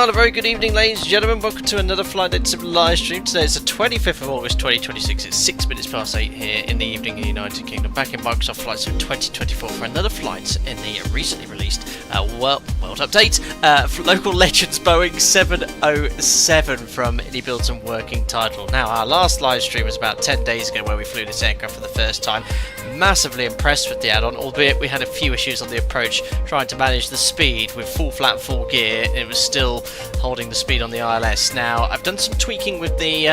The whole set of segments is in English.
Well, a very good evening, ladies and gentlemen. Welcome to another Flight Date Sim live stream. Today is the 25th of August 2026. It's 6 minutes past 8 here in the evening in the United Kingdom. Back in Microsoft Flight Sim 2024 for another flight in the recently released world update. Local Legends Boeing 707 from Any Builds and Working Title. Now, our last live stream was about 10 days ago where we flew this aircraft for the first time. Massively impressed with the add-on, albeit we had a few issues on the approach trying to manage the speed with full flat, full gear. It was still holding the speed on the ILS. Now, I've done some tweaking with the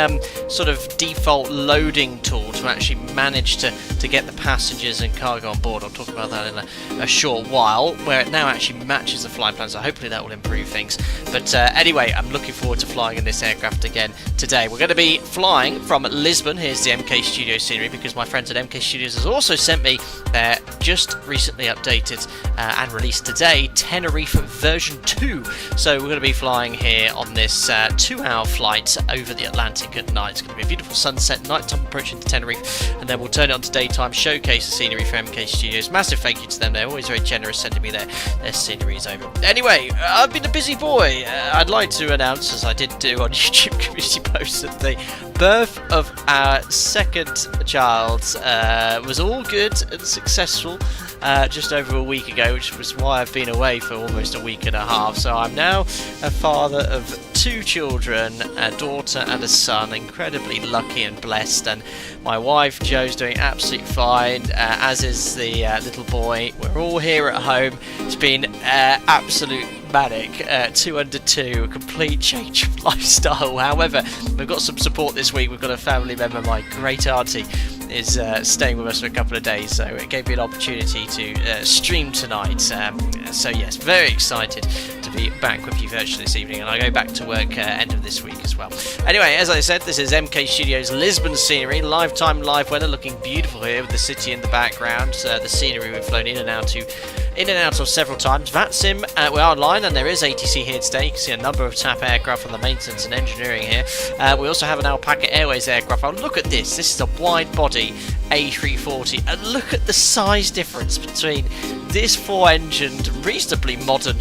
sort of default loading tool to actually manage to get the passengers and cargo on board. I'll talk about that in a short while, where it now actually matches the flying plan, so hopefully that will improve things. But anyway, I'm looking forward to flying in this aircraft again today. We're going to be flying from Lisbon. Here's the MKStudios scenery, because my friends at MKStudios has also sent me their just recently updated and released today Tenerife version 2. So we're going to be flying here on this 2-hour flight over the Atlantic at night. It's going to be a beautiful sunset, nighttime approach into Tenerife, and then we'll turn it on to daytime, showcase the scenery for MKStudios. Massive thank you to them, they're always very generous sending me their sceneries over. Anyway, I've been a busy boy. I'd like to announce, as I did do on YouTube community posts, that the birth of our second child was all good and successful just over a week ago, which was why I've been away for almost a week and a half. So I'm now a father of 2 children, a daughter and a son, incredibly lucky and blessed, and my wife Jo's doing absolutely fine, as is the little boy. We're all here at home. It's been absolute manic, 2 under 2, a complete change of lifestyle. However, we've got some support this week. We've got a family member, my great auntie, is staying with us for a couple of days, so it gave me an opportunity to stream tonight. So yes, very excited to be back with you virtually this evening, and I go back to work end of this week as well. Anyway, as I said, this is MKStudios Lisbon scenery, live time, live weather, looking beautiful here with the city in the background. The scenery we've flown in and out of several times. VATSIM, we're online, and there is ATC here today. You can see a number of TAP aircraft on the maintenance and engineering here. We also have an Alpaca Airways aircraft. Oh, look at this. This is a wide body A340, and look at the size difference between this 4-engined, reasonably modern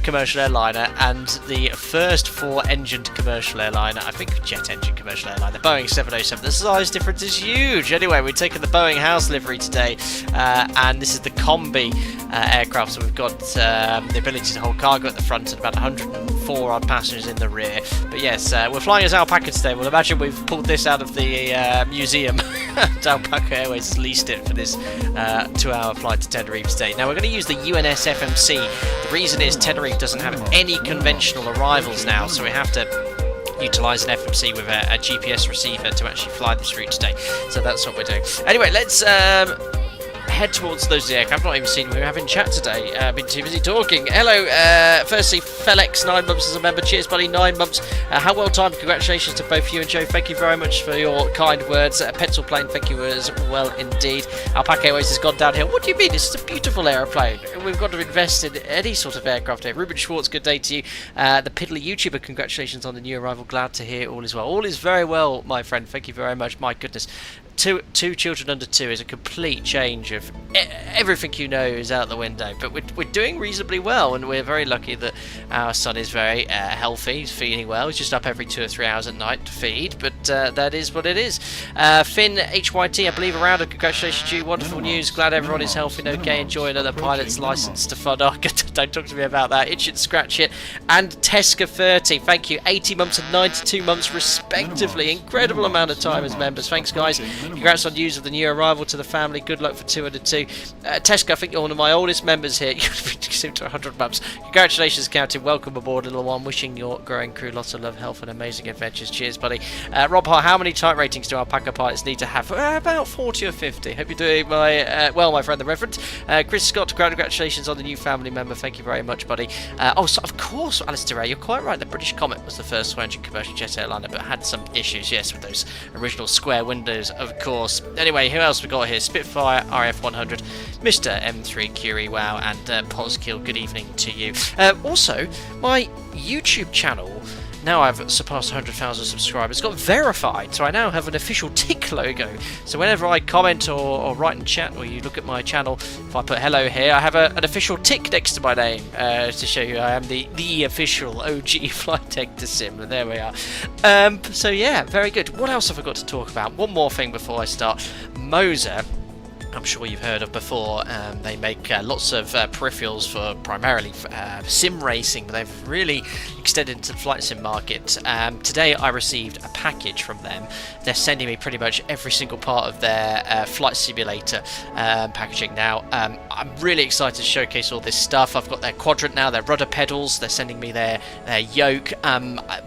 commercial airliner and the first 4-engined commercial airliner, I think jet engine commercial airliner, the Boeing 707. The size difference is huge. Anyway, we've taken the Boeing house livery today, and this is the Combi aircraft, so we've got the ability to hold cargo at the front and about 104 odd passengers in the rear. But yes, we're flying as Alpaca today. Well, imagine we've pulled this out of the museum. Alpaca Airways leased it for this 2-hour flight to Tenerife today. Now we're going to use the UNS FMC. The reason is Tenerife doesn't have any conventional arrivals now, so we have to utilise an FMC with a GPS receiver to actually fly this route today. So that's what we're doing. Anyway, let's head towards those aircraft. I've not even seen who we have in chat today. I've been too busy talking. Hello, firstly, Felix, 9 months as a member. Cheers, buddy, 9 months. How well timed. Congratulations to both you and Joe. Thank you very much for your kind words. Pencil Plane, thank you as well indeed. Alpaca Airways has gone downhill. What do you mean? This is a beautiful aeroplane. We've got to invest in any sort of aircraft here. Ruben Schwartz, good day to you. The Piddly YouTuber, congratulations on the new arrival. Glad to hear all is well. All is very well, my friend. Thank you very much. My goodness. Two children under 2 is a complete change of everything you know is out the window, but we're doing reasonably well, and we're very lucky that our son is very healthy. He's feeding well. He's just up every 2 or 3 hours at night to feed, but that is what it is. Finn HYT, I believe, around, and congratulations to you. Wonderful news. Glad everyone is healthy and okay. Enjoy another pilot's license to fun. Oh, don't talk to me about that. Itch it, scratch it. And Tesca 30, thank you. 80 months and 92 months respectively. Incredible amount of time as members. Thanks, guys. Congrats on news of the new arrival to the family. Good luck for 202. Tesca, I think you're one of my oldest members here. You've been to 100 months. Congratulations, Captain. Welcome aboard, little one. Wishing your growing crew lots of love, health, and amazing adventures. Cheers, buddy. Rob Hart, how many type ratings do Alpaca pilots need to have? About 40 or 50. Hope you're doing well, my friend, the Reverend. Chris Scott, congratulations on the new family member. Thank you very much, buddy. So of course, Alistair Ray, you're quite right. The British Comet was the first 4-engine commercial jet airliner, but had some issues, yes, with those original square windows, of course. Anyway, who else we got here? Spitfire, RF100, Mr. M3 Curie, wow, and Pozkill, good evening to you. Also, my YouTube channel now I've surpassed 100,000 subscribers, got verified, so I now have an official tick logo. So whenever I comment or write in chat, or you look at my channel, if I put hello here, I have an official tick next to my name to show you I am the official OG Flight Tech to Sim. And there we are. So yeah, very good. What else have I got to talk about? One more thing before I start. Moser, I'm sure you've heard of before. They make lots of peripherals for primarily sim racing, but they've really extended into the flight sim market. Today I received a package from them. They're sending me pretty much every single part of their flight simulator packaging now. I'm really excited to showcase all this stuff. I've got their quadrant now, their rudder pedals. They're sending me their yoke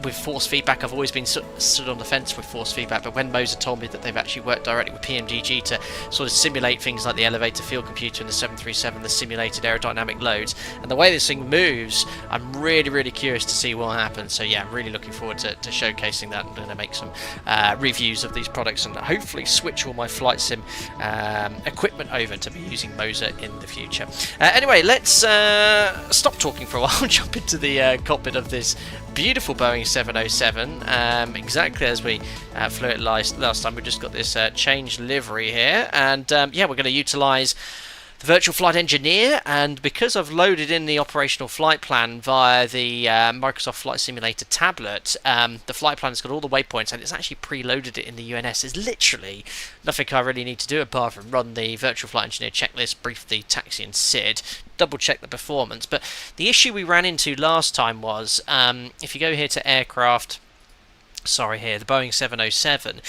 with force feedback. I've always been stood on the fence with force feedback, but when Moser told me that they've actually worked directly with PMGG to sort of simulate things like the elevator field computer in the 737, the simulated aerodynamic loads, and the way this thing moves, I'm really curious to see what happens. So yeah, I'm really looking forward to showcasing that. I'm going to make some reviews of these products and hopefully switch all my flight sim equipment over to be using Moser in the future. Anyway, let's stop talking for a while and jump into the cockpit of this beautiful Boeing 707, exactly as we flew it last time. We just got this changed livery here, and yeah, we're going to utilise the virtual flight engineer, and because I've loaded in the operational flight plan via the Microsoft Flight Simulator tablet, the flight plan has got all the waypoints and it's actually preloaded it in the UNS. There's literally nothing I really need to do apart from run the virtual flight engineer checklist, brief the taxi and SID, double check the performance. But the issue we ran into last time was, if you go here to aircraft, the Boeing 707,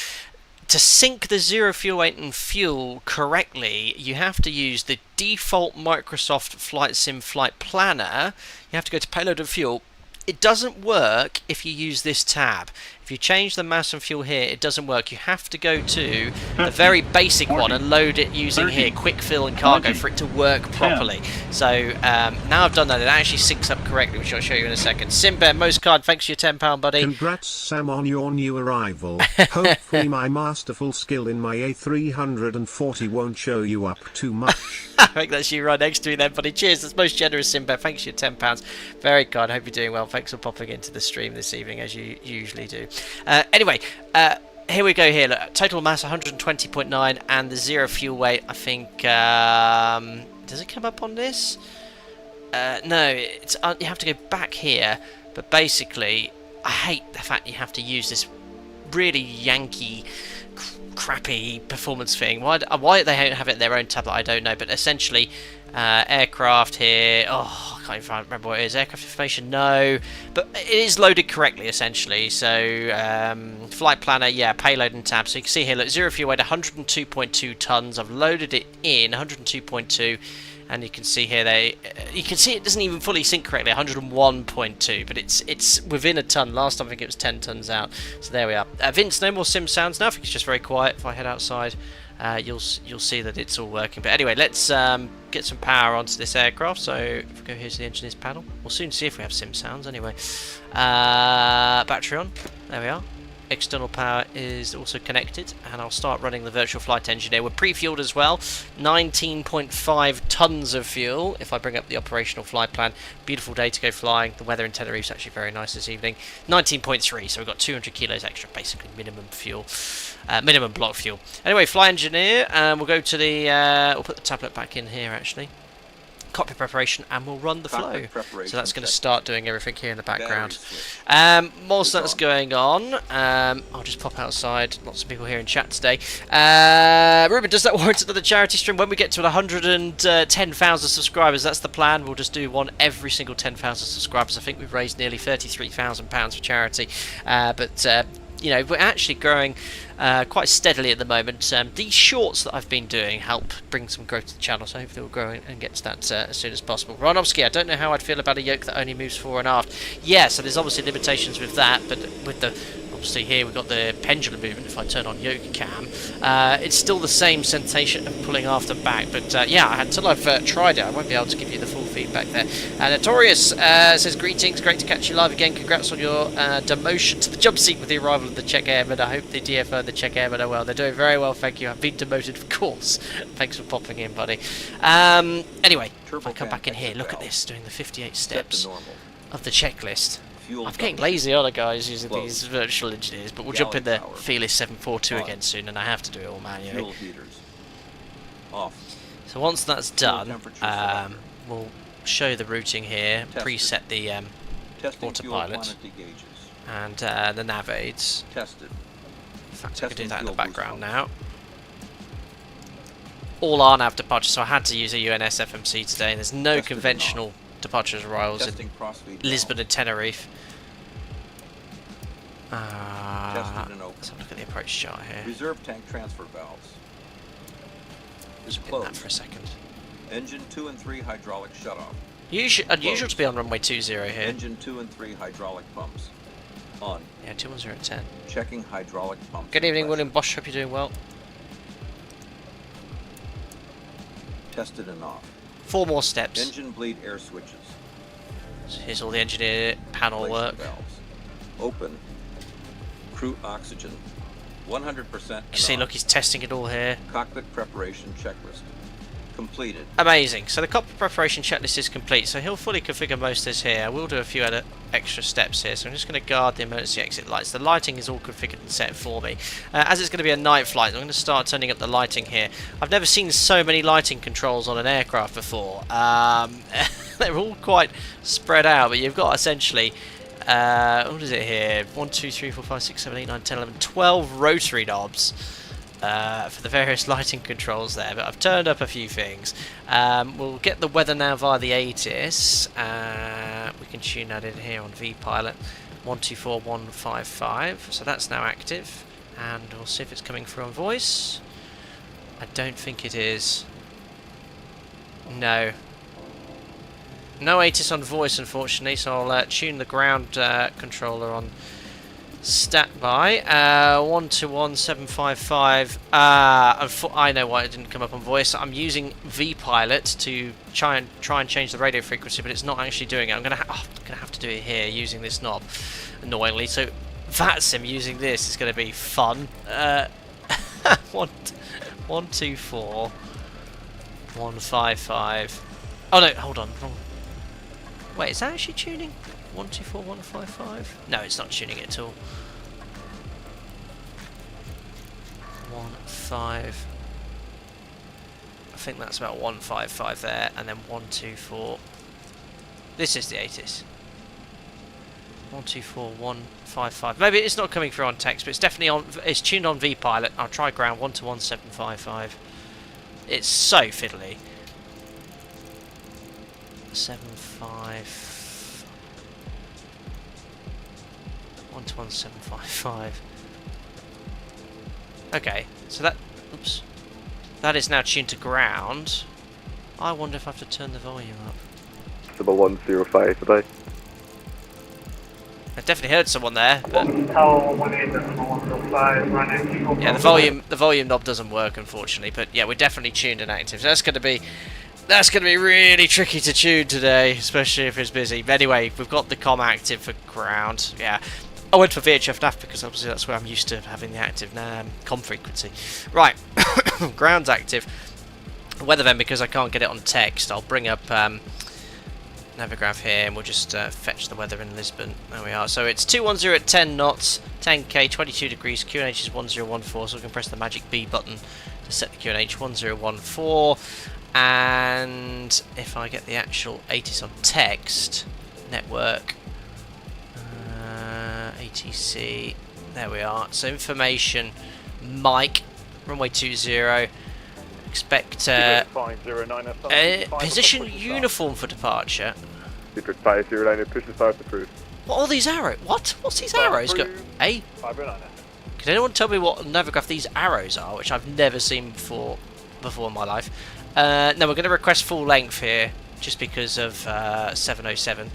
to sync the zero fuel weight and fuel correctly, you have to use the default Microsoft Flight Sim Flight Planner. You have to go to payload and fuel. It doesn't work if you use this tab. If you change the mass and fuel here, it doesn't work. You have to go to the very basic one and load it using here, quick fill and cargo, for it to work properly. So now I've done that, it actually syncs up correctly, which I'll show you in a second. Simbear, most card, thanks for your £10, buddy. Congrats, Sam, on your new arrival. Hopefully my masterful skill in my A340 won't show you up too much. I think that's you right next to me then, buddy. Cheers, that's most generous, Simbear. Thanks for your £10. Very kind, hope you're doing well. Thanks for popping into the stream this evening, as you usually do. Anyway, here we go here. Look, total mass 120.9 and the zero fuel weight, I think, does it come up on this? No, it's you have to go back here, but basically I hate the fact you have to use this really Yankee crappy performance thing. Why they don't have it in their own tablet, I don't know, but essentially aircraft here, I can't even remember what it is. Aircraft information, no, but it is loaded correctly essentially. So flight planner, yeah, payload and tab. So you can see here, look, zero fuel weight 102.2 tons. I've loaded it in 102.2, and you can see here you can see it doesn't even fully sync correctly, 101.2, but it's within a ton. Last time I think it was 10 tons out. So there we are. Vince, no more sim sounds now. I think it's just very quiet. If I head outside, you'll see that it's all working. But anyway, let's get some power onto this aircraft. So if we go here to the engineers panel, we'll soon see if we have sim sounds. Anyway, battery on. There we are. External power is also connected, and I'll start running the virtual flight engineer. We're pre-fueled as well, 19.5 tons of fuel. If I bring up the operational flight plan, beautiful day to go flying. The weather in Tenerife is actually very nice this evening. 19.3, so we've got 200 kilos extra, basically minimum fuel, minimum block fuel. Anyway, fly engineer, and we'll go to the, we'll put the tablet back in here actually. Cockpit preparation, and we'll run the flow. So that's going to start doing everything here in the background. More stuff's going on. I'll just pop outside. Lots of people here in chat today. Ruben, does that warrant another charity stream? When we get to 110,000 subscribers, that's the plan. We'll just do one every single 10,000 subscribers. I think we've raised nearly £33,000 for charity. You know, we're actually growing quite steadily at the moment. These shorts that I've been doing help bring some growth to the channel, so hopefully we'll grow and get to that as soon as possible. Ronovsky, I don't know how I'd feel about a yoke that only moves fore and aft. Yeah, so there's obviously limitations with that, but with the obviously here we've got the pendulum movement. If I turn on yoke cam, it's still the same sensation of pulling aft and back, but yeah, until I've tried it, I won't be able to give you the full feedback there. Notorious says, greetings, great to catch you live again. Congrats on your demotion to the job seat with the arrival of the Czech Airmen. I hope the DFO and the Czech Airmen are well. They're doing very well, thank you. I've been demoted, of course. Thanks for popping in, buddy. Anyway, if I come back in here, look at this, doing the 58 steps of the checklist. I'm getting lazy, aren't I, guys, using these virtual engineers, but we'll jump in the Fearless 742 again soon, and I have to do it all manually. Fuel heaters. Off. So once that's done, we'll show the routing here, preset the autopilot and the nav aids. Tested. In fact, I can do that in the background now. All our nav departures, so I had to use a UNS FMC today, and there's no conventional departures arrivals in Lisbon and Tenerife. Let's have a look at the approach chart here. Reserve tank transfer valves. Just put that for a second. Engine 2 and 3 hydraulic shutoff. Unusual to be on runway 20 here. Engine 2 and 3 hydraulic pumps. On. Yeah, 210 at 10. Checking hydraulic pumps. Good evening, William Bosch. Hope you're doing well. Tested and off. 4 more steps. Engine bleed air switches. So here's all the engineer panel work. Valves. Open. Crew oxygen. 100%. You see, look, he's testing it all here. Cockpit preparation checklist. Completed. Amazing. So the cockpit preparation checklist is complete. So he'll fully configure most of this here. I will do a few other extra steps here. So I'm just going to guard the emergency exit lights. The lighting is all configured and set for me. As it's going to be a night flight, I'm going to start turning up the lighting here. I've never seen so many lighting controls on an aircraft before. They're all quite spread out, but you've got essentially... what is it here? 1, 2, 3, 4, 5, 6, 7, 8, 9, 10, 11, 12 rotary knobs for the various lighting controls there, but I've turned up a few things. We'll get the weather now via the ATIS. We can tune that in here on VPilot 124155, so that's now active, and we'll see if it's coming through on voice. I don't think it is. No. No ATIS on voice, unfortunately, so I'll tune the ground controller on standby. 121755. I know why it didn't come up on voice. I'm using VPilot to try and change the radio frequency, but it's not actually doing it. I'm gonna have to do it here using this knob, annoyingly. So VATSIM using this is going to be fun. 124 155. Oh no, hold on. Wrong. Wait, is that actually tuning? 124155? No, it's not tuning it at all. 15. I think that's about 155 there, and then 124. This is the ATIS. 124155. Maybe it's not coming through on text, but it's definitely on. It's tuned on VPilot. I'll try ground 121755. It's so fiddly. 75 11755. Okay, so that is now tuned to ground. I wonder if I have to turn the volume up. It's about 105 today. I definitely heard someone there, but yeah, the volume knob doesn't work, unfortunately. But yeah, we're definitely tuned and active. So that's going to be really tricky to tune today, especially if it's busy. But anyway, we've got the comm active for ground. Yeah, I went for VHF nav because obviously that's where I'm used to having the active comm frequency. Right, ground's active. Weather then, because I can't get it on text, I'll bring up Navigraph here and we'll just fetch the weather in Lisbon. There we are. So it's 210 at 10 knots, 10k, 22 degrees. QNH is 1014, so we can press the magic B button to set the QNH 1014. And if I get the actual ATIS on text, network, ATC, there we are. So information, Mike, runway 20, expect position uniform for departure. Secret 509, push start approved. What are these arrows? What's these arrows? Can anyone tell me what Navigraph these arrows are, which I've never seen before in my life? No, we're going to request full length here, just because of 707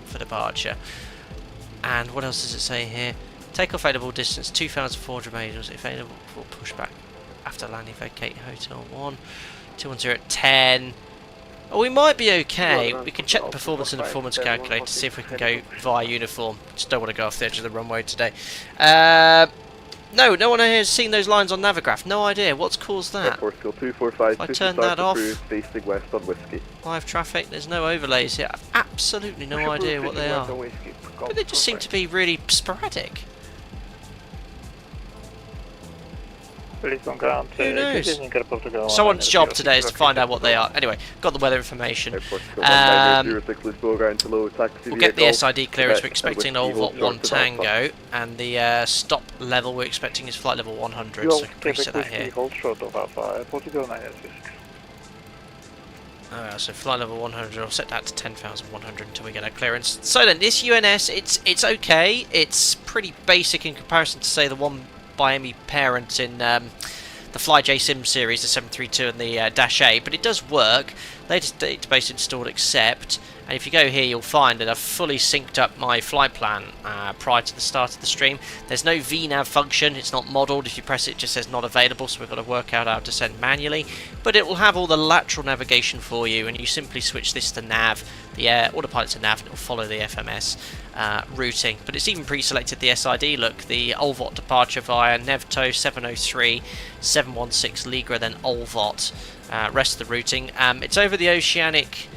for departure. And what else does it say here? Takeoff available distance 2,400 meters. Available for pushback after landing. Vacate hotel 1. 210 at 10. Oh, we might be okay. We can check the performance in the performance calculator to see if we can go via uniform. Just don't want to go off the edge of the runway today. No, no one here has seen those lines on Navigraph. No idea. What's caused that? Airport Skill 245, If I Pushback turn South that off- approved, facing west on Whiskey. Live traffic, there's no overlays here. I've absolutely no idea what they are. But they just seem to be really sporadic. Lisbon ground. Who knows? Someone's job today is to find out what they are. Anyway, got the weather information. Airport Skill 1906, Lisbon ground to low taxi We'll get the vehicle. SID clearance. We're Quebec, expecting and Volvo Whiskey 1 Hold short to Alpha. Tango, and the stop level we're expecting is flight level 100. So I can preset that here. Hold short of Alpha, Portugal 906. Alright, so flight level 100, I'll set that to 10,100 until we get our clearance. So then, this UNS, it's okay. It's pretty basic in comparison to, say, the one by Emmy parent in the FlyJ Sim series, the 732 and the Dash 8, but it does work. Latest database installed, accept. And if you go here, you'll find that I've fully synced up my flight plan prior to the start of the stream. There's no VNAV function, it's not modelled. If you press it, it just says not available, so we've got to work out how to send manually. But it will have all the lateral navigation for you, and you simply switch this to nav, the autopilot to nav, and it will follow the FMS routing. But it's even pre-selected the SID, look, the Olvot departure via Nevto 703, 716 Ligra, then Olvot. Rest of the routing. It's over the Oceanic...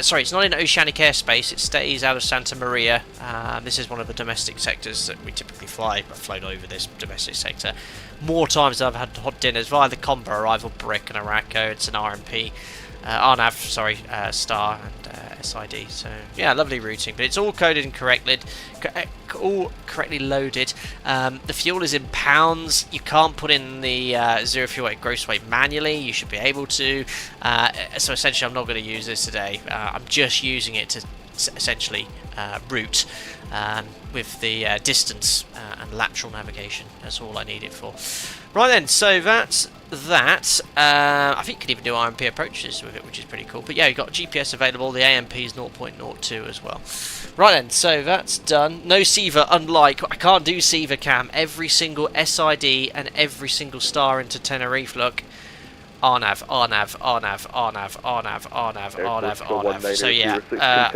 sorry, it's not in oceanic airspace, it stays out of Santa Maria. This is one of the domestic sectors that we typically fly. I've flown over this domestic sector more times than I've had hot dinners via the Combo arrival, Brick and Araco. It's an RMP, RNAV, sorry, Star and SID. So yeah, lovely routing, but it's all coded and all correctly loaded. The fuel is in pounds. You can't put in the zero fuel weight gross weight manually. You should be able to. So essentially, I'm not going to use this today. I'm just using it to essentially route with the distance and lateral navigation. That's all I need it for. Right then, so that's that. I think you can even do RMP approaches with it, which is pretty cool. But yeah, you've got GPS available. The AMP is 0.02 as well. Right then, so that's done. No SIVA, unlike I can't do SIVA cam. Every single SID and every single star into Tenerife. Look. RNAV, RNAV, RNAV, RNAV, RNAV, RNAV, RNAV, RNAV. So yeah,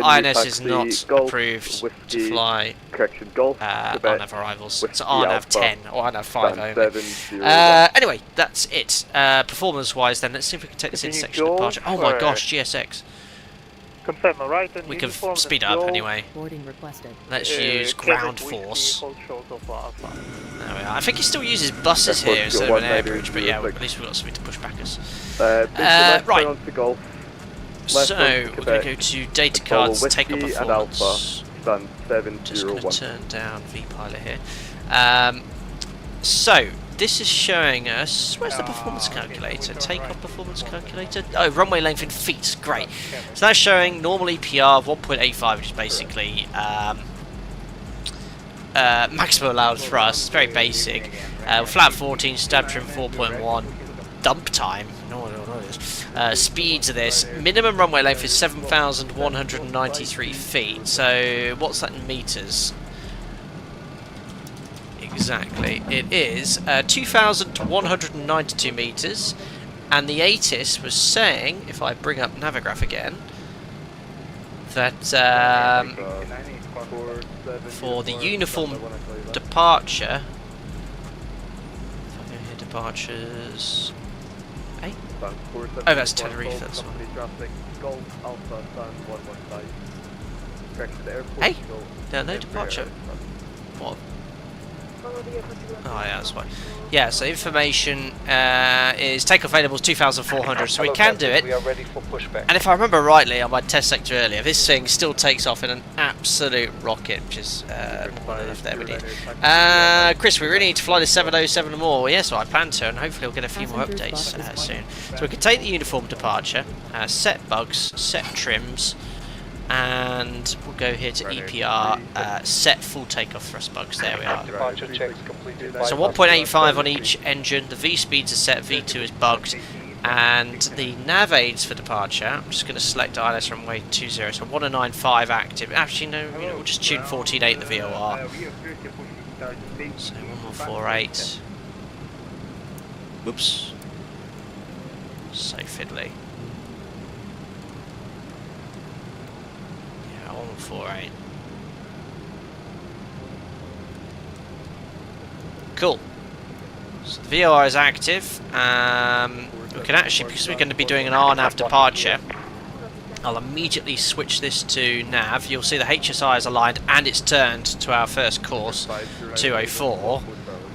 INS is not approved to fly RNAV arrivals. It's RNAV 10 or RNAV 5 only. Anyway, that's it. Performance-wise then, let's see if we can take this intersection departure. Oh my gosh, GSX. Confirm right and We can speed it up anyway. Boarding requested. Let's use ground force. There we are. I think he still uses buses here instead of an air bridge, but yeah, at least we've got something to push back us. Right. So, we're going to go to data cards, take up performance. Just going to turn down vPilot here. So, this is showing us, where's the performance calculator? Take off performance calculator. Oh, runway length in feet. Great. So that's showing normally PR of 1.85, which is basically maximum allowed thrust. It's very basic. Flat 14, stab trim 4.1. Dump time. No one knows. Speeds of this. Minimum runway length is 7,193 feet. So what's that in meters? Exactly, it is 2,192 meters, and the ATIS was saying, if I bring up Navigraph again, that for the uniform departure, if I go here, departures, hey? Oh, that's Tenerife, that's one. Hey, no departure. What? Oh yeah, that's fine. Yeah, so information is takeoff available 2,400, so we can do it. We are ready for pushback. And if I remember rightly on my test sector earlier, this thing still takes off in an absolute rocket, which is more than enough there we need. Chris, we really need to fly the 707 more. Well, yes, I plan to, and hopefully we'll get a few more updates soon. So we can take the uniform departure, set bugs, set trims, and we'll go here to EPR, set full takeoff thrust bugs. There we are. So 1.85 on each engine, the V speeds are set, V2 is bugged, and the nav aids for departure, I'm just going to select ILS runway 20, so 195 active. Actually, no, we'll just tune 14.8 the VOR. So 1148. Whoops. So fiddly. 148. Cool. So the VOR is active. We can actually, because we're going to be doing an RNAV departure, I'll immediately switch this to nav. You'll see the HSI is aligned and it's turned to our first course, 204,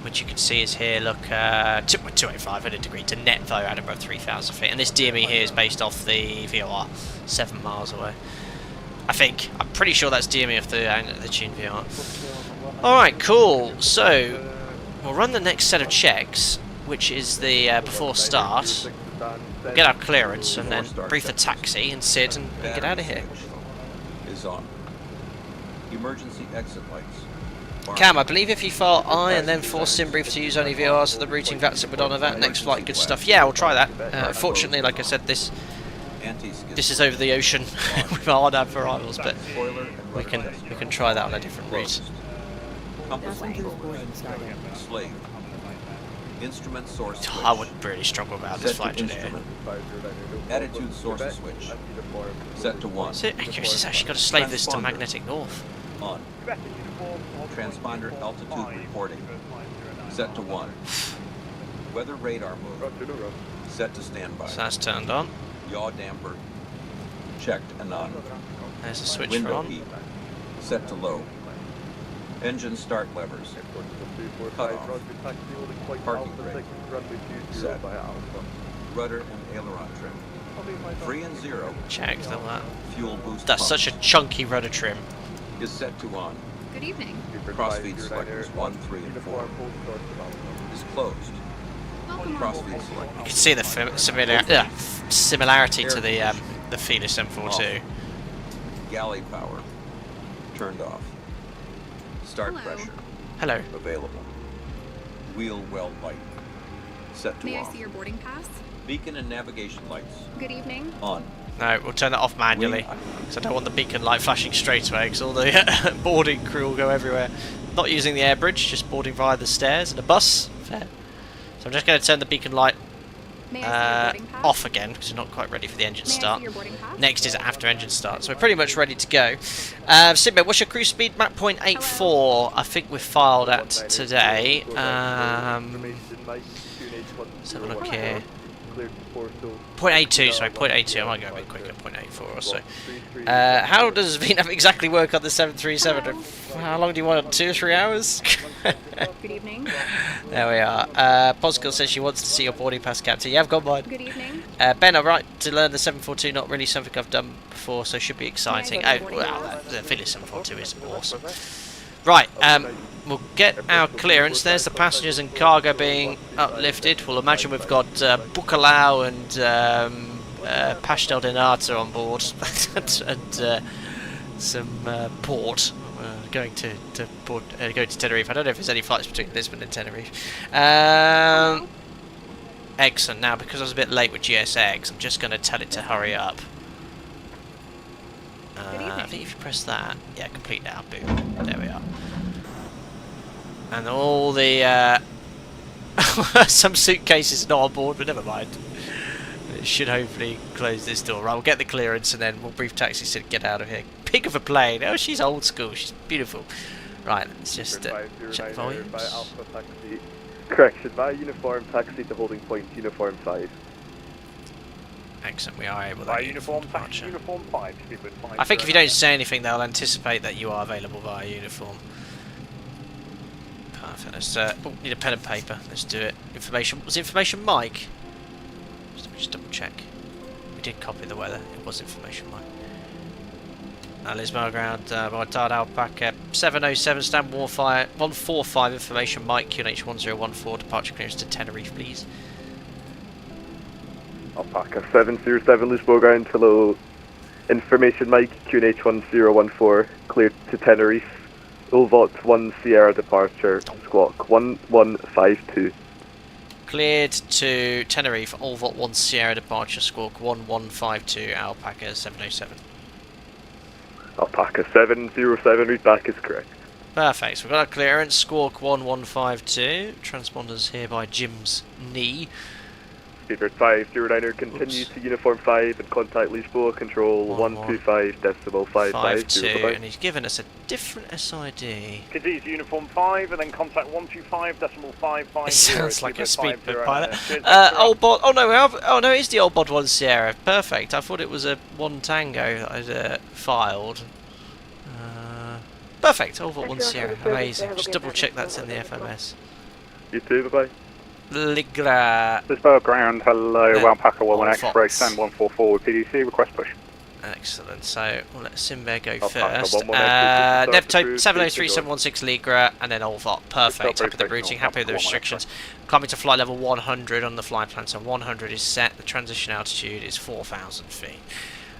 which you can see is here, look, 205 at a degree to net though at above 3,000 feet. And this DME here is based off the VOR, 7 miles away. I think. I'm pretty sure that's DME off the tune VOR. Alright, cool. So, we'll run the next set of checks, which is the before start. We'll get our clearance and then brief the taxi and sit and get out of here. Is on. Emergency exit lights. Cam, I believe if you file I and then force SimBrief to use only VORs for the routing VATS at Madonna VAT, next flight, good stuff. Yeah, we'll try that. Fortunately, like I said, this is over the ocean with our RNAV arrivals, but we can try that on a different route. Slave. Instrument source switch. I wouldn't really struggle about this flight today. Attitude source switch. Set to 1. So Accuracy's actually got to slave this to magnetic north. On. Transponder altitude reporting. Set to 1. Weather radar move. Set to standby. So that's turned on. Yaw damper. Checked and on. There's a switch Window for on. heat. Set to low. Engine start levers. Cut off. Parking brake. Set. Rudder and aileron trim. Free and zero. Checked all that. Fuel boost. That's pump such a chunky rudder trim. is set to on. Good evening. Crossfeed selectors 1, 3, and 4 is closed. Welcome on Crossfeed board. selectors. You can see the similarity to the Felis M42. Galley power turned off. Start Hello. pressure Hello. available. Wheel well light set to May I off. see your boarding pass? Beacon and navigation lights Good evening. on. No, we'll turn that off manually. Because I don't want the beacon light flashing straight away, because all the boarding crew will go everywhere. Not using the air bridge, just boarding via the stairs and a bus. Fair. So I'm just going to turn the beacon light May I see your boarding pass? off again, because we're not quite ready for the engine May I start. see your boarding pass? Next is after engine start, so we're pretty much ready to go. Sidmate, what's your cruise speed? Mach 0.84, I think we're filed at today. Let's have a look here. 0.82, sorry, 0.82, I might go a bit quicker, 0.84 or so. How does VNAV exactly work on the 737? How long do you want it? 2 or 3 hours? Good evening. There we are. Poscal says she wants to see your boarding pass, Captain. Yeah, I've got mine. Good evening. Ben, I'm right to learn the 742, not really something I've done before, so should be exciting. Oh, well, the Phillips 742 is awesome. Right, we'll get our clearance. There's the passengers and cargo being uplifted. We'll imagine we've got Bucalau and Pastel de Nata on board and some port. Going to Tenerife. I don't know if there's any flights between Lisbon and Tenerife. Excellent. Now, because I was a bit late with GSX, I'm just going to tell it to hurry up. I think if you press that, yeah, complete now. Boom. There we are. And all the some suitcases not on board, but never mind. It should hopefully close this door. Right, we'll get the clearance and then we'll brief taxi to get out of here. Pig of a plane. Oh, she's old school. She's beautiful. Right, let's just check volumes. Correction, via uniform taxi to holding point uniform 5. Excellent, we are able to By get uniform departure. taxi, uniform 5. Speed with 5. I think if you don't say anything, they'll anticipate that you are available via uniform. Perfect. Let's need a pen and paper. Let's do it. Information. Was information Mike? Just double check. We did copy the weather. It was information Mike. Lisbon ground. By Dard Alpaca 707. Stand 145. Information Mike. QNH 1014. Departure clearance to Tenerife, please. Alpaca 707 Lisbon ground, hello. Information Mike, QNH 1014, cleared to Tenerife. Ulvot 1 Sierra departure, squawk 1152. Cleared to Tenerife, Ulvot 1 Sierra departure, squawk 1152, Alpaca 707. Alpaca 707, read back is correct. Perfect, so we've got our clearance, squawk 1152, transponders here by Jim's knee. Speedbird 509er, continue to Uniform 5 and contact Lisbon, control 125.550. and he's given us a different SID. Continue to Uniform 5 and then contact 125.550. It sounds like a speedbird pilot. Old Old bod. Oh no, it is the old bod 1 Sierra. Perfect. I thought it was a 1 Tango that I'd filed. Perfect. Old bod 1 Sierra. Amazing. Just double check that's in the FMS. You too, bye bye. Ligra. Lisbon ground, hello, Alpaca All 11 X-ray, Fox. stand 144 with PDC, request push. Excellent. So we'll let Simbear go Alpaca first. 11 X-ray, Nevto 703716 Ligra, and then Olvot. Perfect. Happy with the routing. Happy with the restrictions. Climbing to flight level 100 on the flight plan. So 100 is set. The transition altitude is 4,000 feet.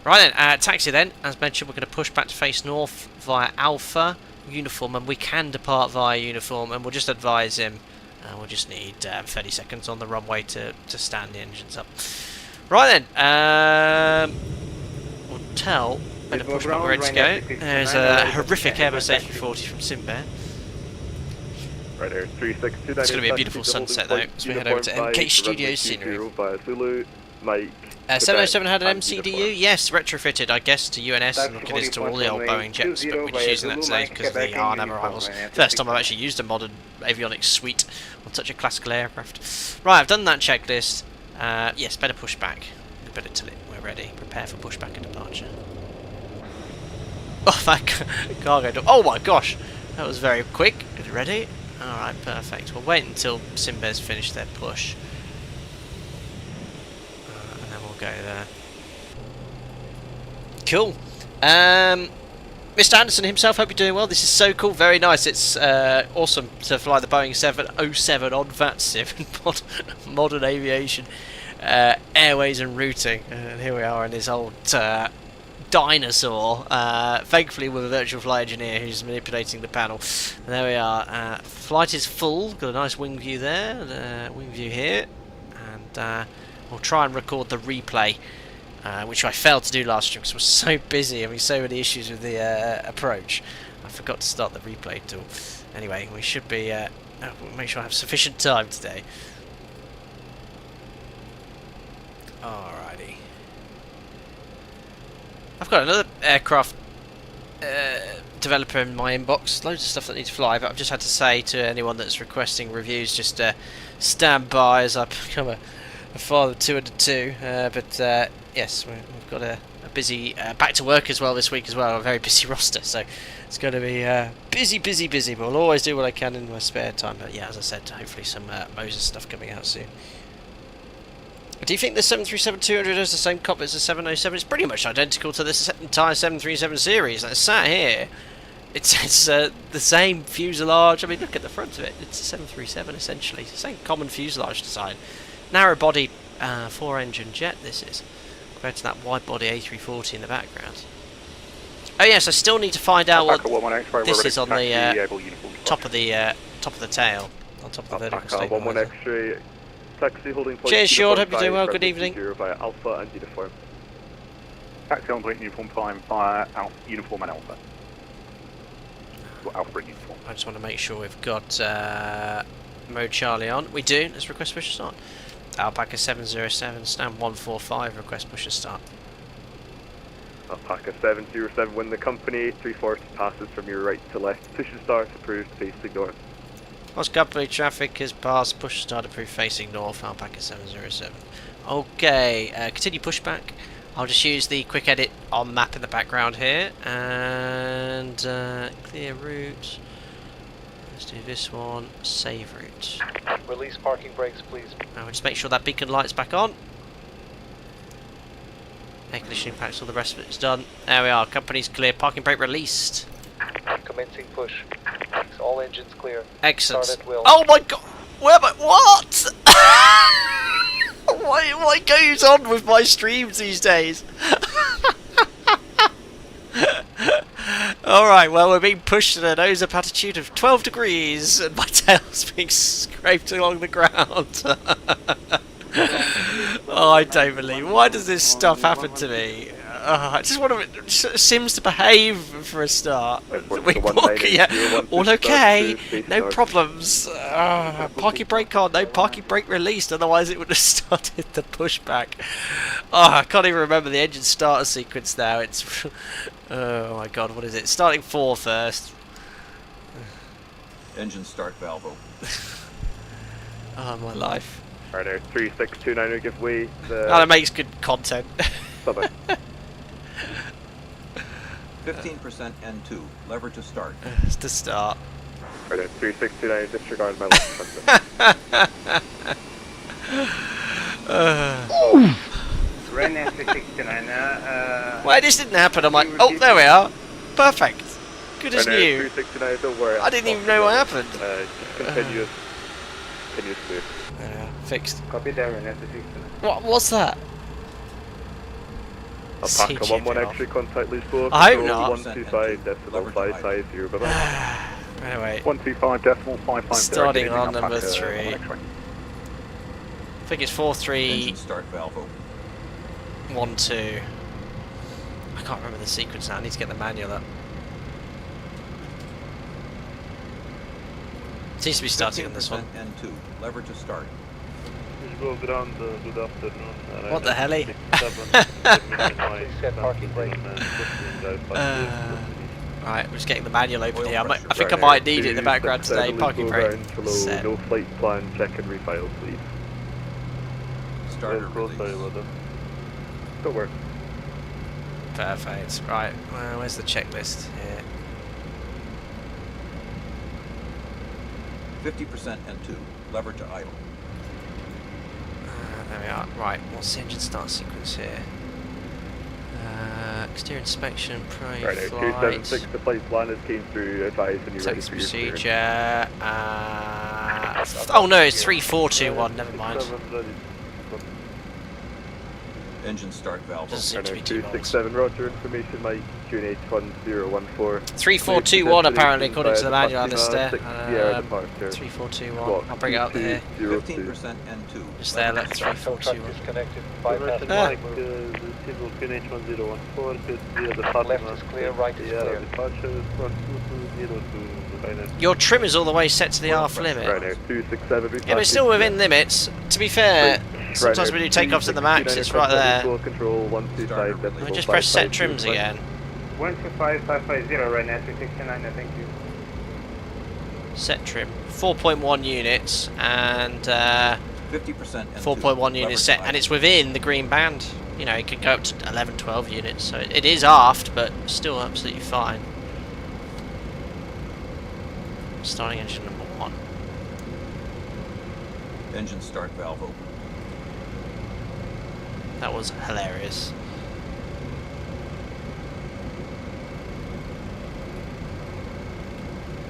Right then, taxi then. As mentioned, we're going to push back to face north via Alpha Uniform, and we can depart via Uniform, and we'll just advise him. We'll just need 30 seconds on the runway to stand the engines up. Right then, we'll tell when to push back, we're ready to go. There's a horrific Airbus A340 from Simbear. Right here, 3629. It's going to be a beautiful sunset though, as we head over to MKStudios Tenerife. Via Zulu, Mike. 707 had an MCDU, yes, retrofitted, I guess, to UNS, and like it is to all the old Boeing jets, but we're just using that today because of the R&M arrivals. First time I've actually used a modern avionics suite on such a classical aircraft. Right, I've done that checklist. Yes, better push back. We better till it. We're ready. Prepare for pushback and departure. Oh, that cargo door. Oh my gosh, that was very quick. Is it ready? Alright, perfect. We'll wait until Simbear's finished their push. Go there. Cool. Mr. Anderson himself, hope you're doing well. This is so cool, very nice. It's awesome to fly the Boeing 707 on VAT7 modern aviation airways and routing. And here we are in this old dinosaur, thankfully with a virtual flight engineer who's manipulating the panel. And there we are. Flight is full. Got a nice wing view there, wing view here, and we'll try and record the replay, which I failed to do last stream because I was so busy having so many issues with the approach. I forgot to start the replay tool. Anyway, we should be we'll make sure I have sufficient time today. Alrighty. I've got another aircraft developer in my inbox. Loads of stuff that needs to fly, but I've just had to say to anyone that's requesting reviews, just stand by as I become a father of two and a two. Yes, we've got a busy back to work as well this week as well. A very busy roster, so it's going to be busy. But I'll always do what I can in my spare time. But yeah, as I said, hopefully some Moses stuff coming out soon. Do you think the 737-200 has the same cockpit as the 707? It's pretty much identical to this entire 737 series. It's sat here. It's the same fuselage. I mean, look at the front of it. It's a 737 essentially. It's the same common fuselage design. Narrow body 4-engine jet this is, compared to that wide body A340 in the background. Oh yes, I still need to find out what this is on the top of the tail, on top of the vertical stabilizer. Taxi holding point. Cheers, Short. Hope you're doing well. Good evening. Via Alpha and Uniform. Taxi on point Uniform time via Uniform and Alpha. Alpha and Uniform. I just want to make sure we've got mode Charlie on. We do. Let's request push to start. Alpaca 707, stand 145, request push to start. Alpaca 707, when the company 340 passes from your right to left, push to start, approved, facing north. Once company traffic has passed, push to start, approved, facing north, Alpaca 707. Okay, continue pushback. I'll just use the quick edit on map in the background here, and clear route. Let's do this one, save route. Release parking brakes, please. Now we'll just make sure that beacon light's back on. Air conditioning packs, all the rest of it is done. There we are, company's clear, parking brake released. Commencing push. All engines clear. Excellent. Start at will. Oh my god! Where am I? What? What goes on with my streams these days? Alright, well, we're being pushed at a nose up attitude of 12 degrees and my tail's being scraped along the ground. Oh, I don't believe. Why does this stuff happen to me? I just want to Sims to behave for a start. Airport to Yeah, all okay, no north. problems. Parking brake on, no parking brake released, otherwise it would have started the pushback. I can't even remember the engine starter sequence now. It's oh my god, what is it? Starting 4 first. Engine start valve open. Oh my life. Right there, 3629 will give way. Oh, that makes good content. Bye-bye. 15% N2. Lever to start. It's the start. Right there, 3629, disregard my left. Ren S69. Well, this didn't happen. I'm like, oh, there we are. Perfect. Good as Right there, new. 369, don't worry. I didn't even know what happened. Just continuous move. Fixed. Copy that, Ren S69. What's that? Alpaca CGP 11 off. X-ray contact Lisbon. I hope not. 125.550, bye-bye. Anyway, 125.550. Starting on Alpaca, number 3. 11 X-ray. I think it's 4-3. Engine start valve open. 1-2. I can't remember the sequence now. I need to get the manual up. Seems to be starting on this one. N2. Lever to start. Good afternoon. What the hell? Right, we're just getting the manual open here. I think I might need it in the background today. Parking brake. Set. No flight plan, check and refile, please. Starter release. Don't worry. Perfect. Right, where's the checklist? Here. 50% N2. Lever to idle. There we are. Right, what's the engine start sequence here? Exterior inspection, Right now, pre-flight. 276, the flight plan has came through, advised when you're ready Text for your clearance. procedure. Oh no, it's 3421. Never mind. Engine start valve Doesn't open. seem to be too long. 267, roger, information Mike, QNH 1014. 3421 apparently, according to the manual on this there. 3421. 3421. I'll bring it up here. 15% N2. Just there, look. 3421. Disconnected. Mike, civil QNH 1014, Left is clear, right is clear. departure, 1202. Your trim is all the way set to the half limit. Right now, 267. Yeah, but it's still within limits. To be fair, sometimes we do takeoffs at the max, it's right there. Control 125. Let me just press set trims again. 125550, Ren S69, thank you. Set trim. 4.1 units and 50% N2. 4.1 units Lever set, to and idle. it's within the green band. You know, it can go up to 11, 12 units, so it is aft, but still absolutely fine. Starting engine number 1. Engine start valve open. That was hilarious.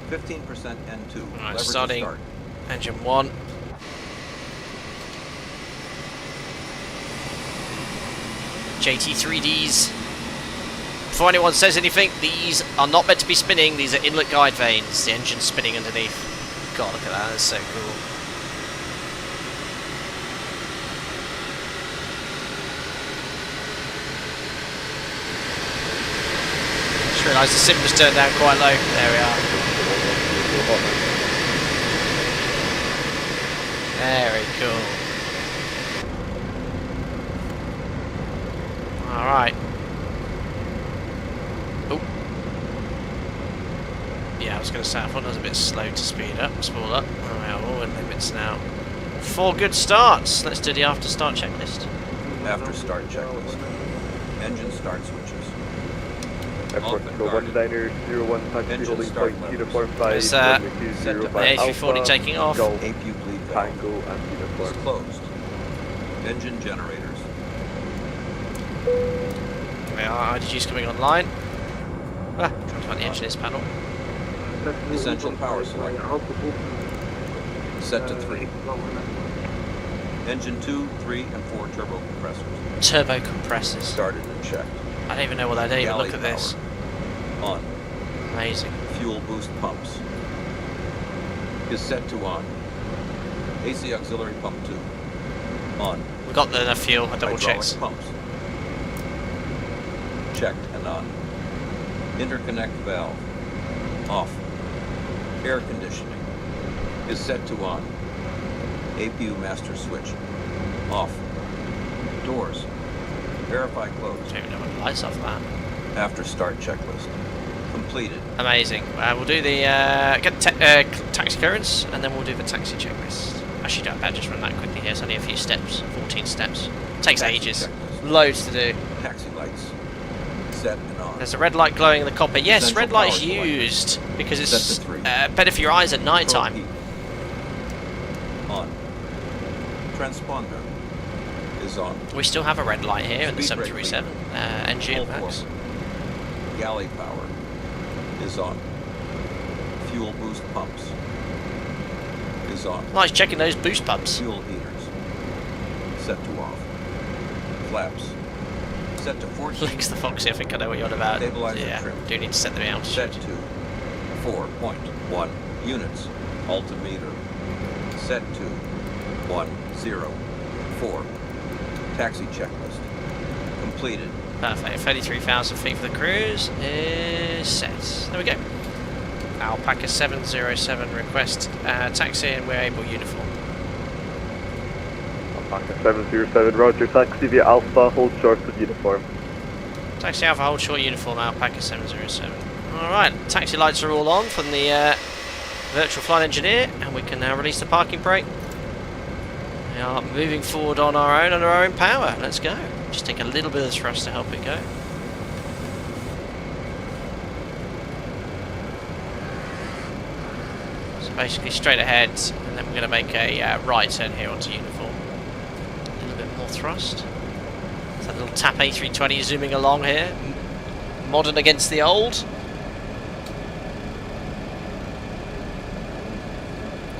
Fifteen percent N2. Right, Lever to starting start. engine 1. JT3Ds. Before anyone says anything, these are not meant to be spinning. These are inlet guide vanes. The engine's spinning underneath. God, look at that. That's so cool. Just realised the sim was turned down quite low. There we are. Very cool. Alright. Oh. Yeah, I was going to say, I thought it was a bit slow to speed up, spool up. Alright, all in limits now. 4 good starts. Let's do the after start checklist. After start checklist. Engine start switches. Airport Open Control guarded. 1 taxi Engine holding start point levers. uniform 5, There's, Set to The A340 taking off. Golf, AP bleed valve Tango and is uniform. closed. Engine generators. There we are, IDG's coming online. Trying to find the engineers panel. Essential power selector. Set to 3. Engine 2, 3, and 4 turbo compressors. Turbo compressors. Started and checked. I don't even know what they do, but Galley look at this. power. On. Amazing. Fuel boost pumps. Is set to on. AC auxiliary pump 2. On. We've got enough fuel, I double Hydraulic checked. pumps. checked and on. Interconnect valve off. Air conditioning is set to on. APU master switch off. Doors verify closed. Don't even know what the lights off that. After start checklist completed. Amazing. We'll do the get taxi clearance, and then we'll do the taxi checklist. Actually, don't bad. Just run that quickly here. It's only a few steps. 14 steps. Takes Taxi ages. checklist. Loads to do. Taxi lights set and on. There's a red light glowing in the cockpit. Yes, Central red light's power supply. used because Set it's to 3. better for your eyes at night Control time. heat. On. Transponder is on. We still have a red light here in the Speed brake 737 NG Full Max. forward. Galley power is on. Fuel boost pumps is on. Nice checking those boost pumps. Fuel heaters set to off. Flaps set to 14. Links the Foxy, I think I know what you're on about. Stabilizer Yeah, trim. do need to set the altitude. Set to 4.1 units. Altimeter set to 104. Taxi checklist completed. Perfect. 33,000 feet for the cruise is set. There we go. Alpaca 707 request taxi, and we're able uniform. Alpaca 707, Roger, taxi via Alpha, hold short of uniform. Taxi Alpha, hold short uniform, Alpaca 707. Alright, taxi lights are all on from the virtual flight engineer, and we can now release the parking brake. We are moving forward on our own, under our own power. Let's go. Just take a little bit of thrust to help it go. So basically straight ahead, and then we're going to make a right turn here onto uniform. A little bit more thrust. It's that little TAP A320 zooming along here. Modern against the old.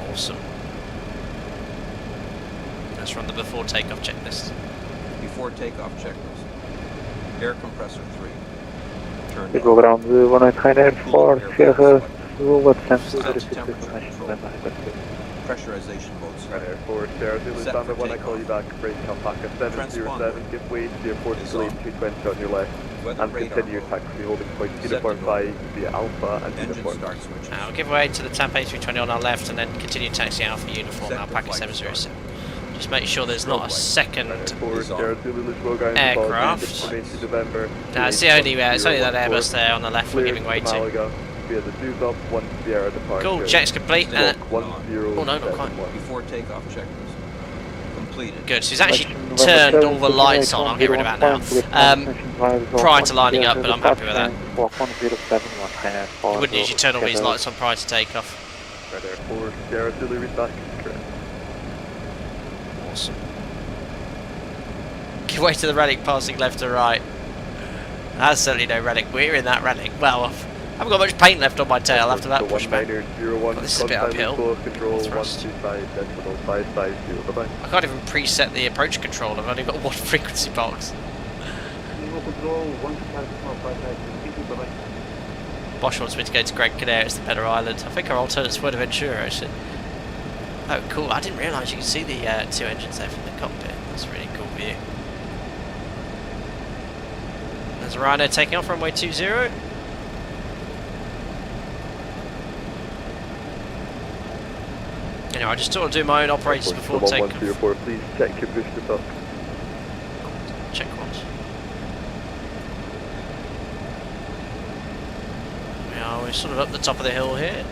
Awesome. Let's run the before takeoff checklist. Before takeoff checklist. Air compressor 3. Turn Go on. around 189 for Reworked Famous Pressurization mode Right, set. Air Force, Sierra Zulu, Set standard for when I call you back, break Alpaca 707, give way to your port Is lane on. 220 on your left, Weather and radar continue your mode. taxi holding point Set uniform to 5 via Alpha and Engine uniform. start switches. I'll give way to the TAP A320 on our left, and then continue taxi Alpha uniform, Set to Alpaca flight 707. Just make sure there's not a second. Right, Air Force, Is on. Sierra Zulu, Lisbon, guys, Aircraft. information November. No, it's the only it's only that Airbus there on the left we're giving way to. Malaga via the Zuzop 1 Sierra departure. Cool, check's complete. Squawk Oh no, not quite. 1071. Before takeoff checklist. Completed. Good, so he's actually turned all the lights on. I'll get rid of that now. Prior to lining up, but I'm happy with that. You wouldn't usually turn all these lights on prior to takeoff. Right, Air Force, Sierra Zulu, reach back. Correct. Awesome. Give way to the relic passing left to right. That's certainly no relic. We're in that relic. Well, I haven't got much paint left on my tail after that pushback. 01, This is a bit uphill. Control Thrust. 125, decimal 550. Bye-bye. I can't even preset the approach control. I've only got one frequency box. Bosch wants me to go to Gran Canaria. It's the better island. I think our alternate's Fuerteventura, actually. Oh, cool. I didn't realise you could see the two engines there from the cockpit. That's a really cool view. There's a Rhino taking off runway 20. Anyway, I just thought I'd do my own operators before takeoff. 1104, please check your push to talk. Check once. We're sort of up the top of the hill here.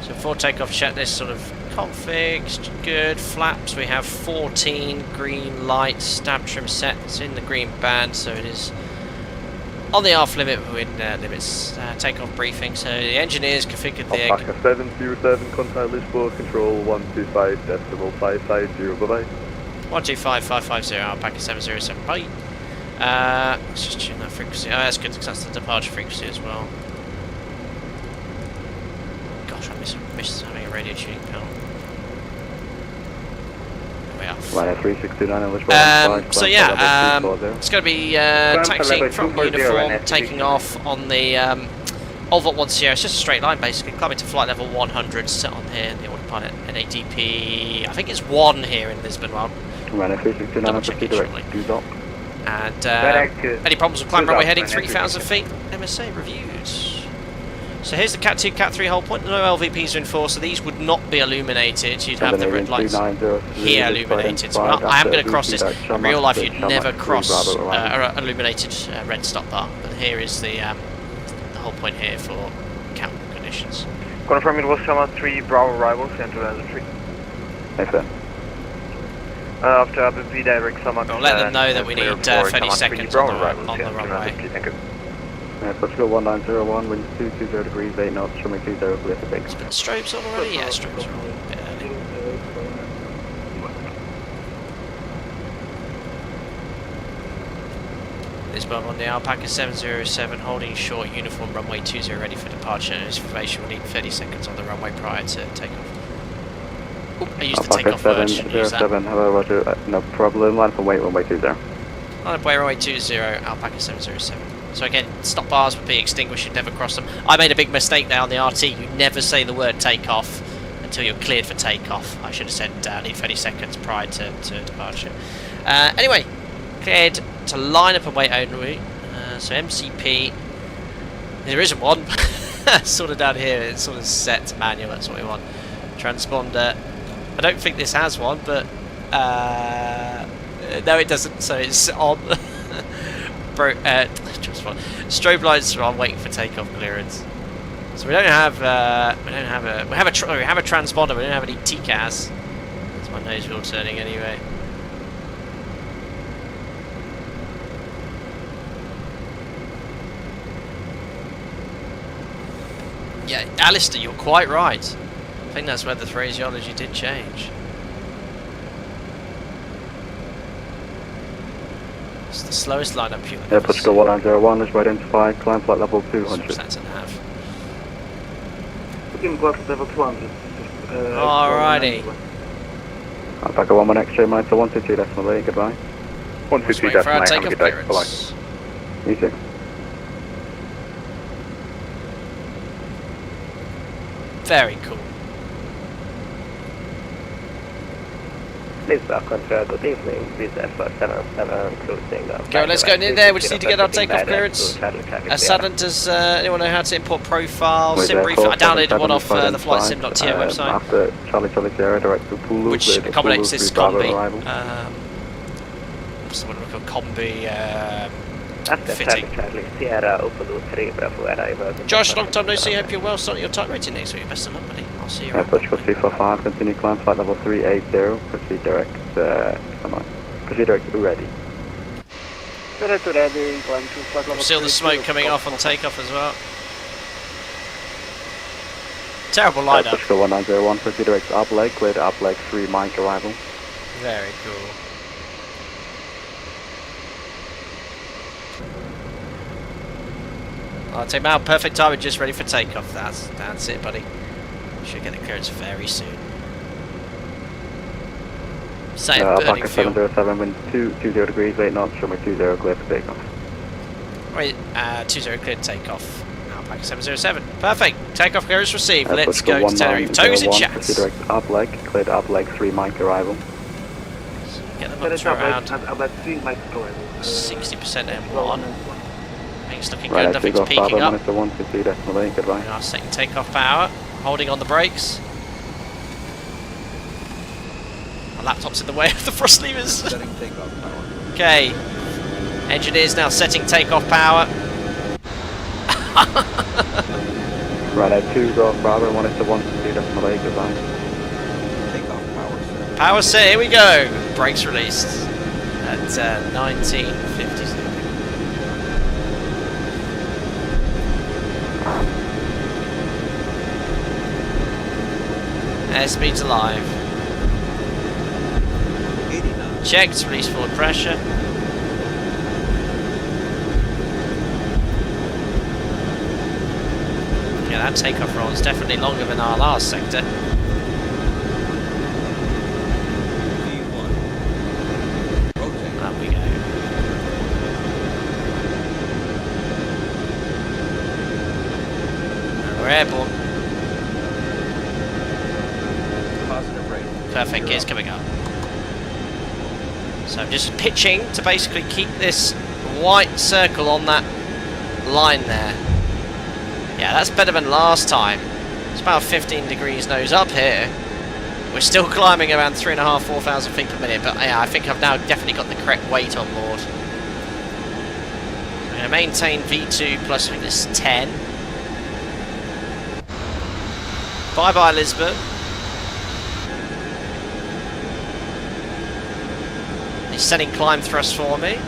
So before takeoff checklist sort of configs, good. Flaps, we have 14 green lights, stab trim set. It's in the green band, so it is on the ARF limit within limits. Takeoff briefing, so the engineers configured the Alpaca 707, contact Lisbon, control 125, decimal 550, bye-bye. 125550, Alpaca 707, bye. Let's just tune that frequency. Oh, that's good because that's the departure frequency as well. Gosh, I miss having a radio tuning panel. There we are. Line 3629 Lisbon. So yeah, it's going to be taxiing from uniform, taking off on the Volvo 1 Sierra. It's just a straight line basically, climbing to flight level 100, set on here in the autopilot NADP. I think it's 1 here in Lisbon. Well, Line 3629 double check it shortly. And any problems with climb runway heading 3,000 feet? MSA reviewed. So here's the Cat 2, Cat 3 hold point. No LVPs are in force, so these would not be illuminated. You'd have the red lights here illuminated. So I am going to cross this. In real life, you'd never cross illuminated red stop bar. But here is the hold point here for count conditions. Confirm it was Summer 3 Bravo arrival, Central Entry. Thanks, sir. After LPPT direct Summer. I'll let them know that we need 30 seconds on the runway. Portugal 1901, wind 220 degrees, 8 knots, show me 20, clear for take. It's been strobes on already? Yeah, strobes are on a bit early. Lisbon on the Alpaca 707, holding short, uniform runway 20 ready for departure. And information will need 30 seconds on the runway prior to takeoff. Oop, I used the takeoff word, shouldn't use that. Hello, Roger, no problem, line for wait, runway 20. Line for runway 20, Alpaca 707. So again, stop bars would be extinguished, you'd never cross them. I made a big mistake there on the RT, you never say the word takeoff until you're cleared for takeoff. I should have said need 30 seconds prior to departure. Anyway, cleared to line up and wait only. So MCP, there isn't one. Sort of down here, it's sort of set to manual, that's what we want. Transponder, I don't think this has one, but no it doesn't, so it's on. Strobe lights are on, waiting for takeoff clearance. So we don't have we have a transponder. We don't have any TCAS. That's my nose wheel turning anyway. Yeah, Alistair, you're quite right. I think that's where the phraseology did change. It's the slowest lineup you've ever seen. Portugal 1901 is identify, climb flight level 200. That's an nav. Level 200. Alrighty. Alpaca 11 X-ray monitor 122.8, goodbye. 122.8, have a good day, bye-bye. You too. Very cool. Please control, good evening. Please for 7 closing. Go, let's go near there. We just need to get our takeoff clearance. Sutherland, does anyone know how to import profiles? Sim brief. I downloaded one off the flightsim.to website, after Charlie Sierra, direct to Pulu, which accommodates this combi. What's the one we call combi? Fitting. Josh, long time no see. Hope you're well. Starting your type rating next week. Best of luck, buddy. I'll see you around. Portugal 345, continue climb flight level 380. Proceed direct. Proceed direct to ready. We'll see all the smoke coming off on takeoff as well. Terrible lineup. Portugal 1901, proceed direct up leg, cleared up leg 3 mic arrival. Very cool. I'll take him out. Perfect timing, just ready for takeoff. That's it, buddy. Should get the clearance very soon. Same burning fuel. 707, wind 20 degrees, 8 knots, show me 20, clear for takeoff. Wait, 20 cleared takeoff. Alpaca 707. Perfect. Takeoff clearance received. Let's go to Tenerife. Toes and chats. Direct up leg, cleared up leg 3 mic arrival. Get them up to around 60% M1. It's looking good, nothing's peaking up. Now setting takeoff power, holding on the brakes. My laptop's in the way of the thrust levers. Setting takeoff power. Okay, engineers now setting takeoff power. Right at 2 Golf Bravo, 1-1-2.8, goodbye. Takeoff power set. Power set, here we go. Brakes released at 1950. Airspeed's alive. 89. Checked, release forward pressure. Yeah, that takeoff roll is definitely longer than our last sector. V1. Rotate. Up we go. And we're airborne. Perfect, gears coming up. So I'm just pitching to basically keep this white circle on that line there. Yeah, that's better than last time. It's about 15 degrees nose up here. We're still climbing around 3,500 to 4,000 feet per minute, but yeah, I think I've now definitely got the correct weight on board. I'm going to maintain V2 plus, I think this is 10. Bye bye Lisbon. He's setting climb thrust for me.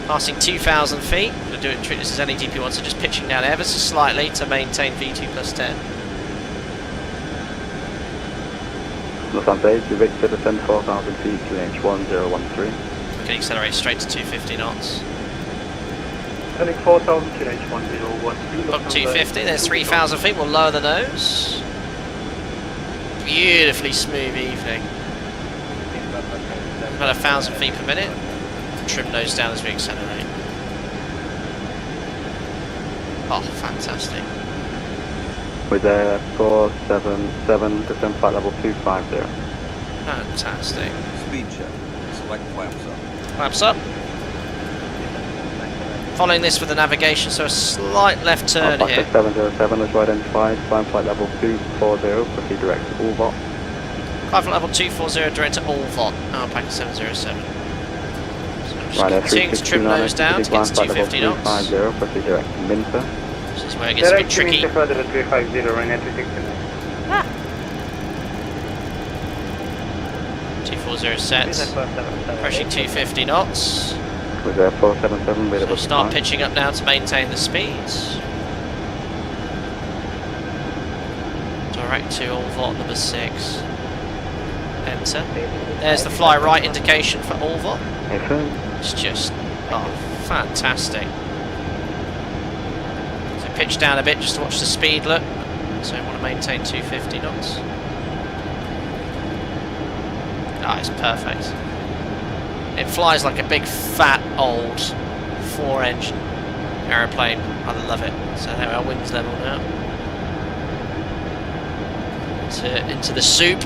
Passing 2,000 feet. I'm going to treat this as NADP1, so just pitching down ever so slightly to maintain V2 plus 10. Lufthansa 8, Victor, descend 4,000 feet, QNH 1013. We can accelerate straight to 250 knots. Heading 4,000, QNH 1013. Book 250, there's 3,000 feet, we'll lower the nose. Beautifully smooth evening. About 1,000 feet per minute. Trim nose down as we accelerate. Oh, fantastic. With 477, descend flight level 250. Fantastic. Speed check. Select flaps up. Flaps up. Following this with the navigation, so a slight left turn here. 707 is identified, climb flight level 240, proceed direct to Ulvot. Climb flight level 240 direct to Ulvot. Alpaca 707. So just continuing to trim nose down to get to 250 knots. 350, proceed direct to Minter. This is where it gets a bit tricky. 240 sets. Approaching 250 knots. With 477, So start pitching up now to maintain the speeds. Direct to Ulvot number 6. Enter. There's the fly right indication for Ulvot. It's just, oh, fantastic. So pitch down a bit just to watch the speed look. So we want to maintain 250 knots. Ah, it's perfect. It flies like a big fat old 4-engine aeroplane. I love it. So there our wings level now. Into the soup.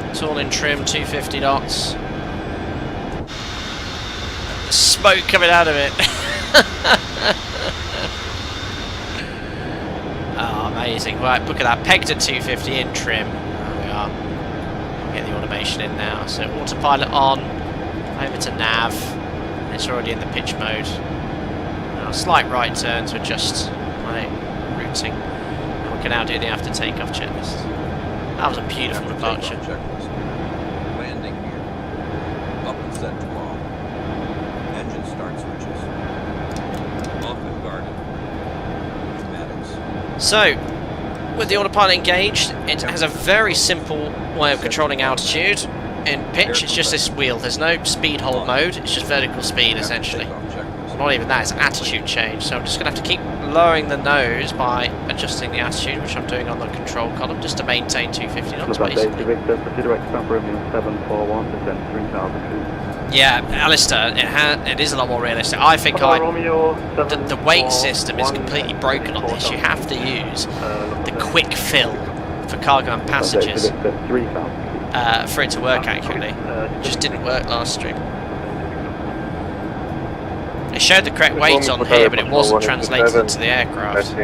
It's all in trim, 250 knots. The smoke coming out of it. Oh, amazing. Right, look at that. Pegged at 250 in trim. There we are. Get the automation in now. So autopilot on. Over to nav. It's already in the pitch mode. Now a slight right turn to adjust my routing. And we can now do the after takeoff checklist. That was a beautiful departure. Checklist. Landing gear. Up and set to long. Engine start switches. Off and guarded. Pneumatics. So, with the autopilot engaged, it has a very simple way of controlling altitude. In pitch, it's just this wheel. There's no speed hold mode. It's just vertical speed, essentially. Not even that, it's attitude change. So I'm just going to have to keep lowering the nose by adjusting the attitude, which I'm doing on the control column, just to maintain 250 knots, basically. Victor, proceed direct to Romeo 741, descend 3,000 feet. Yeah, Alistair, it is a lot more realistic. I think the weight system is completely broken on this. You have to use the quick fill for cargo and passengers for it to work accurately. It just didn't work last stream. It showed the correct weight on here, but it wasn't translated into the aircraft.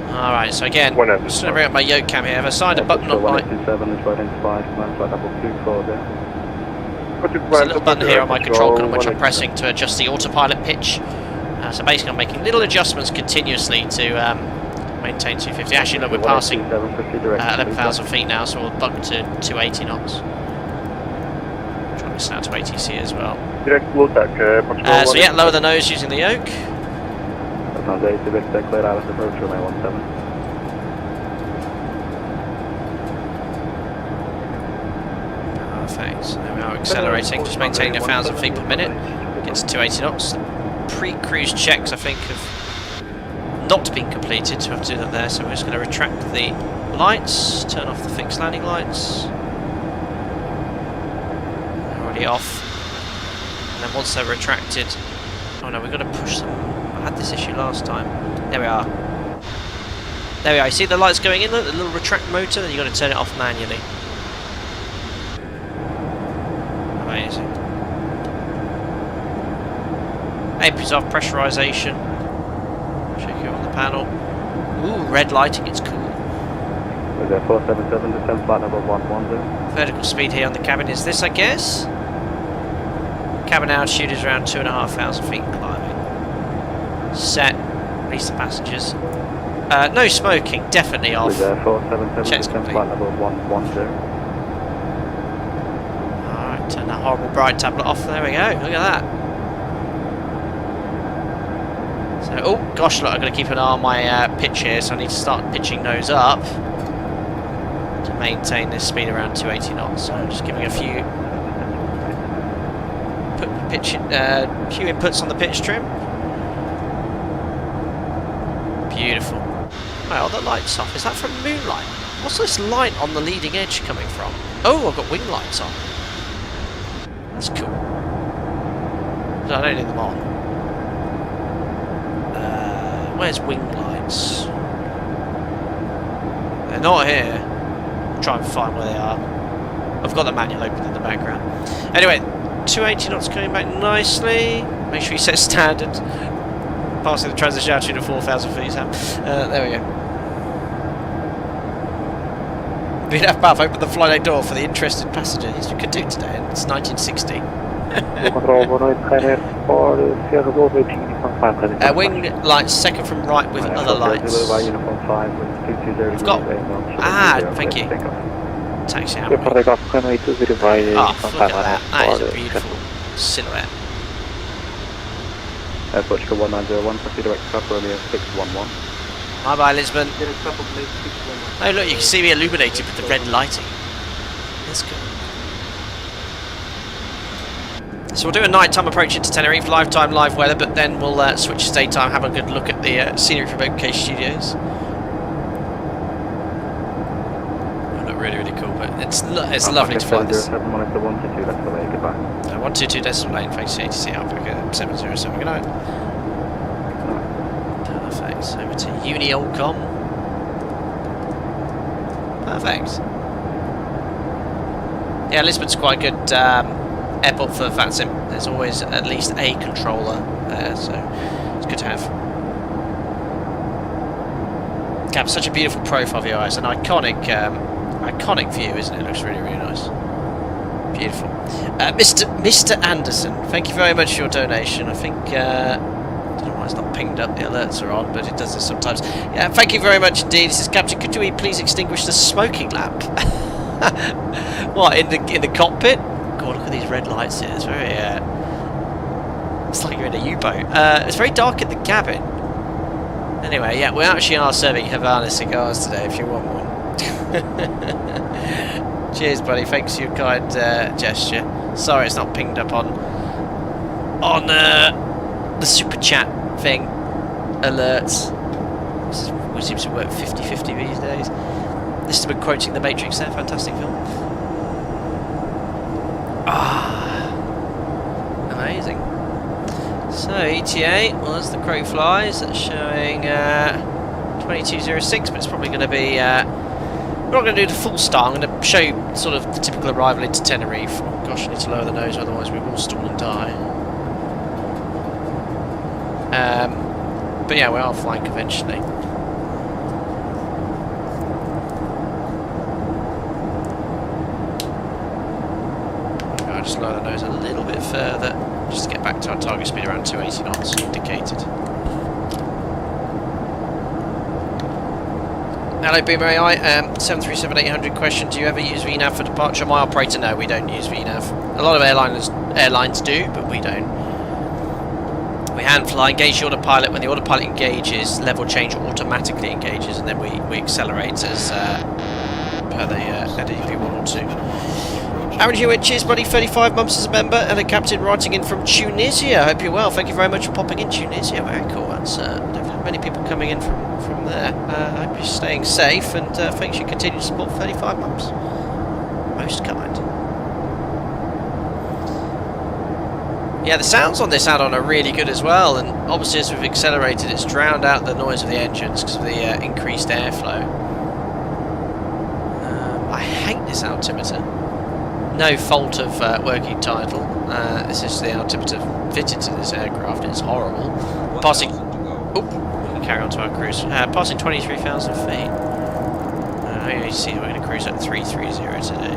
Alright, so again, I'm just going to bring up my yoke cam here. I've assigned a button on my... There's a little button here on my control column which I'm pressing to adjust the autopilot pitch. So basically I'm making little adjustments continuously to maintain 250. Actually look, we're passing 11,000 feet now, so we'll buck to 280 knots. Trying to start to ATC as well. So yeah, lower the nose using the yoke. Perfect. So there we are accelerating, just maintaining 1,000 feet per minute. Gets to 280 knots. Pre-cruise checks I think have not been completed, so I have to do that there. So we're just going to retract the lights, turn off the fixed landing lights. They're already off. And then once they're retracted, oh no, we've got to push them. I had this issue last time. There we are. There we are. You see the lights going in, the little retract motor, then you've got to turn it off manually. Amazing. Aprons off, pressurisation. Check you on the panel. Ooh, red lighting, it's cool. Was there 477, descend flight number 110? Vertical speed here on the cabin is this, I guess. Cabin altitude is around 2,500 feet climbing. Set. Release the passengers. No smoking, definitely off. Was there 477, Checks descend complete. flight number 110? Alright, turn that horrible bright tablet off. There we go, look at that. So, oh gosh, look, I've got to keep an eye on my pitch here, so I need to start pitching those up to maintain this speed around 280 knots. So, just giving a few few inputs on the pitch trim. Beautiful. Wow, the light's off. Is that from moonlight? What's this light on the leading edge coming from? Oh, I've got wing lights on. That's cool. I don't need them on. Where's wing lights? They're not here. I'll try and find where they are. I've got the manual open in the background. Anyway, 280 knots coming back nicely. Make sure you set standard. Passing the transition altitude of 4,000 feet. There we go. VNAV Buff, open the flight deck door for the interested passengers. You could do today, and it's 1960. Wing lights second from right with other lights. I've got... thank you. Taxi out. Oh, look at that. That is a beautiful silhouette. Portugal 1901, taxi direct Papa Romeo 611. Bye bye, Lisbon. Oh, look, you can see me illuminated with the red lighting. That's good. So we'll do a nighttime approach into Tenerife, live time, live weather, but then we'll switch to daytime, have a good look at the scenery from MKStudios. Oh, look really, really cool, but it's lovely to fly this. 122, that's the way, goodbye. 122 decimal lane, facing ATC Alpha 707, good night. Perfect, so over to Uniolcom. Perfect. Yeah, Lisbon's quite a good airport for VATSIM. There's always at least a controller there, so it's good to have. Cap, such a beautiful profile view. It's an iconic view, isn't it? It looks really, really nice. Beautiful. Mr. Anderson, thank you very much for your donation. I think I don't know why it's not pinged up. The alerts are on, but it does this sometimes. Yeah, thank you very much indeed. This is Captain. Could we please extinguish the smoking lamp? What, in the cockpit? God, look at these red lights here. It's very it's like you're in a U-boat. It's very dark in the cabin. Anyway, yeah, we actually are serving Havana cigars today if you want one. Cheers, buddy. Thanks for your kind gesture. Sorry, it's not pinged up on the super chat thing. Alerts. This seems to work 50-50 these days. This has been quoting The Matrix there. Fantastic film. Amazing. So ETA, well, as the crow flies, that's showing 2206, but it's probably going to be. We're not going to do the full start. I'm going to show you sort of the typical arrival into Tenerife. Oh, gosh, I need to lower the nose, otherwise we will stall and die. But yeah, we are flying conventionally. I'll just lower the nose a little bit further, just to get back to our target speed around 280 knots indicated. Hello Boomer AI, 737-800 question, do you ever use VNAV for departure? My operator, no, we don't use VNAV. A lot of airlines do, but we don't. We hand fly, engage the autopilot. When the autopilot engages, level change automatically engages, and then we accelerate as per the NDP 1 or 2. Aaron Hewitt, cheers buddy, 35 months as a member, and a captain writing in from Tunisia. Hope you're well. Thank you very much for popping in, Tunisia. Very cool. That's don't have many people coming in from there. I hope you're staying safe, and thanks for your continued support for 35 months. Most kind. Yeah, the sounds on this add-on are really good as well, and obviously as we've accelerated, it's drowned out the noise of the engines because of the increased airflow. I hate this altimeter. No fault of working title. This is the altimeter fitted to this aircraft. It's horrible. Passing. Oh, we can carry on to our cruise. Passing 23,000 feet. You see, we're going to cruise at 330 today.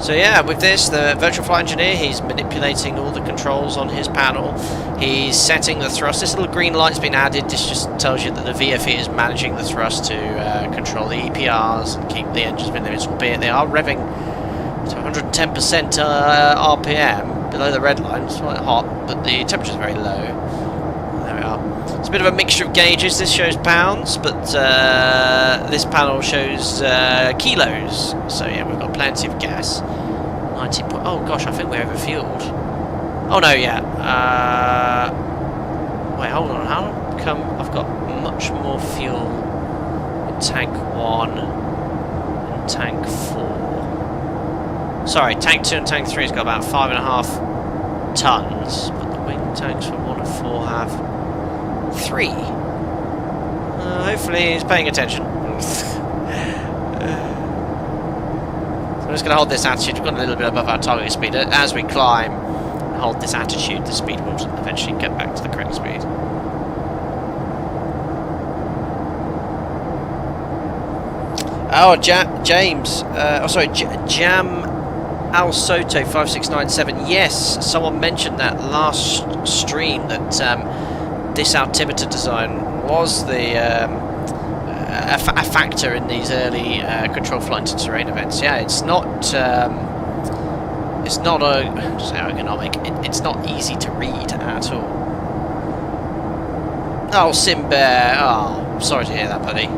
So yeah, with this, the virtual flight engineer, he's manipulating all the controls on his panel. He's setting the thrust. This little green light's been added. This just tells you that the VFE is managing the thrust to control the EPRs and keep the engines within limits, albeit they are revving to 110% RPM, below the red line. It's quite hot, but the temperature's very low. There we are. It's a bit of a mixture of gauges. This shows pounds, but this panel shows kilos. So yeah, we've got plenty of gas. 90. Oh gosh, I think we're overfueled. Oh no, yeah. Wait, hold on. How come I've got much more fuel in tank 1 and tank 4? Sorry, tank 2 and tank 3 has got about 5.5 tons, but the wing tanks for 1 and 4 have 3. Hopefully he's paying attention. So I'm just going to hold this attitude. We've got a little bit above our target speed. As we climb, hold this attitude, the speed will eventually get back to the correct speed. Oh, James. Jam Al Soto 5697. Yes, someone mentioned that last stream that this altimeter design was the a factor in these early control flight into terrain events. Yeah, it's not ergonomic. It's not easy to read at all. Oh, Simbear. Oh, sorry to hear that, buddy.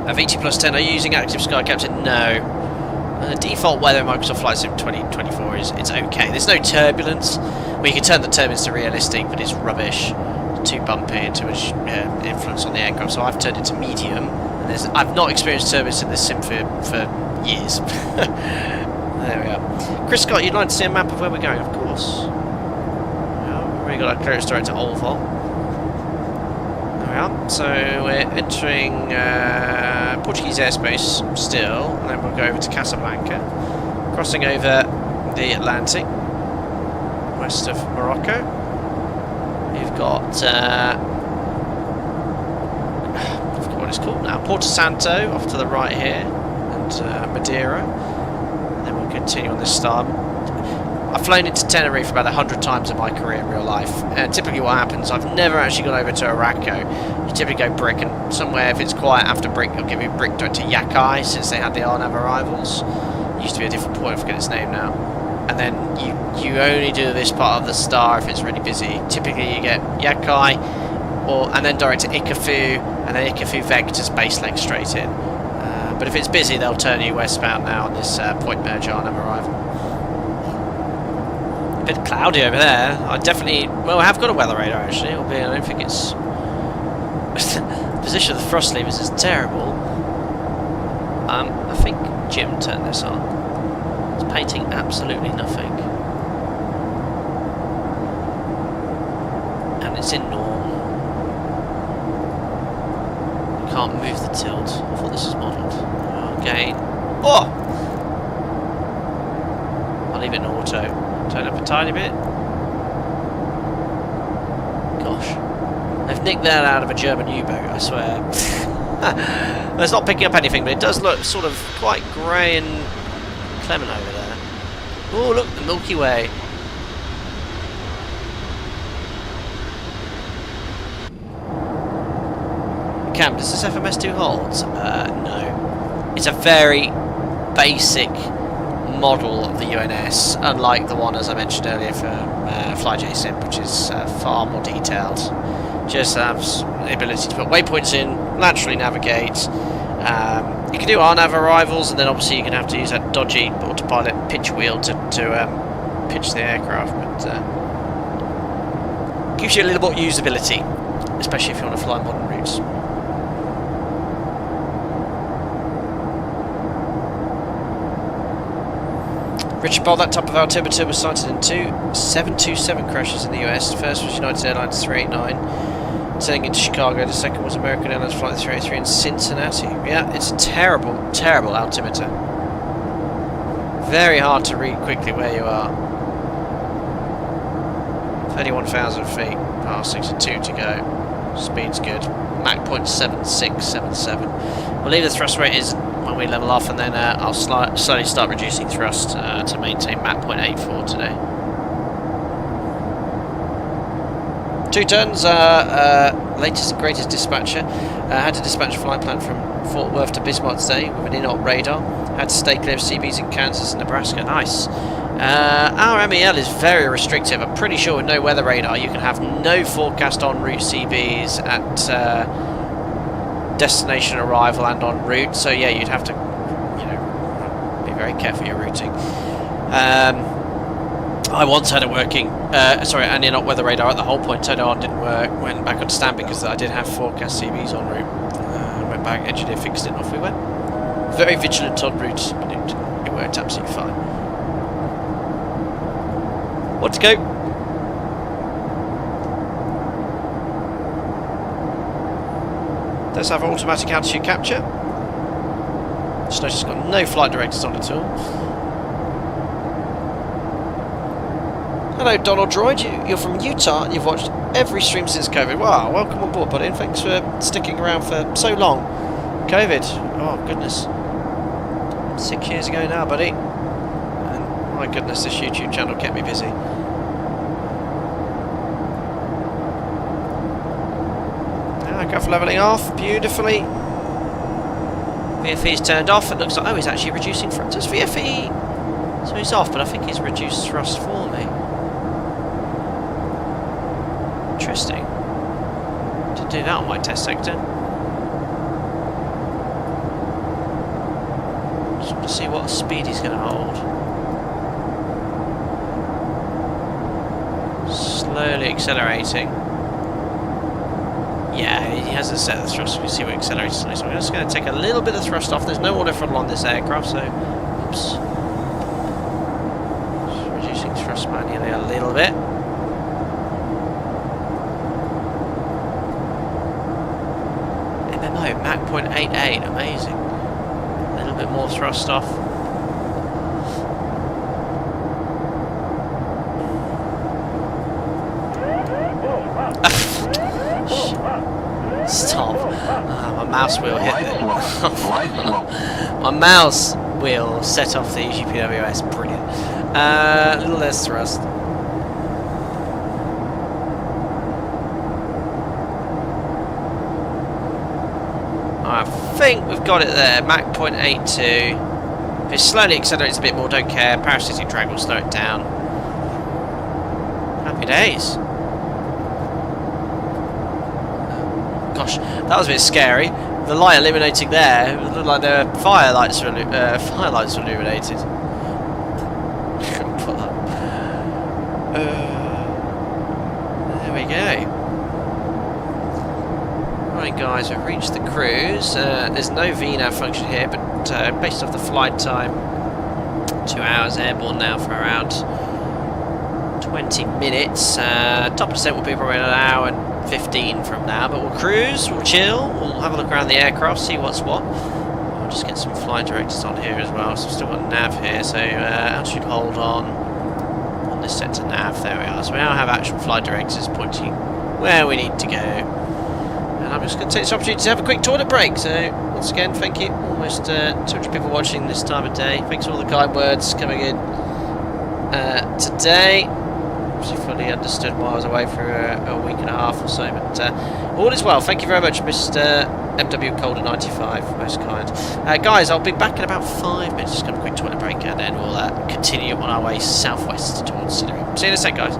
A VT plus 10. Are you using active Sky Captain? No. The default weather in Microsoft Flight Sim 2024 is okay. There's no turbulence. Well, you can turn the turbulence to realistic, but it's rubbish. Too bumpy and too much influence on the aircraft. So I've turned it to medium. And I've not experienced turbulence in this sim for years. There we are. Chris Scott, you'd like to see a map of where we're going, of course. We've already got our clearance direct to Olval. There we are. So we're entering Portuguese airspace still, and then we'll go over to Casablanca, crossing over the Atlantic, west of Morocco. We've got, I forgot what it's called now, Porto Santo off to the right here, and Madeira, and then we'll continue on this star. I've flown into Tenerife about 100 times in my career in real life, and typically what happens, I've never actually gone over to Araco. You typically go brick, and somewhere if it's quiet after brick, they'll give you brick direct to Yakai, since they had the RNAV arrivals. It used to be a different point, I forget its name now. And then you only do this part of the star if it's really busy. Typically you get Yakai, and then direct to Ikafu, and then Ikafu vectors base length straight in. But if it's busy, they'll turn you westbound now on this point merge RNAV arrival. A bit cloudy over there. I have got a weather radar actually, albeit I don't think it's... the position of the thrust levers is terrible. I think Jim turned this on. It's painting absolutely nothing. And it's in norm. You can't move the tilt. I thought this was modelled. Again. Oh! I'll leave it in auto. Turn up a tiny bit. Gosh. They've nicked that out of a German U-boat, I swear. It's not picking up anything, but it does look sort of quite grey and Clement over there. Oh, look, the Milky Way. Cam, does this FMS2 hold? No. It's a very basic model of the UNS, unlike the one, as I mentioned earlier, for FlyJSim, which is far more detailed. Just has the ability to put waypoints in, laterally navigate. You can do RNAV arrivals, and then obviously you're going to have to use that dodgy autopilot pitch wheel to pitch the aircraft, but gives you a little more usability, especially if you want to fly modern routes. Richard Bolt, that type of altimeter was sighted in 727 crashes in the US. The first was United Airlines 389, turning into Chicago. The second was American Airlines Flight 383 in Cincinnati. Yeah, it's a terrible, terrible altimeter. Very hard to read quickly where you are. 31,000 feet, past 62 to go. Speed's good. Mach 0.7677. We'll leave the thrust where it is when we level off, and then I'll slowly start reducing thrust to maintain Mach 0.84 today. 2 tons, latest and greatest dispatcher. Had to dispatch a flight plan from Fort Worth to Bismarck today with an in-op radar. Had to stay clear of CBs in Kansas and Nebraska. Nice. Our MEL is very restrictive. I'm pretty sure with no weather radar you can have no forecast en route CBs at destination arrival and en route. So yeah, you'd have to, you know, be very careful your routing. I once had it working, an in-op weather radar at the whole point turned on, didn't work, went back on stand because I did have forecast CBs en route. Went back, engineer fixed it and off we went. Very vigilant en route, but it worked absolutely fine. What to go? Does have automatic altitude capture. Just noticed it's got no flight directors on at all. Hello Donald Droid, you're from Utah and you've watched every stream since COVID. Wow, welcome on board buddy, and thanks for sticking around for so long. COVID, oh goodness. 6 years ago now buddy. And my goodness, this YouTube channel kept me busy. Go for levelling off beautifully. VFE's turned off. It looks like, oh, he's actually reducing thrust. Does VFE? So he's off, but I think he's reduced thrust for me. Interesting. Didn't do that on my test sector. Just want to see what speed he's going to hold. Slowly accelerating. Yeah, he hasn't set the thrust. We can see what accelerates on. So I'm just going to take a little bit of thrust off. There's no order for on this aircraft, so oops. Just reducing thrust manually a little bit. MMO, Mach 0.88, amazing. A little bit more thrust off. Stop. My mouse wheel hit it. My mouse wheel set off the GPWS. Brilliant. A little less thrust. I think we've got it there. Mach 0.82. If it slowly accelerates a bit more, don't care. Parasitic drag will slow it down. Happy days. Gosh, that was a bit scary. The light illuminating there, it looked like the firelights were illuminated. There we go. Right guys, we've reached the cruise. There's no VNAV function here, but based off the flight time, 2 hours airborne now for around 20 minutes. Top descent will be probably an hour and 15 from now, but we'll cruise, we'll chill, we'll have a look around the aircraft, see what's what. I'll just get some flight directors on here as well, so we've still got nav here, so altitude hold on this set to nav, there we are. So we now have actual flight directors pointing where we need to go. And I'm just going to take this opportunity to have a quick toilet break, so once again, thank you. Almost 200 people watching this time of day. Thanks for all the kind words coming in today. Obviously fully understood why I was away for a week and a half or so, but all is well. Thank you very much, Mr. MW Colder 95, most kind. Guys, I'll be back in about 5 minutes. Just have a quick toilet break, and then we'll continue on our way southwest towards Tenerife. See you in a sec, guys.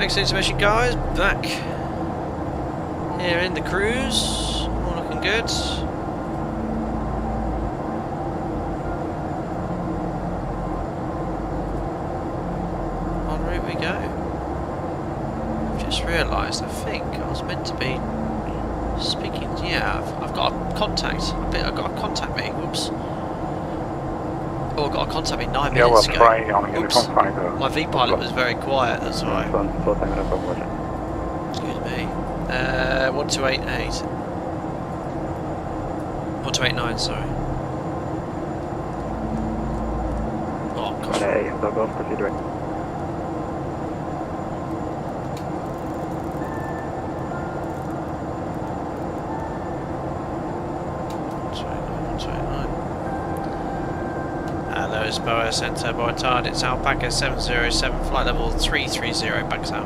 Thanks for the information, guys. Back here in the cruise. All looking good. En route we go. Just realised, I think I was meant to be speaking. Yeah, I've got a contact. I've got a contact me. Whoops. Oh, I got a contact me 9 minutes ago. Oops. My V-pilot was very quiet, that's why. Excuse me. 1288. 1289, sorry. Oh, gosh. Hey, log off, proceed. 129. Hello, it's Boa Centre, Boa Tard. It's Alpaca 707, flight level 330, backs out.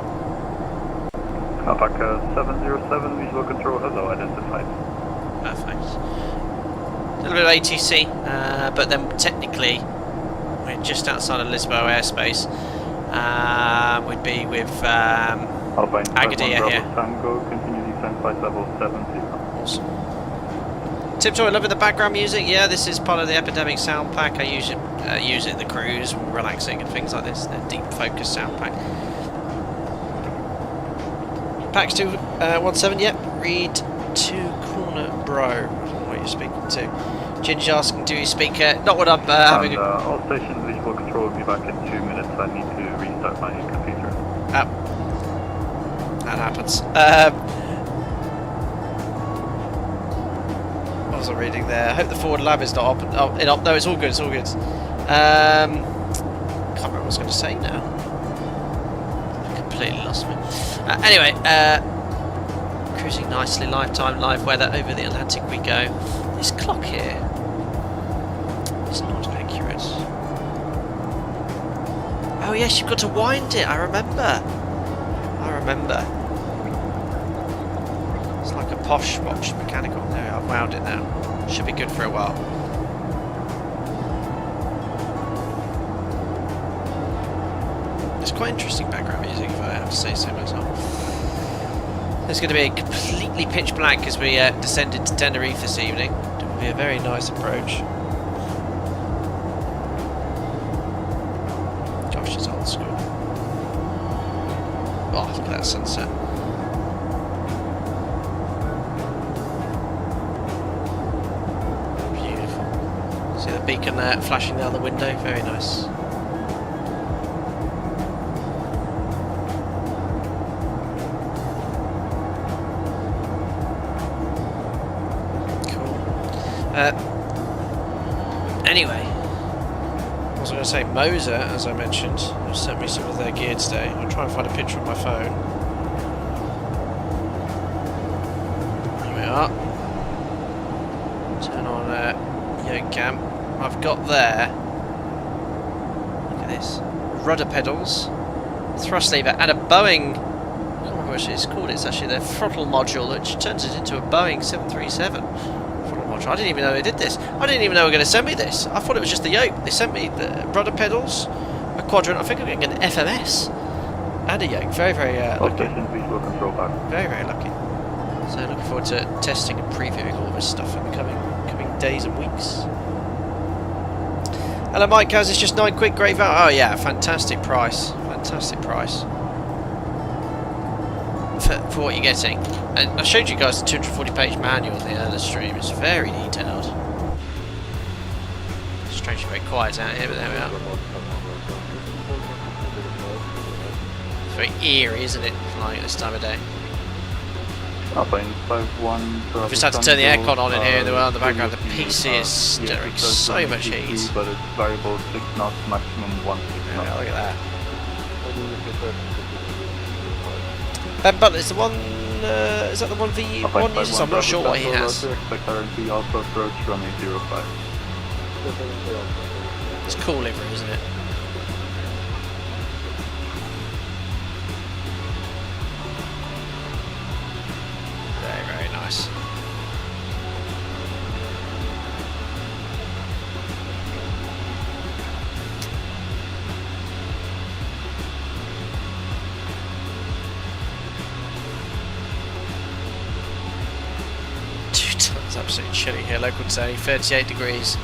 Alpaca 707, visual control, hello, identified. Perfect. A little bit of ATC, but then technically we're just outside of Lisbon airspace. We'd be with Agadir here. Tango, continue descent flight level 70. Awesome. Tiptoe, I love the background music. Yeah, this is part of the Epidemic sound pack. I use it in the cruise, relaxing and things like this. The deep focus sound pack. Pax 217, yep. Read to corner bro. What you're speaking to. Ginger's asking, do you speak? Not what I'm having. All stations visual control will be back in 2 minutes. I need to restart my computer. Oh. That happens. What was I reading there? I hope the forward lab is not up. No, it's all good. It's all good. Can't remember what I was going to say now. Completely lost me. Anyway, cruising nicely, lifetime, live weather over the Atlantic we go. This clock here is not accurate. Oh yes, you've got to wind it. I remember. It's like a posh watch, mechanical. There we are, I've wound it now. Should be good for a while. It's quite interesting background music, if I have to say so myself. It's going to be completely pitch black as we descended to Tenerife this evening. It will be a very nice approach. Gosh, it's old school. Oh, look at that sunset. Beautiful. See the beacon there flashing down the window? Very nice. Anyway, what was I going to say? Moser, as I mentioned, have sent me some of their gear today. I'll try and find a picture on my phone. Here we are. Turn on yoke cam. I've got there. Look at this. Rudder pedals, thrust lever, and a Boeing. I can't remember what it's called. It's actually their throttle module, which turns it into a Boeing 737. I didn't even know they did this. I didn't even know they were going to send me this. I thought it was just the yoke. They sent me the rudder pedals, a quadrant. I think I'm getting an FMS and a yoke. Very, very lucky. Very, very lucky. So looking forward to testing and previewing all this stuff in the coming days and weeks. Hello, Mike. How's this? Just 9 quid. Great value. Oh yeah, fantastic price. Fantastic price. For what you're getting. And I showed you guys the 240-page manual in the earlier stream. It's very detailed. Strangely very quiet out here, but there we are. It's very eerie, isn't it, flying at this time of day? I've just had to turn the aircon on in here in the background. The PC is generating so much heat. But it's variable 6 knots, maximum 1 6 knots. Yeah, look at that. But is the one, is that the one V1 uses? I'm not sure what he has. Also approach runway 05. It's cool livery, isn't it? Very, very nice. absolutely chilly here. Local today, 38 degrees.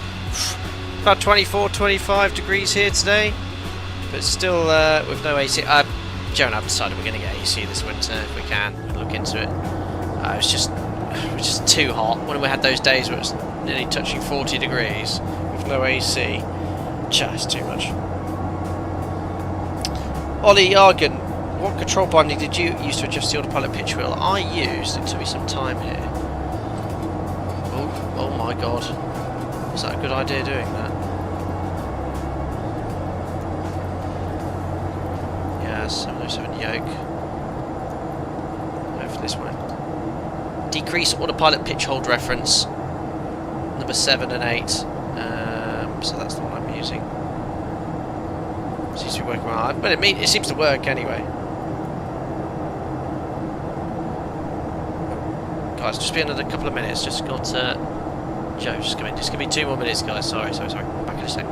About 24, 25 degrees here today, but still with no AC. Joe and I have decided we're going to get AC this winter if we can. We'll look into it. It was just too hot when we had those days where it was nearly touching 40 degrees with no AC. Just too much. Ollie Yargan, what control binding did you use to adjust the autopilot pitch wheel? I used, it took me some time here. Oh my god. Is that a good idea doing that? Yeah, 707 yoke. Go for this one. Decrease autopilot pitch hold reference. Number 7 and 8. So that's the one I'm using. Seems to be working well. But it seems to work anyway. Guys, just be another couple of minutes. Just got Joe. Just give me 2 more minutes, guys. Sorry. Back in a sec.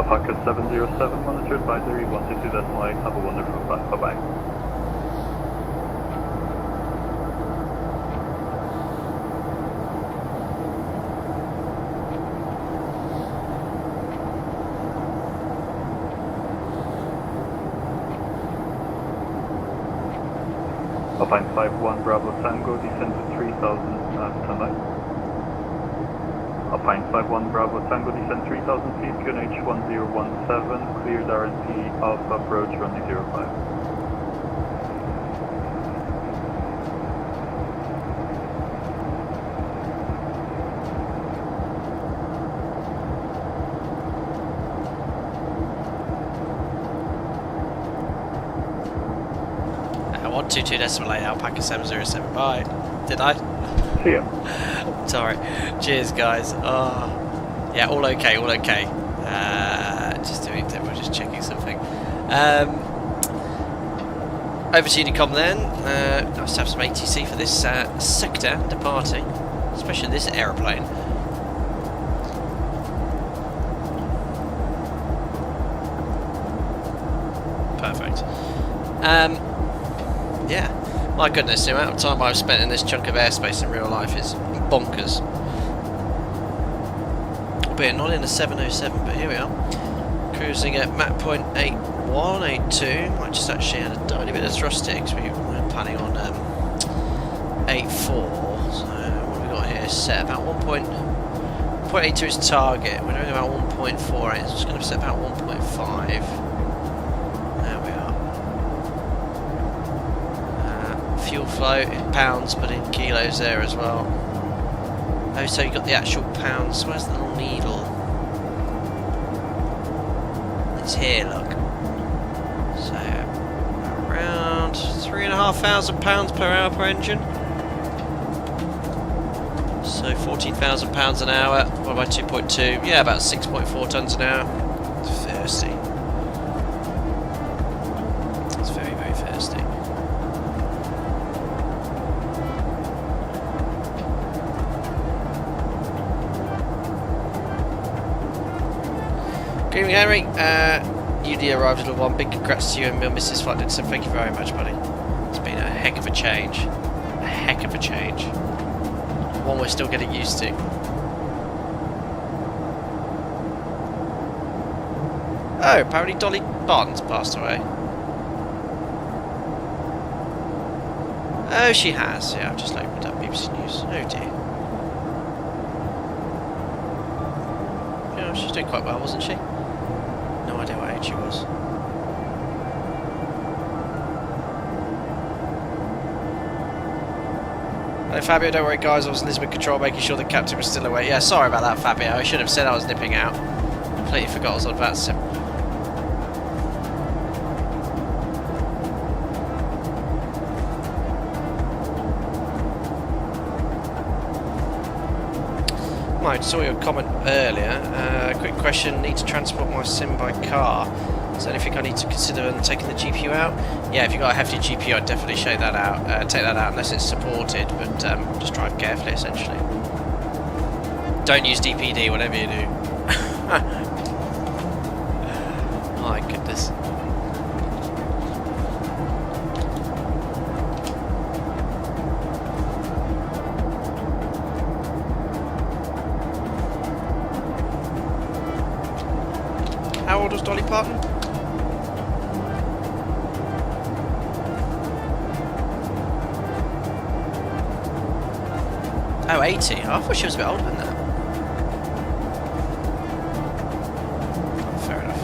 Packet 707, monitor advisory 162.8, have a wonderful flight, bye-bye. Alpine 51 Bravo Tango, descend to 3000 tonight. Alpine 51 Bravo Tango, descend 3000 feet, QNH 1017, cleared RNP Alpha approach runway 05. .22 decimal 8 Alpaca 707. Bye. Did I? See ya. Sorry. Cheers, guys. Oh, yeah, all okay, all okay. Just doing. We're just checking something. Over to Unicom then. Nice to have some ATC for this sector departing, especially this aeroplane. Perfect. Yeah, my goodness, the amount of time I've spent in this chunk of airspace in real life is bonkers. Albeit not in a 707, but here we are. Cruising at Mach point 8182. Might just actually add a tiny bit of thrust here because we're planning on 84. So what have we got here? Set about 1.82 is target. We're doing about 1.48. So it's just going to set about 1.5. Fuel flow in pounds, but in kilos there as well. Oh, so you got the actual pounds. Where's the little needle? It's here, look. So around £3,500 per hour per engine. So £14,000 an hour. What by 2.2? Yeah, about 6.4 tons an hour. It's thirsty. It's very, very thirsty. Good evening, Henry. UD arrived at one. Big congrats to you and Mrs. Flight, so thank you very much, buddy. It's been a heck of a change. A heck of a change. One we're still getting used to. Oh, apparently Dolly Barton's passed away. Oh, she has. Yeah, I've just opened up BBC News. Oh dear. Yeah, she's doing quite well, wasn't she? No idea what age she was. Hello Fabio, don't worry guys, I was in Lisbon control making sure the captain was still awake. Yeah, sorry about that Fabio, I should have said I was nipping out. Completely forgot I was on about to. I saw your comment earlier. Quick question, need to transport my sim by car. Is there anything I need to consider when taking the GPU out? Yeah, if you've got a hefty GPU, I'd definitely take that out unless it's supported, but just drive carefully essentially. Don't use DPD, whatever you do. My goodness. How old was Dolly Parton? Oh, 80. Oh, I thought she was a bit older than that. Fair enough.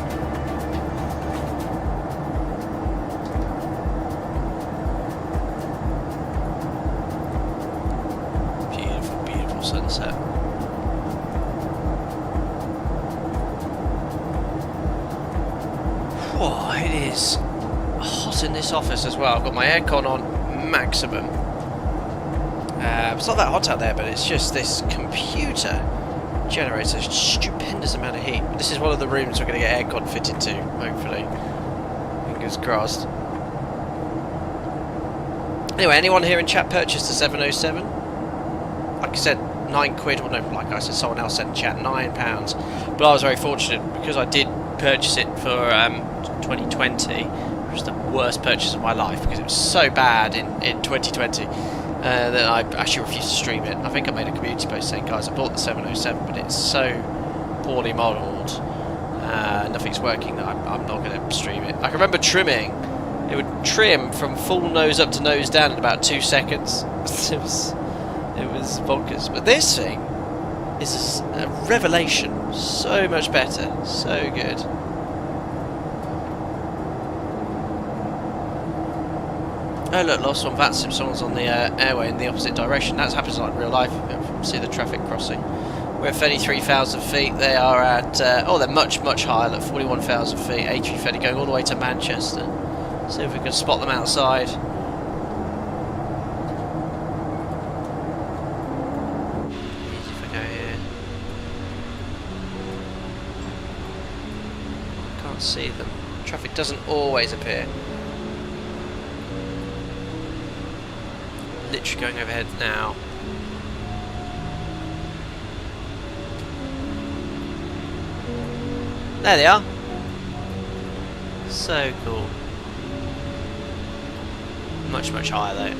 Beautiful, beautiful sunset. Whoa, it is hot in this office as well. I've got my aircon on maximum. It's not that hot out there, but it's just this computer generates a stupendous amount of heat. This is one of the rooms we're going to get aircon fitted to, hopefully. Fingers crossed. Anyway, anyone here in chat purchased a 707? Like I said, £9. Well, no, like I said, someone else said in chat, £9. But I was very fortunate because I did purchase it for 2020, which was the worst purchase of my life because it was so bad in 2020 that I actually refused to stream it. I think I made a community post saying, guys, I bought the 707, but it's so poorly modelled, nothing's working that I'm not going to stream it. I can remember trimming It would trim from full nose up to nose down in about 2 seconds. It was bonkers. But this thing is a revelation. So much better. So good. Oh look, last one, that's if someone's on the airway in the opposite direction. That happens like in real life. See the traffic crossing. We're at 33,000 feet. They are at, they're much higher, at 41,000 feet. A330 going all the way to Manchester. See if we can spot them outside. Easy if I go here. I can't see them. Traffic doesn't always appear. Literally going overhead now. There they are. So cool. Much higher though.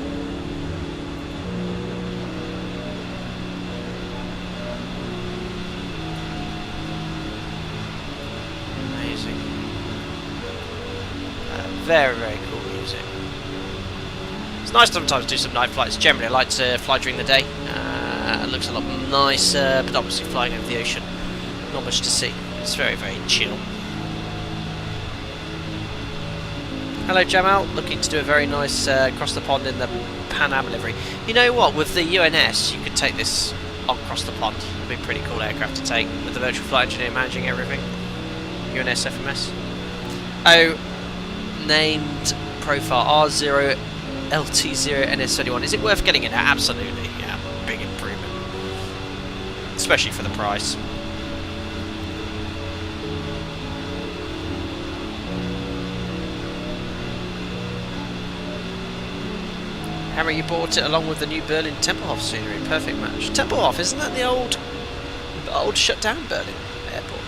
Amazing. Very cool music. It's nice sometimes to do some night flights. Generally I like to fly during the day. It looks a lot nicer, but obviously flying over the ocean, not much to see. It's very chill. Hello Jamal, looking to do a very nice across the pond in the Pan Am livery. You know what, with the UNS you could take this across the pond. It'd be a pretty cool aircraft to take with the virtual flight engineer managing everything. UNS FMS. Oh, named profile R0 LT0 NS31. Is it worth getting in? Absolutely, yeah, big improvement. Especially for the price. Harry, you bought it along with the new Berlin Tempelhof scenery. Perfect match. Tempelhof, isn't that the old shutdown Berlin airport?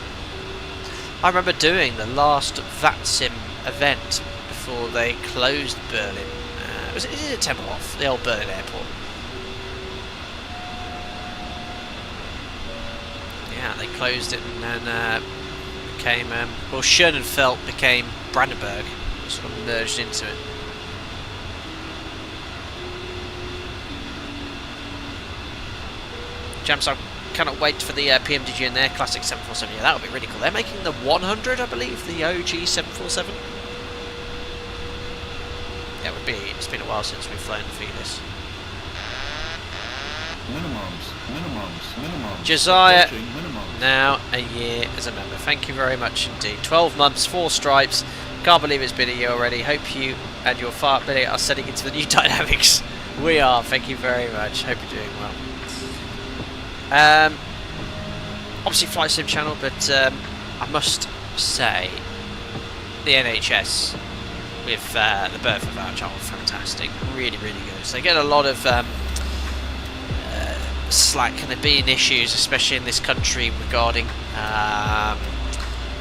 I remember doing the last VATSIM event before they closed Berlin. Is it Tempelhof, the old Berlin airport? Yeah, they closed it and then became well, Schönenfeld became Brandenburg, sort of merged into it. Jams, I cannot wait for the PMDG in their classic 747. Yeah, that would be really cool. They're making the 100, I believe, the OG 747. Yeah, it would be. It's been a while since we've flown the Phoenix. Minimums. Josiah, now a year as a member. Thank you very much indeed. 12 months, 4 stripes. Can't believe it's been a year already. Hope you and your fart belly are setting into the new dynamics. We are. Thank you very much. Hope you're doing well. Obviously Flight Sim channel, but I must say the NHS with the birth of our child, fantastic, really good. So they get a lot of slack, and there being issues, especially in this country, regarding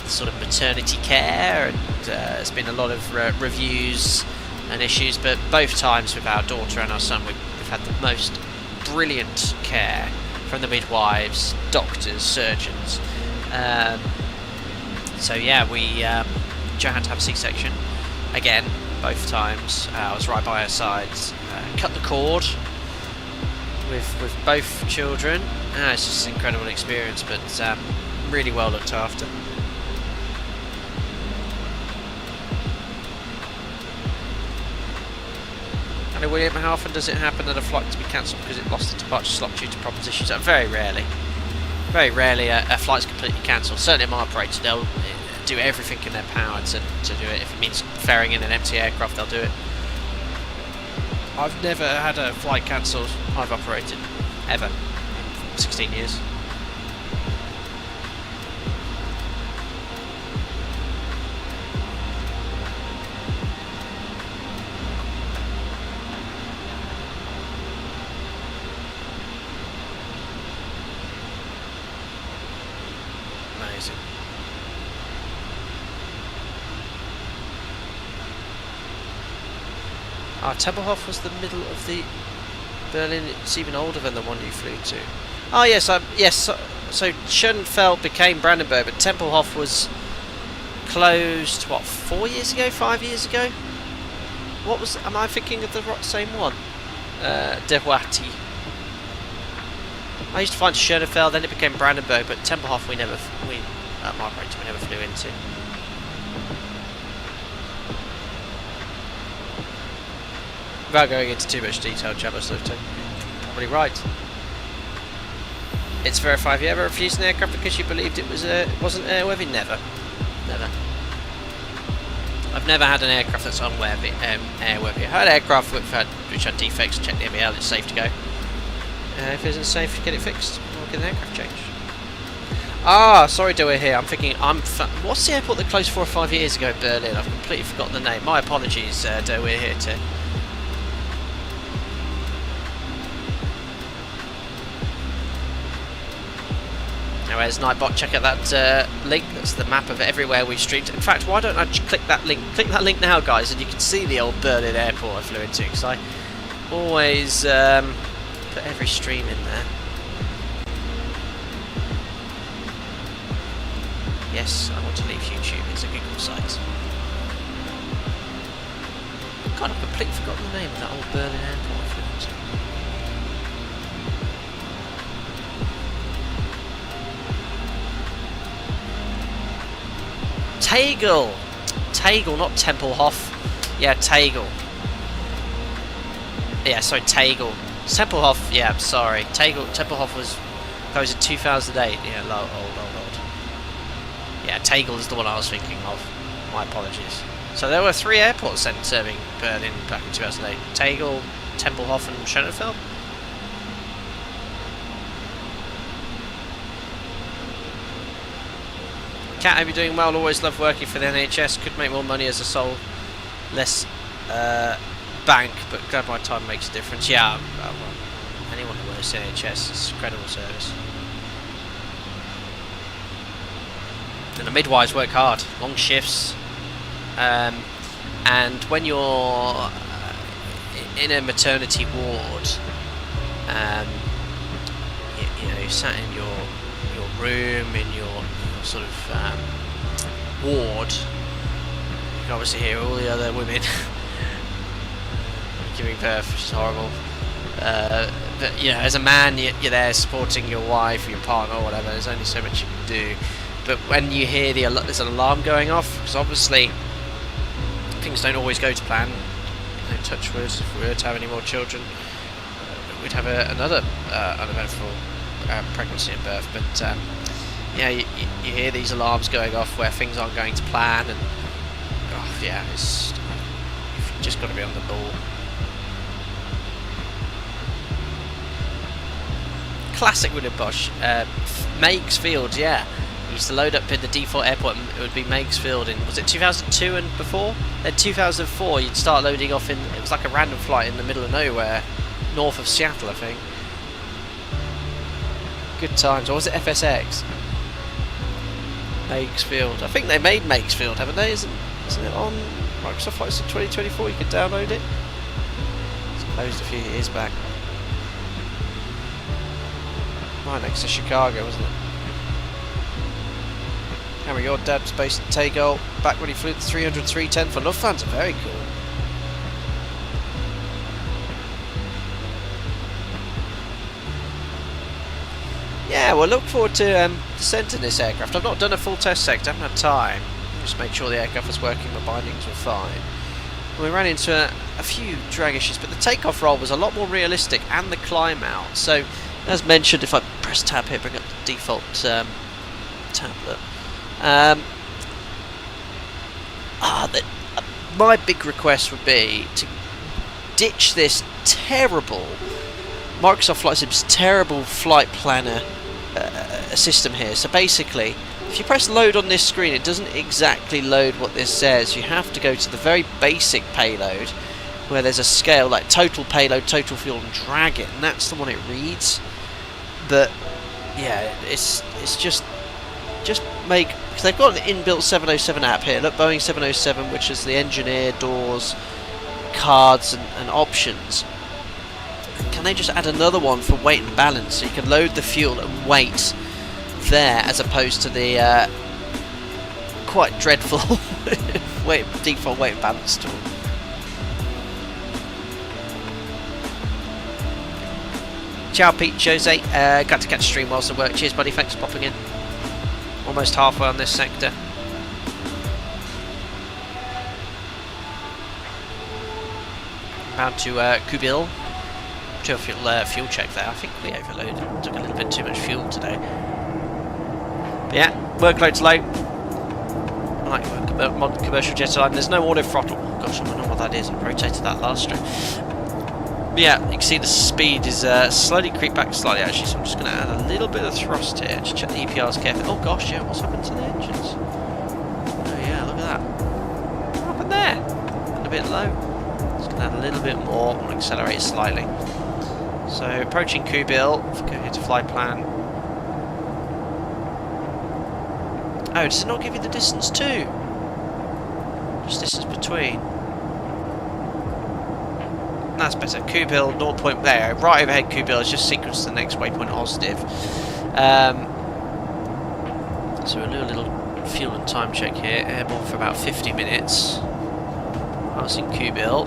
sort of maternity care, and there's been a lot of reviews and issues, but both times with our daughter and our son we've had the most brilliant care from the midwives, doctors, surgeons. So yeah, Jo had to have a C-section again, both times. I was right by her side, cut the cord with both children. It's just an incredible experience, but really well looked after. William, how often does it happen that a flight to be cancelled because it lost the departure slot due to problems issues? Very rarely. Very rarely a flight's completely cancelled. Certainly my operators, they'll do everything in their power to do it. If it means ferrying in an empty aircraft, they'll do it. I've never had a flight cancelled I've operated, ever, in 16 years. Tempelhof was the middle of the Berlin. It's even older than the one you flew to. Oh yes, yes. So Schönenfeld became Brandenburg, but Tempelhof was closed. What, 4 years ago? 5 years ago? What was? Am I thinking of the same one? Dewati. I used to find Schönefeld, then it became Brandenburg, but Tempelhof we never flew into. Without going into too much detail, Jabba Lifting. Probably right. It's verified. Have you ever refused an aircraft because you believed it wasn't airworthy? Never. Never. I've never had an aircraft that's airworthy. I had aircraft which had defects, check the MEL, it's safe to go. If it isn't safe, get it fixed. Or get an aircraft changed. Ah, sorry, Doer here. I'm thinking, what's the airport that closed 4 or 5 years ago, Berlin? I've completely forgotten the name. My apologies, Doer here too. Anyways, Nightbot, check out that link. That's the map of everywhere we've streamed. In fact, why don't I click that link? Click that link now, guys, and you can see the old Berlin airport I flew into, because I always put every stream in there. Yes, I want to leave YouTube. It's a Google site. God, I've completely forgotten the name of that old Berlin airport I flew into. Tegel, not Tempelhof. Yeah, Tegel. Yeah, sorry, Tegel. Tempelhof, yeah, I'm sorry. Tempelhof was closed in 2008. Yeah, old. Yeah, Tegel is the one I was thinking of. My apologies. So there were 3 airports serving Berlin back in 2008. Tegel, Tempelhof and Schönefeld. Cat, hope you're doing well. Always love working for the NHS. Could make more money as a sole, less bank, but glad my time makes a difference. Yeah, well, anyone who works in NHS, it's a incredible service. And the midwives work hard, long shifts, and when you're in a maternity ward, you know, you're sat in your room in your sort of ward. You can obviously hear all the other women giving birth, which is horrible. But you know, as a man, you're there supporting your wife, or your partner, or whatever. There's only so much you can do. But when you hear there's an alarm going off, because obviously things don't always go to plan. You know, touch wood, if we were to have any more children, we'd have another uneventful pregnancy and birth. But yeah, you hear these alarms going off where things aren't going to plan, and yeah, you've just got to be on the ball. Classic William Bosch. Meigs Field, yeah. He used to load up in the default airport, and it would be Meigs Field in, was it 2002 and before? Then 2004 you'd start loading off in, it was like a random flight in the middle of nowhere, north of Seattle, I think. Good times. Or was it FSX? Meigs Field. I think they made Meigs Field, haven't they? Isn't it on Microsoft Flight Sim 2024? You could download it. It's closed a few years back. Right next to Chicago, wasn't it? Harry, your dad was based in Tegel back when he flew the 300-310 for Lufthansa. Very cool. Yeah, we'll look forward to descending this aircraft. I've not done a full test sector, I haven't had time. Just made sure the aircraft was working, the bindings were fine. We ran into a few drag issues, but the takeoff roll was a lot more realistic, and the climb out. So, as mentioned, if I press tab here, bring up the default tablet. My big request would be to ditch this terrible Microsoft Flight Sim's terrible flight planner system here. So basically, if you press load on this screen, it doesn't exactly load what this says. You have to go to the very basic payload, where there's a scale like total payload, total fuel, and drag it, and that's the one it reads. But yeah, it's just make, because they've got an inbuilt 707 app here. Look, Boeing 707, which is the engineer, doors, cards, and options. Can they just add another one for weight and balance, so you can load the fuel and weight there, as opposed to the quite dreadful default weight and balance tool? Ciao Pete Jose, got to catch a stream whilst at work. Cheers buddy, thanks for popping in. Almost halfway on this sector. Bound to Kubil. Do a fuel check there. I think we overloaded. Took a little bit too much fuel today. But yeah, workload's low. I like modern commercial jet airline. There's no auto throttle. Gosh, I don't know what that is. I rotated that last stream. But yeah, you can see the speed is slowly creep back slightly actually, so I'm just going to add a little bit of thrust here. Just check the EPRs carefully. Oh gosh, yeah, what's happened to the engines? Oh yeah, look at that. What happened there? A bit low. Just going to add a little bit more and accelerate slightly. So approaching Kubil, go here to fly plan. Oh, does it not give you the distance too? Just distance between. That's better. Kubil, 0 point there. Right overhead Kubil is just sequenced to the next waypoint Osdiv. So we'll do a little fuel and time check here. Airborne for about 50 minutes. Passing Kubil.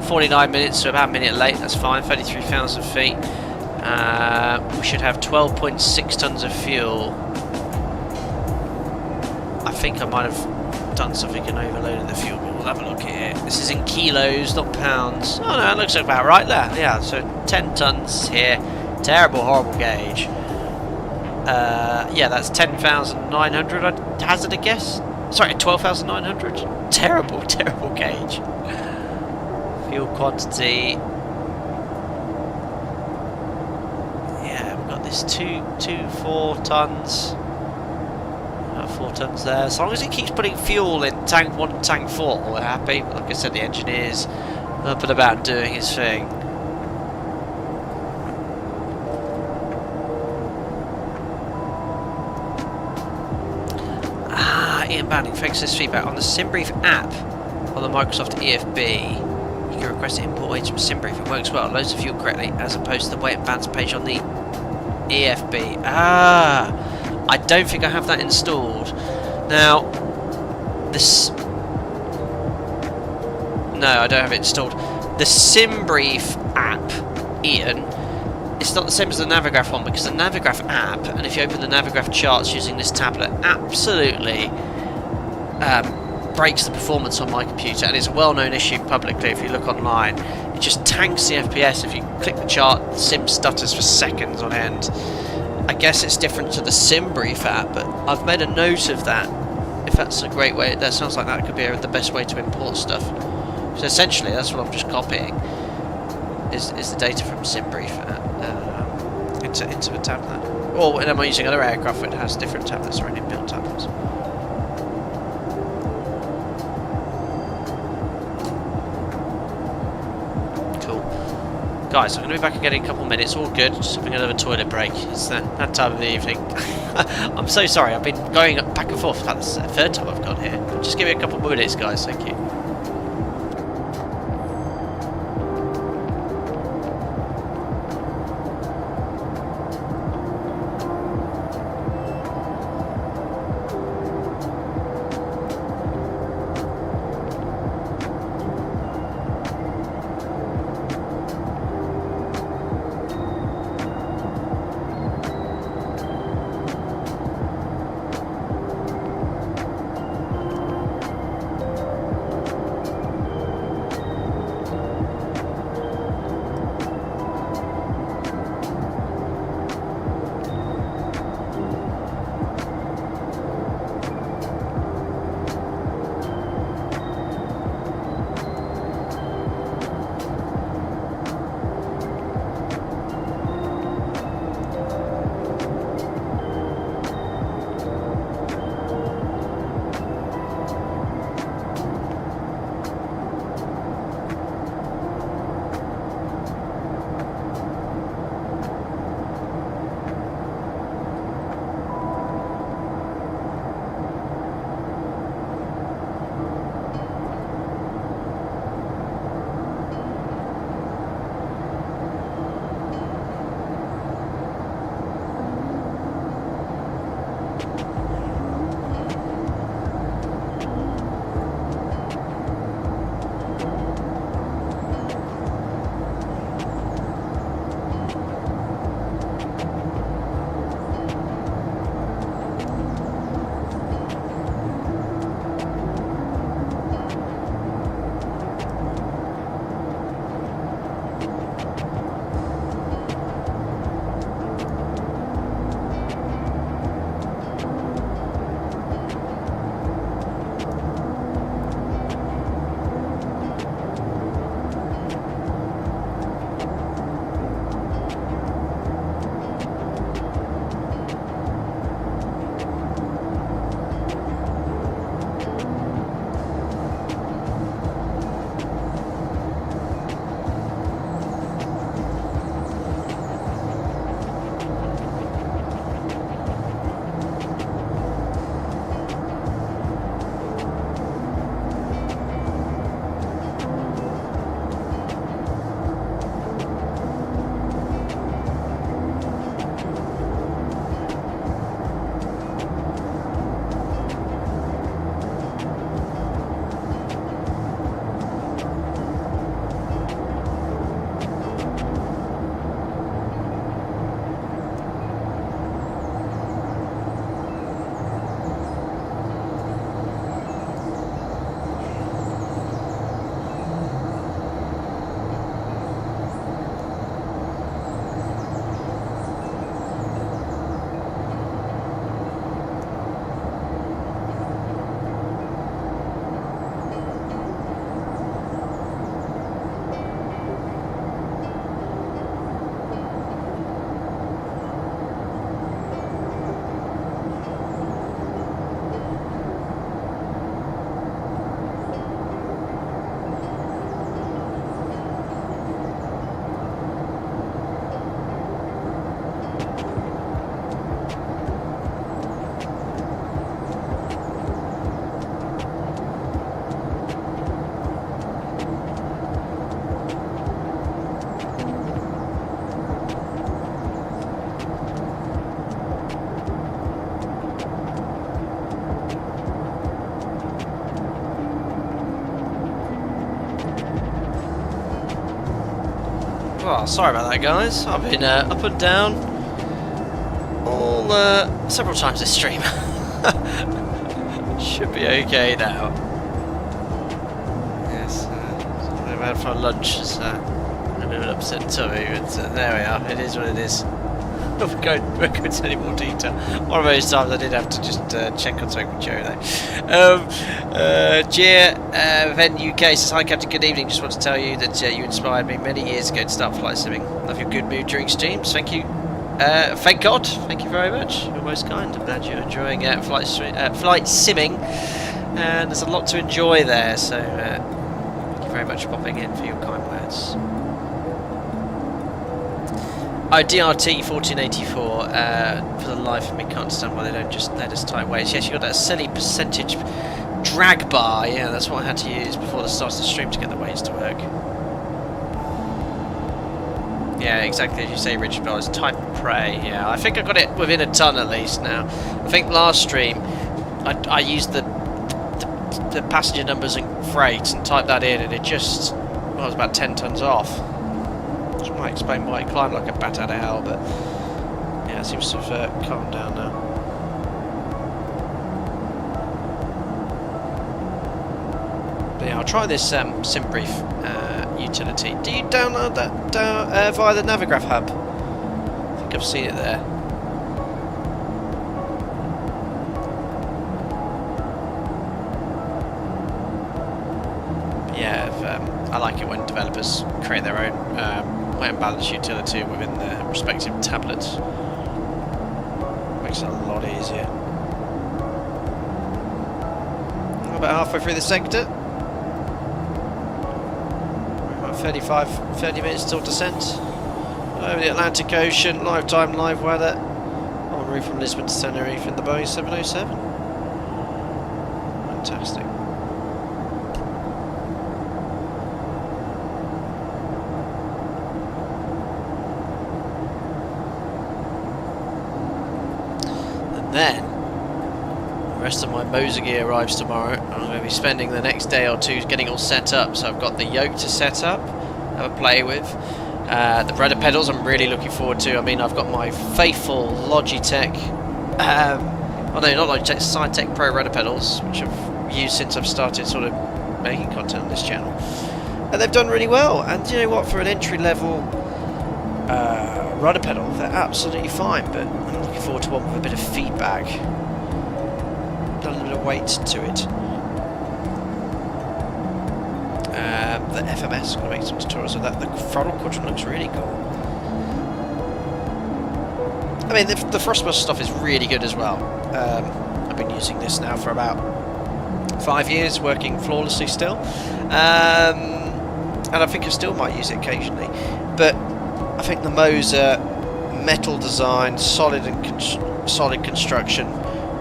49 minutes, so about a minute late, that's fine. 33,000 feet. We should have 12.6 tons of fuel. I think I might have done something and overloaded the fuel, but we'll have a look here. This is in kilos, not pounds. Oh no, it looks about right there. Yeah, so 10 tons here. Terrible, horrible gauge. Yeah, that's 10,900, I'd hazard a guess. Sorry, 12,900. Terrible, terrible gauge. Fuel quantity. Yeah, we've got this 4 tons. 4 tons there. As long as it keeps putting fuel in tank 1 and tank 4, we're happy. Like I said, the engineer's up and about doing his thing. Ian Banning, thanks for this feedback. On the SimBrief app on the Microsoft EFB, you can request to import weights from SimBrief. It works well, loads of fuel correctly, as opposed to the weight and balance page on the EFB. I don't think I have that installed. Now, this... No, I don't have it installed. The SimBrief app, Ian, it's not the same as the Navigraph one, because the Navigraph app, and if you open the Navigraph charts using this tablet, absolutely breaks the performance on my computer, and it's a well-known issue publicly if you look online. It just tanks the FPS. If you click the chart, the sim stutters for seconds on end. I guess it's different to the SimBrief app, but I've made a note of that. If that's a great way, that sounds like that could be the best way to import stuff. So essentially, that's what I'm just copying, is the data from SimBrief into a tablet. Or when I'm using other aircraft where it has different tablets or inbuilt tablets. Guys, I'm going to be back again in a couple of minutes, all good, just having another toilet break. It's that time of the evening. I'm so sorry, I've been going back and forth. That's the 3rd time I've got here. Just give me a couple more minutes, guys, thank you. Oh, sorry about that, guys. I've been up and down all several times this stream. Should be okay now. Yes, I've had for lunch is a bit of an upset tummy, but there we are. It is what it is. I won't go into any more detail. One of those times I did have to just check on something with Joe though. Ven UK says, hi Captain, good evening. Just want to tell you that you inspired me many years ago to start flight simming. Love your good mood during streams. Thank you. Thank God. Thank you very much. You're most kind. I'm glad you're enjoying flight simming. And there's a lot to enjoy there. So thank you very much for popping in for your kind words. Oh, DRT 1484, for the life of me, can't understand why they don't just let us type weights. Yes, you got that silly percentage drag bar, yeah, that's what I had to use before the start of the stream to get the weights to work. Yeah, exactly as you say, Richard Bell, it's type pray, yeah. I think I got it within a ton at least now. I think last stream, I used the passenger numbers and freight and typed that in, and it just, well, it was about 10 tons off. Which might explain why it climbed like a bat out of hell, but yeah, it seems to have calmed down now. But yeah, I'll try this SimBrief utility. Do you download that via the Navigraph hub? I think I've seen it there. But yeah, I like it when developers create their own weight and balance utility within their respective tablets. Makes it a lot easier. About halfway through the sector. About 30 minutes till descent. Over the Atlantic Ocean, live time, live weather. En route from Lisbon to Tenerife in the Boeing 707. Fantastic. Then the rest of my Moser gear arrives tomorrow, and I'm going to be spending the next day or two getting all set up. So I've got the yoke to set up, have a play with. The rudder pedals I'm really looking forward to. I mean, I've got my faithful Logitech, oh no, not Logitech, SideTech Pro rudder pedals, which I've used since I've started sort of making content on this channel, and they've done really well. And you know what, for an entry level rudder pedal, they're absolutely fine, but I'm looking forward to one with a bit of feedback, done a bit of weight to it. The FMS, I'm going to make some tutorials of that. The throttle quadrant looks really cool. I mean, the Frostbus stuff is really good as well. I've been using this now for about 5 years, working flawlessly still, and I think I still might use it occasionally, but I think the Moser metal design, solid construction,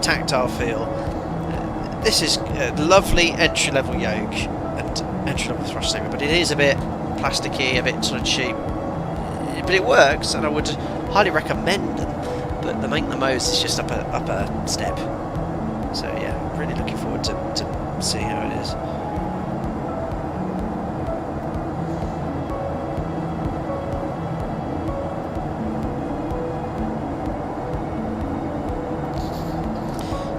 tactile feel. This is a lovely entry-level yoke and entry-level thrust saver, but it is a bit plasticky, a bit sort of cheap. But it works, and I would highly recommend them. But the Make the Moser is just up a step. So yeah, really looking forward to seeing how it is.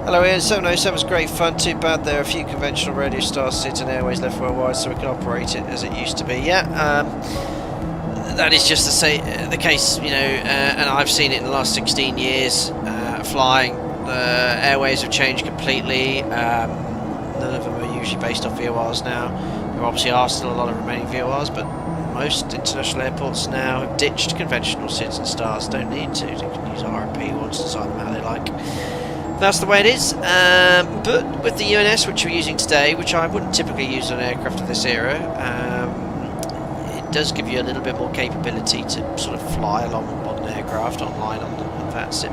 Hello Ian, 707 was great fun, too bad there are a few conventional radio Star Citizen Airways left worldwide so we can operate it as it used to be. Yeah, that is just the case, you know, and I've seen it in the last 16 years flying. The airways have changed completely, none of them are usually based off VORs now. There obviously are still a lot of remaining VORs, but most international airports now have ditched conventional Citizen Stars, don't need to, they can use RMP ones, design them how they like. That's the way it is, but with the UNS, which we're using today, which I wouldn't typically use on an aircraft of this era, it does give you a little bit more capability to sort of fly along with modern aircraft online on VATSIM,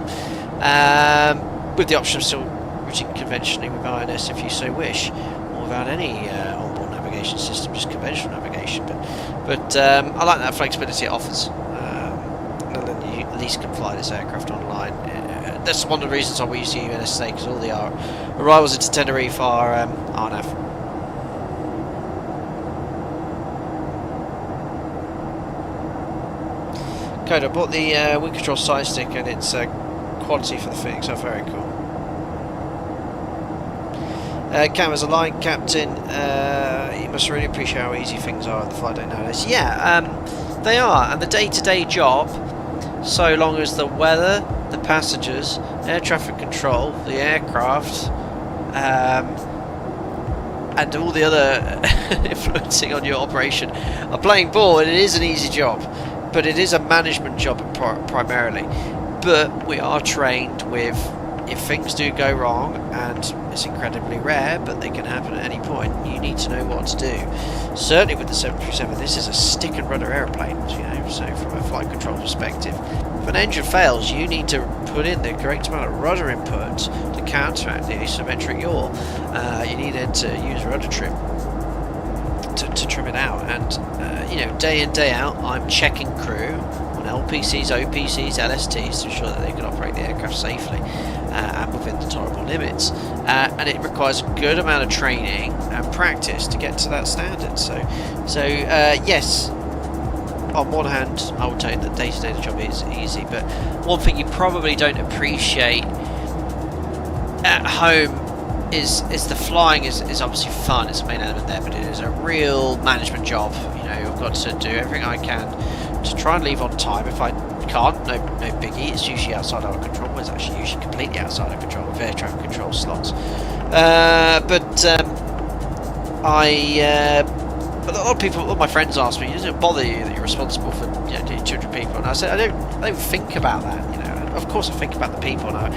with the option of still routing conventionally with INS if you so wish, or without any onboard navigation system, just conventional navigation. But I like that flexibility it offers, and then you at least can fly this aircraft online. That's one of the reasons why we use the UNS today, because all the arrivals into Tenerife are RNAV. Code, I bought the wind control side stick and it's quality for the fix. Oh, very cool. Cam, as a line captain, you must really appreciate how easy things are at the flight deck nowadays. Yeah, they are, and the day-to-day job, so long as the weather, the passengers, air traffic control, the aircraft, and all the other influencing on your operation are playing ball, and it is an easy job, but it is a management job primarily. But we are trained with, if things do go wrong, and it's incredibly rare, but they can happen at any point, you need to know what to do. Certainly with the 737, this is a stick and rudder aeroplane, you know, so from a flight control perspective, if an engine fails, you need to put in the correct amount of rudder input to counteract the asymmetric yaw. You need to use rudder trim to trim it out, and you know, day in, day out, I'm checking crew on LPCs, OPCs, LSTs to ensure that they can operate the aircraft safely and within the tolerable limits. And it requires a good amount of training and practice to get to that standard. So yes, on one hand, I would tell you that day-to-day the job is easy, but one thing you probably don't appreciate at home is the flying is obviously fun. It's the main element there, but it is a real management job. You know, I've got to do everything I can to try and leave on time. If I can't, no biggie. It's usually outside our control. Well, it's actually usually completely outside our control with air traffic control slots. But a lot of people, all my friends ask me, does it bother you that you're responsible for 200 people? And I said, I don't think about that. You know, of course I think about the people and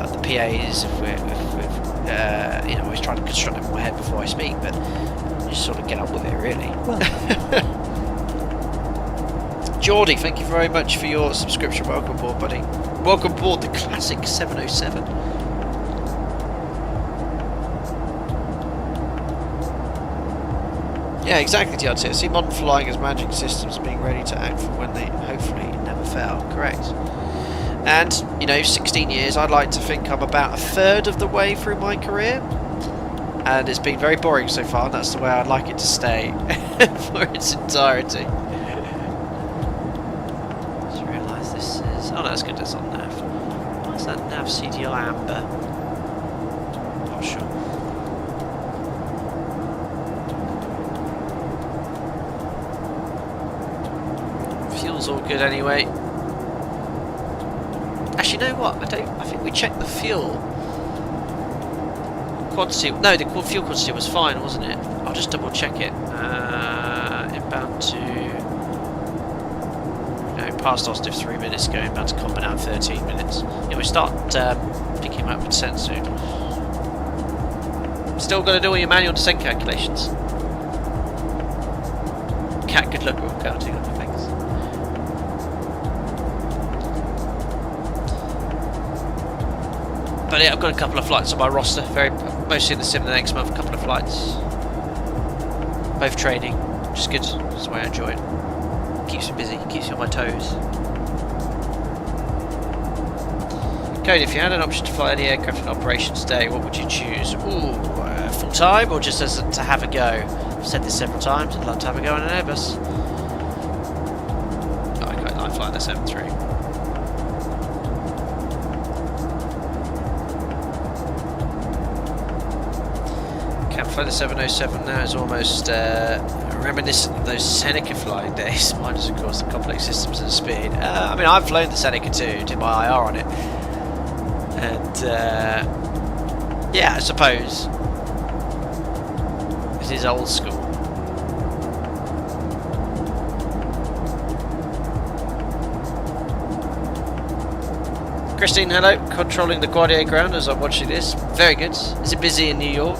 the PAs. If we're you know, always trying to construct it in my head before I speak, but you just sort of get on with it, really. Geordie, thank you very much for your subscription. Welcome aboard, buddy. Welcome aboard the classic 707. Yeah, exactly, DRT. I see modern flying as managing systems being ready to act for when they hopefully never fail. Correct. And, you know, 16 years, I'd like to think I'm about a third of the way through my career. And it's been very boring so far, and that's the way I'd like it to stay for its entirety. Just realise this is... Oh, no, that's good, that's on nav. Why is that nav CDL amber? Not sure. Fuel's all good anyway. Actually, you know what? I think we checked the fuel quantity. No, the fuel quantity was fine, wasn't it? I'll just double check it. Inbound to... No, past Ostiv 3 minutes ago, inbound to Cockpit now 13 minutes. Yeah, we start picking him up with descent soon. Still got to do all your manual descent calculations. Cat, good luck with counting up, thanks. But yeah, I've got a couple of flights on my roster, mostly in the sim the next month, a couple of flights. Both training, which is good, that's why I enjoy it. Keeps me busy, keeps me on my toes. Cody, if you had an option to fly any aircraft in operation today, what would you choose? Ooh, full time or just as to have a go? I've said this several times, I'd love to have a go on an Airbus. Oh, I quite like flying the 737. Fly the 707 now is almost reminiscent of those Seneca flying days. Mine is, of course, the complex systems and speed. I mean, I've flown the Seneca too, did my IR on it, and yeah, I suppose it is old school. Christine, hello. Controlling the Guardier ground as I'm watching this. Very good. Is it busy in New York?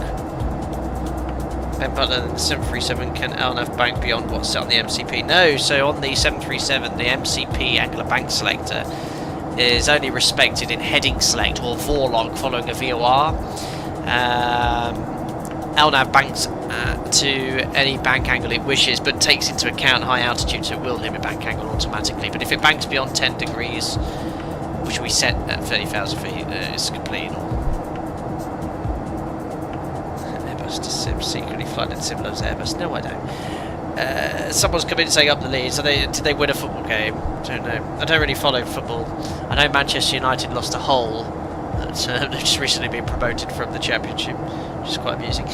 Ben Butler, the 737 can LNAV bank beyond what's set on the MCP? No, so on the 737, the MCP angular bank selector is only respected in heading select or VOR following a VOR. LNAV banks to any bank angle it wishes, but takes into account high altitude, so it will limit bank angle automatically. But if it banks beyond 10 degrees, which we set at 30,000 feet, it's completely normal. Airbus to sim secretly flooded similar to Airbus. No, I don't. someone's come in saying up the lead. So did they win a football game? I don't know. I don't really follow football. I know Manchester United lost a Hull. They've just recently been promoted from the Championship, which is quite amusing.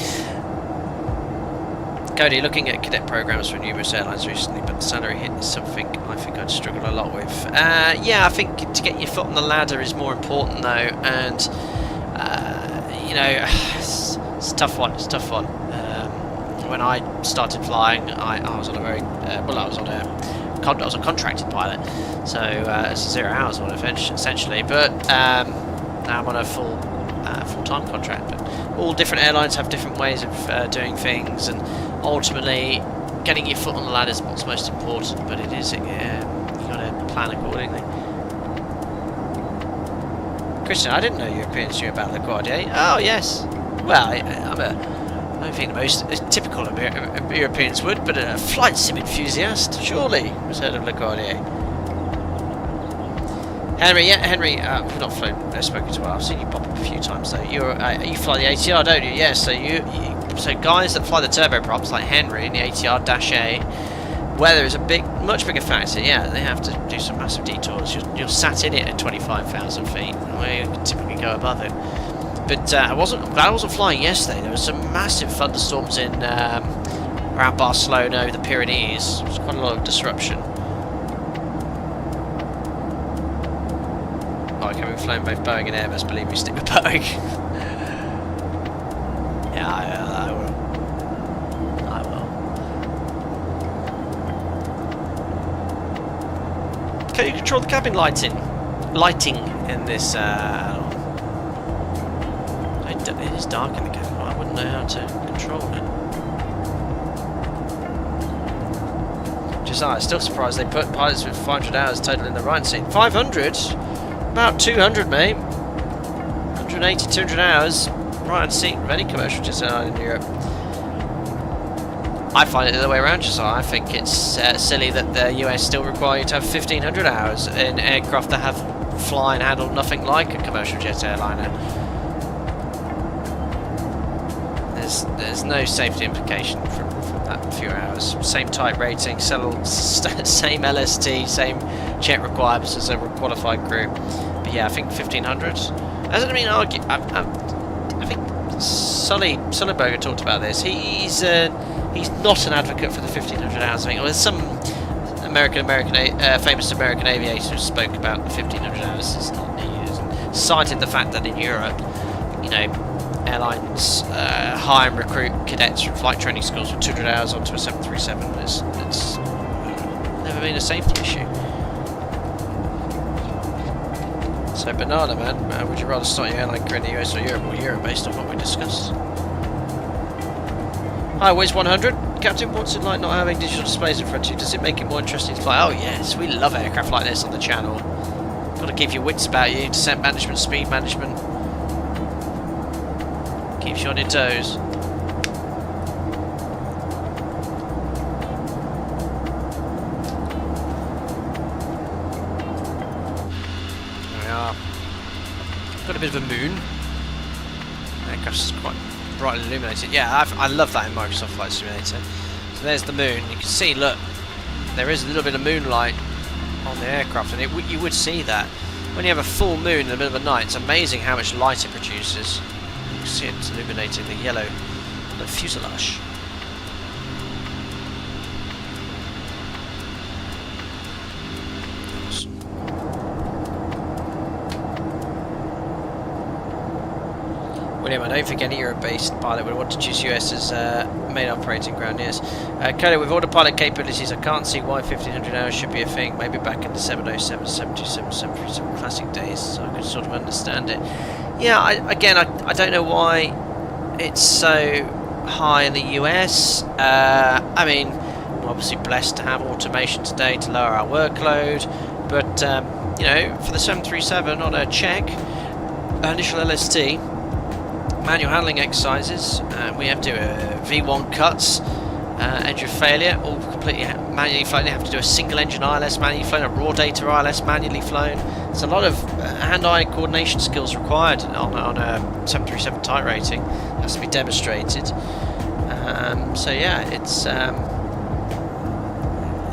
Cody, looking at cadet programs for numerous airlines recently, but the salary hit is something I think I'd struggle a lot with. Yeah, I think to get your foot on the ladder is more important though, and you know, it's a tough one. It's a tough one. When I started flying, I was on a very I was a contracted pilot, so it's a 0 hours one essentially. But now I'm on a full-time contract. But all different airlines have different ways of doing things, and ultimately, getting your foot on the ladder is what's most important. But it is, you got to plan accordingly. Christian, I didn't know Europeans knew about LaGuardia. Oh yes. Well, I don't think the most typical Europeans would, but a flight sim enthusiast surely has heard of LaGuardia. Henry, we've not flown, spoken to. I've seen you pop up a few times though. You fly the ATR, don't you? Yes. So guys that fly the turboprops like Henry in the ATR-A, weather is a much bigger factor. Yeah, they have to do some massive detours. You're sat in it at 25,000 feet, where you typically go above it. But glad I wasn't flying yesterday. There was some massive thunderstorms in around Barcelona, over the Pyrenees. There was quite a lot of disruption. Okay, we've flown both Boeing and Airbus. Believe me, stick with Boeing. Yeah, I will. Can you control the cabin lighting in this? It is dark in the cabin. I wouldn't know how to control it. Josiah, still surprised they put pilots with 500 hours total in the right seat. 500? About 200, mate. 180, 200 hours. Right seat of any commercial jet airline in Europe. I find it the other way around, Josiah. I think it's silly that the US still require you to have 1,500 hours in aircraft that have fly and handle nothing like a commercial jet airliner. There's no safety implication from that few hours. Same type rating, same LST, same jet requirements as a qualified crew. But yeah, I think 1,500. As I mean, argue. I think Sullenberger talked about this. He's not an advocate for the 1,500 hours. I think there's some famous American aviator who spoke about the 1,500 hours is not needed, and cited the fact that in Europe, you know, airlines hire and recruit cadets from flight training schools with 200 hours onto a 737. It's never been a safety issue. So banana man, would you rather start your airline career in the US or Europe based on what we discussed? Hi, Wiz 100. Captain, what's it like not having digital displays in front of you? Does it make it more interesting to fly? Oh yes, we love aircraft like this on the channel. Got to keep your wits about you. Descent management, speed management. Keeps you on your toes. There we are. Got a bit of a moon. The aircraft's quite brightly illuminated. Yeah, I love that in Microsoft Flight Simulator. So there's the moon. You can see, look, there is a little bit of moonlight on the aircraft, and you would see that. When you have a full moon in the middle of the night, it's amazing how much light it produces. You can see it illuminating the yellow on the fuselage. William, I don't think any Europe-based pilot would want to choose US as main operating ground. Yes. Cody, with all the pilot capabilities, I can't see why 1,500 hours should be a thing. Maybe back in the 707, 727, 737 classic days, so I could sort of understand it. Yeah, I don't know why it's so high in the US. I mean, we're obviously blessed to have automation today to lower our workload, but you know, for the 737 on a check, initial LST, manual handling exercises, we have to do V1 cuts, engine failure, all completely manually flown. You have to do a single engine ILS manually flown, a raw data ILS manually flown. There's a lot of hand-eye coordination skills required on a 737 type rating. It has to be demonstrated. So yeah, it's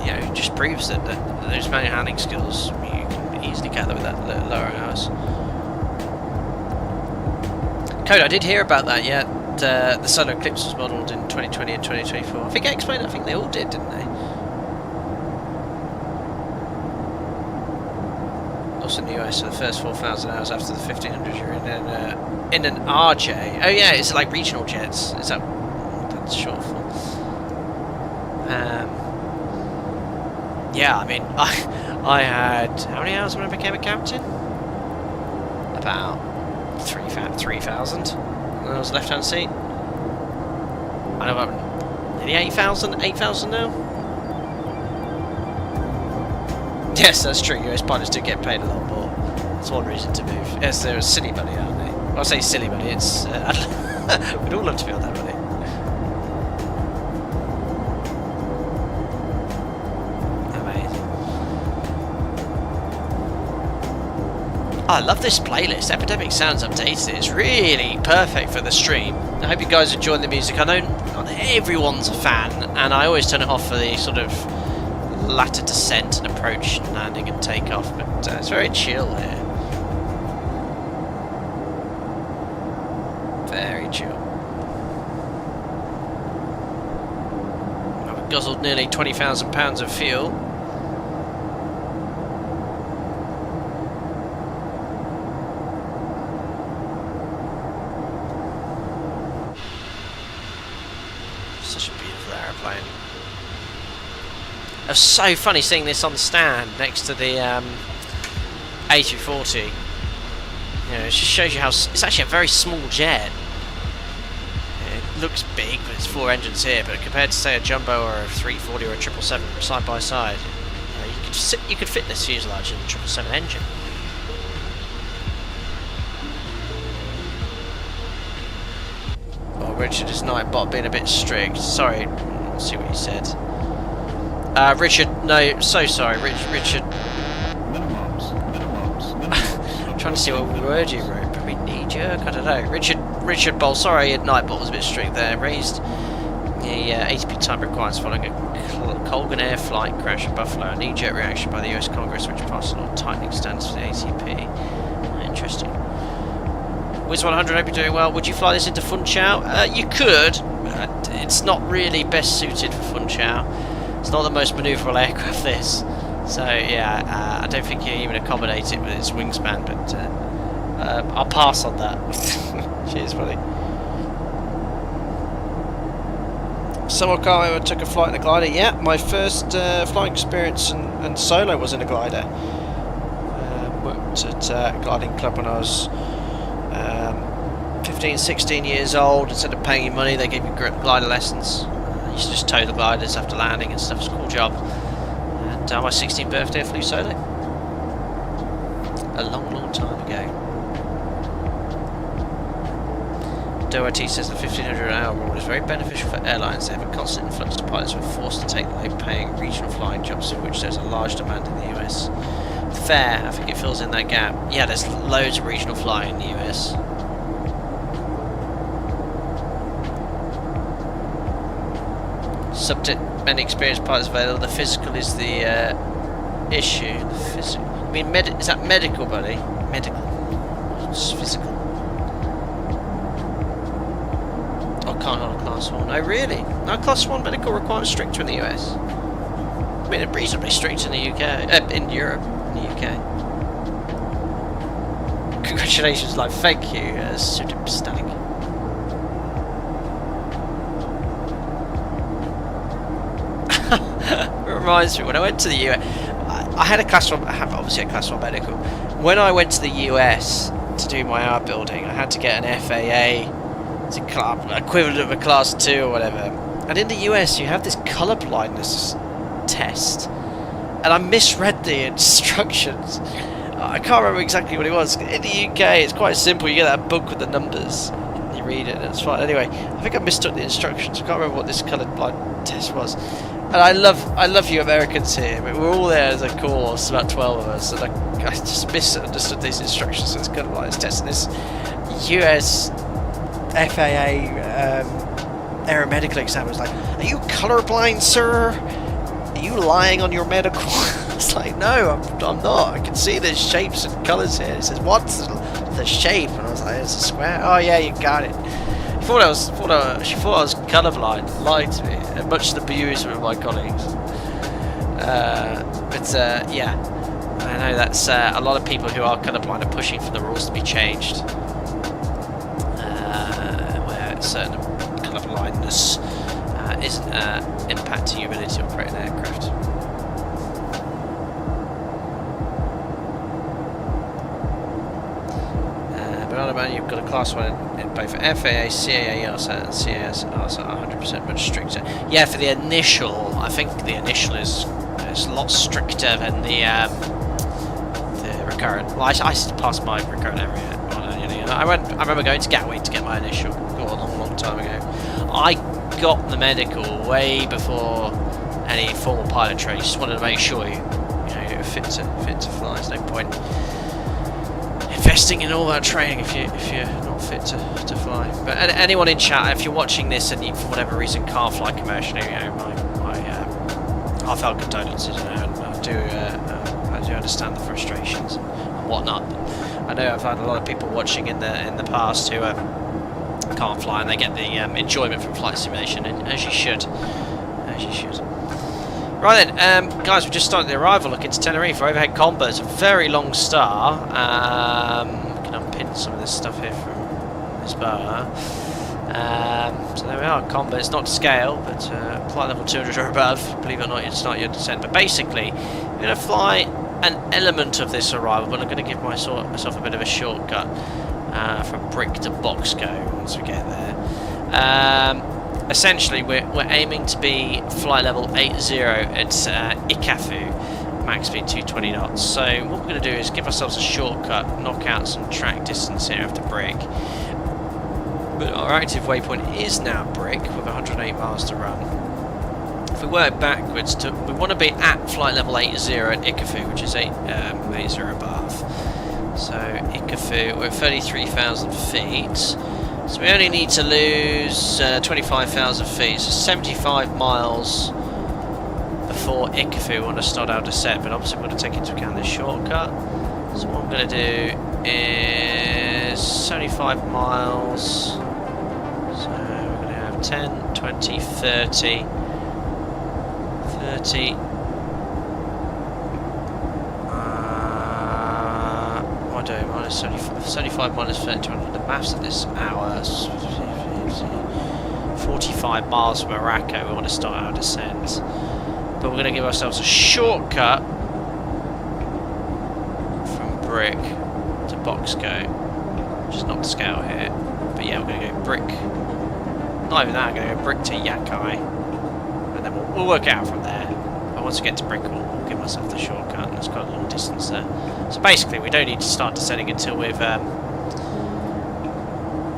you know, just proves that those manual handling skills, you can easily get them with that lower hours. Code, I did hear about that, yeah. The Solar Eclipse was modelled in 2020 and 2024. I think I explained it, I think they all did, didn't they? Also in the US, so the first 4,000 hours after the 1,500 you're in an RJ. Oh yeah, it's like regional jets. Is that that's short for? Yeah, I mean, I had how many hours when I became a captain? About 3,000. And I was left-hand seat. I know I'm nearly 8,000 now. Yes, that's true. US pilots do get paid a lot more. That's one reason to move. Yes, they're a silly money, aren't they? Well, I say silly money. It's we'd all love to be on that money. I love this playlist. Epidemic Sounds Updated. It's really perfect for the stream. I hope you guys enjoy the music. I know not everyone's a fan, and I always turn it off for the sort of latter descent and approach and landing and takeoff, but it's very chill here. Very chill. I've guzzled nearly £20,000 of fuel. It was so funny seeing this on the stand next to the A340. You know, it just shows you how it's actually a very small jet. It looks big, but it's 4 engines here. But compared to say a jumbo or a 340 or a 777 side by side, you know, you could fit this fuselage in a 777 engine. Oh, Richard is Nightbot being a bit strict. Sorry, let's see what he said. Richard, no, so sorry, Richard. I'm trying to see what word you wrote. Probably knee-jerk, I don't know. Richard Bowl, sorry, Nightbot was a bit strict there. Raised the ATP time requirements following a Colgan Air flight crash in Buffalo. A knee-jerk reaction by the US Congress, which passed a lot of tightening standards for the ATP. Interesting. Wiz100, hope you're doing well. Would you fly this into Funchal? You could. It's not really best suited for Funchal. It's not the most manoeuvrable aircraft, this. So, yeah, I don't think you even accommodate it with its wingspan, but I'll pass on that. Cheers, buddy. Someone Carlo took a flight in a glider. Yeah, my first flying experience and solo was in a glider. Worked at a gliding club when I was 15, 16 years old. Instead of paying you money, they gave you glider lessons. I used to just tow the gliders after landing and stuff. It was a cool job. And my 16th birthday I flew solo. A long, long time ago. DOT says the 1,500 hour rule is very beneficial for airlines. They have a constant influx of pilots who are forced to take low-paying regional flying jobs for which there's a large demand in the US. Fair, I think it fills in that gap. Yeah, there's loads of regional flying in the US. Subject many experienced pilots available. The physical is the issue. The physical. I mean, is that medical, buddy? Medical. It's physical. I can't hold a class 1. Oh, really? No, class 1 medical requirements stricter in the US. I mean, they're reasonably strict in the UK, in Europe, in the UK. Congratulations, like, thank you, stunning. It reminds me, when I went to the US, I had a class 1, I have obviously a class 1 medical. When I went to the US to do my art building, I had to get an FAA, it's equivalent of a class 2 or whatever. And in the US, you have this colour blindness test, and I misread the instructions. I can't remember exactly what it was. In the UK, it's quite simple. You get that book with the numbers, you read it, and it's fine. Anyway, I think I mistook the instructions. I can't remember what this coloured blind test was. And I love you Americans here. But we're all there as a course, about 12 of us, and I just misunderstood these instructions. So it's colour blindness test. And this US FAA aeromedical exam was like, "Are you colourblind, sir?" are you lying on your medical? It's like, no, I'm not. I can see there's shapes and colours here. He says, what's the shape? And I was like, it's a square. Oh yeah, you got it. She thought I was colourblind. Lied to me, much to the bemusement of my colleagues. Yeah, I know that's a lot of people who are colourblind are pushing for the rules to be changed, where certain colourblindness isn't impacting your ability to operate an aircraft. But on about you've got a class 1 in both FAA, CAA, EASA, and CAS are 100% much stricter. Yeah, for the initial, I think the initial is a lot stricter than the recurrent. Well, I used to pass my recurrent every year. I remember going to Gatwick to get my initial a long time ago. I got the medical way before any formal pilot training. Just wanted to make sure you're fit to fly. There's no point investing in all that training if you're not fit to fly. But anyone in chat, if you're watching this and you for whatever reason can't fly commercially, my heartfelt condolences. I do understand the frustrations and whatnot. I know I've had a lot of people watching in the past who can't fly, and they get the enjoyment from flight simulation, and as you should. Right then, guys, we've just started the arrival. Look, into Tenerife. Overhead combat. It's a very long star. Can unpin some of this stuff here from this bar. So there we are. Combat. It's not to scale, but flight level 200 or above. Believe it or not, you start your descent. But basically, you're going to fly an element of this arrival, but I'm going to give myself a bit of a shortcut from Brick to Boxco once we get there. Essentially, we're aiming to be flight level 80 at Ikafu, max speed 220 knots. So what we're going to do is give ourselves a shortcut, knock out some track distance here after Brick. But our active waypoint is now Brick with 108 miles to run. If we work backwards, we want to be at flight level 80 at Ikafu, which is 80 above. So Ikafu, we're at 33,000 feet. So we only need to lose 25,000 feet, so 75 miles before Ikafu we want to start our descent, but obviously we're going to take into account this shortcut. So what I'm going to do is 75 miles, so we're going to have 10, 20, 30, what do I do? Minus 75 minus 30, the maths at this hour, 45 miles from Morocco, we want to start our descent. But we're going to give ourselves a shortcut from Brick to Boxco, which is not to scale here. But yeah, we're going to go Brick, not even that, I'm going to go Brick to Yakai, and then we'll work out from there. But once we get to Brick, we'll give myself the shortcut, and it's quite a long distance there. So basically, we don't need to start descending until we've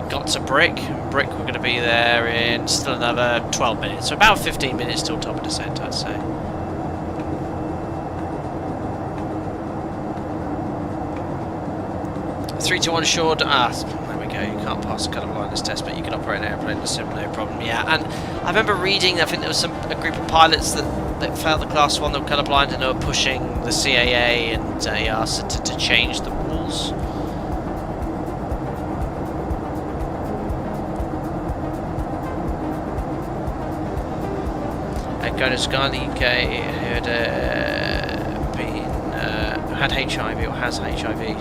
got to Brick. Brick, we're going to be there in still another 12 minutes, so about 15 minutes till top of descent, I'd say. Three to 1 short. There we go. You can't pass the colour blindness test, but you can operate an airplane with sim, no problem. Yeah, and I remember reading. I think there was a group of pilots that failed the class 1 that were colourblind, and they were pushing the CAA and EASA to change the rules. Gardascan, the UK, had HIV or has HIV.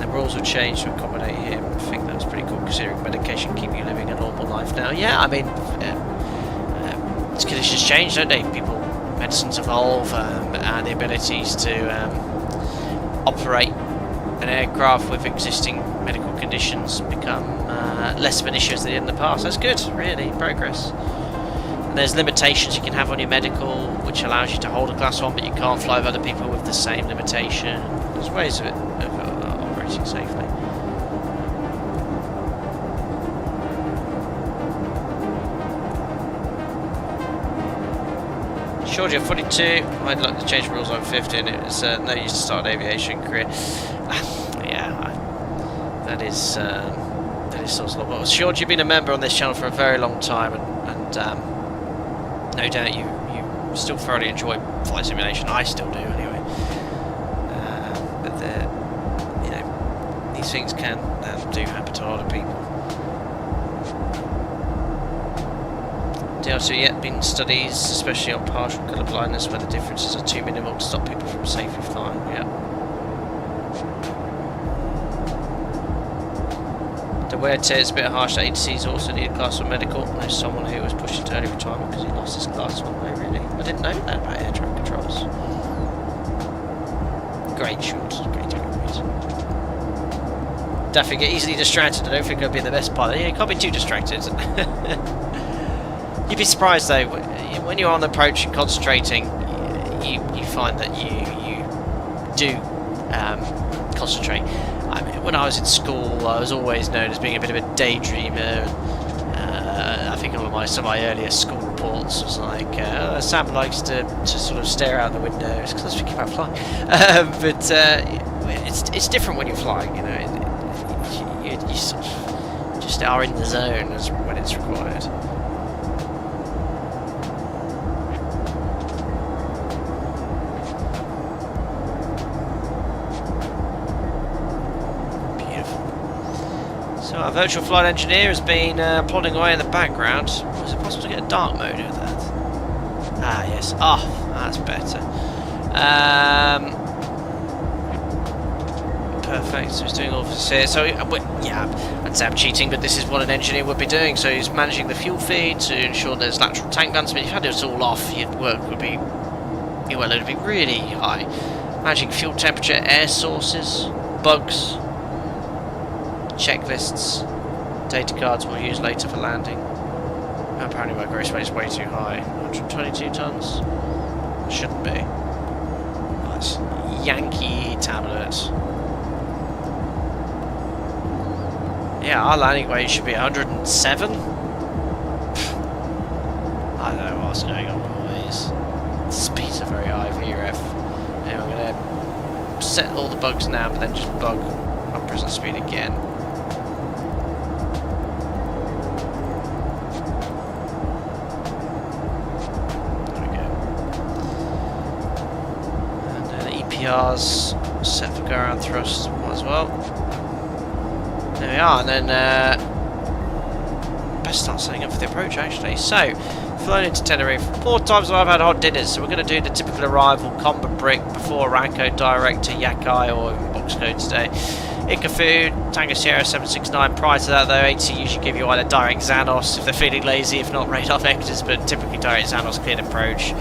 The rules have changed to accommodate him. I think that's pretty cool, considering medication keeping you living a normal life now. Yeah, I mean, conditions change, don't they? Medicines evolve, and the abilities to operate an aircraft with existing medical conditions become less of an issue as they did in the past. That's good, really, progress. And there's limitations you can have on your medical, which allows you to hold a class 1, but you can't fly with other people with the same limitation. There's ways of operating safely. Georgia 42, I'd like to change rules on 50, and it was no use to start an aviation career. That is sort of well, George, you've been a member on this channel for a very long time, and no doubt you still thoroughly enjoy flight simulation. I still do anyway. But you know, these things can and do happen to a lot of people. There also yet been studies, especially on partial colour blindness, where the differences are too minimal to stop people from safely flying. Yeah. The wear tear is a bit harsh. That ATCs also need a class 1 medical. There's someone who was pushed into early retirement because he lost his class 1. Oh, really? I didn't know that about air traffic controls. Great short. Great. Daffy, get easily distracted. I don't think I'll be the best pilot. Yeah, you can't be too distracted. You'd be surprised though, when you're on approach and concentrating, you find that you do concentrate. I mean, when I was in school, I was always known as being a bit of a daydreamer. I think some of my earlier school reports was like, Sam likes to sort of stare out the window. It's because I was thinking about flying. But it's different when you're flying, you know. You sort of just are in the zone when it's required. So our virtual flight engineer has been plodding away in the background. Was it possible to get a dark mode with that? Ah, yes. Ah, that's better. Perfect. So he's doing all this here. So yeah, I'd say I'm cheating, but this is what an engineer would be doing. So he's managing the fuel feed to ensure there's lateral tank balance. But if you had it all off, your work would be, your workload would be really high. Managing fuel temperature, air sources, bugs. Checklists, data cards we'll use later for landing. Apparently my gross weight is way too high. 122 tons? Shouldn't be. Nice. Yankee tablet. Yeah, our landing weight should be 107. I don't know what's going on always. The speeds are very high for VREF. Anyway, I'm going to set all the bugs now, but then just bug up present speed again. EPR's set for go around thrust as well. There we are, and then best start setting up for the approach actually. So, flown into Tenerife 4 times I've had hot dinners, so we're going to do the typical arrival, combat brick before Ranko, direct to Yakai or even box code today. Ica food, Tango Sierra 769. Prior to that though, ATC usually give you either direct Xanos if they're feeling lazy, if not radar vectors, but typically direct Xanos cleared approach.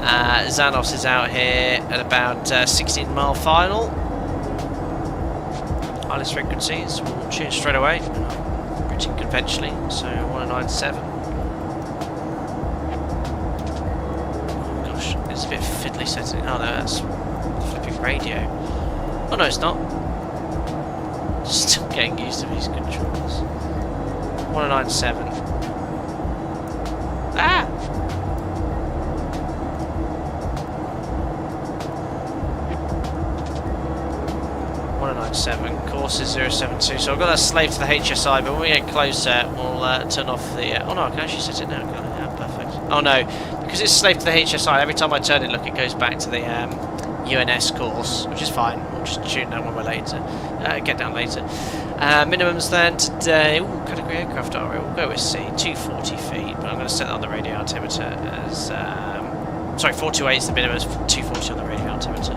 Xanos is out here at about 16 mile final. Wireless frequencies, we'll tune straight away, pretty conventionally, so 197. Oh gosh, it's a bit fiddly setting. Oh no, that's flipping radio. Oh no, it's not. Still getting used to these controls. 197. Ah! 197, course is 072, so I've got that slave to the HSI, but when we get closer, we'll turn off the... oh no, I can actually set it now, can't I? Yeah, perfect. Oh no, because it's slave to the HSI, every time I turn it, look, it goes back to the UNS course, which is fine. We'll just tune down when we're later, get down later. Minimums then today, ooh, category aircraft are we? We'll go with C, 240 feet, but I'm going to set that on the radio altimeter as... sorry, 428 is the minimum, 240 on the radio altimeter.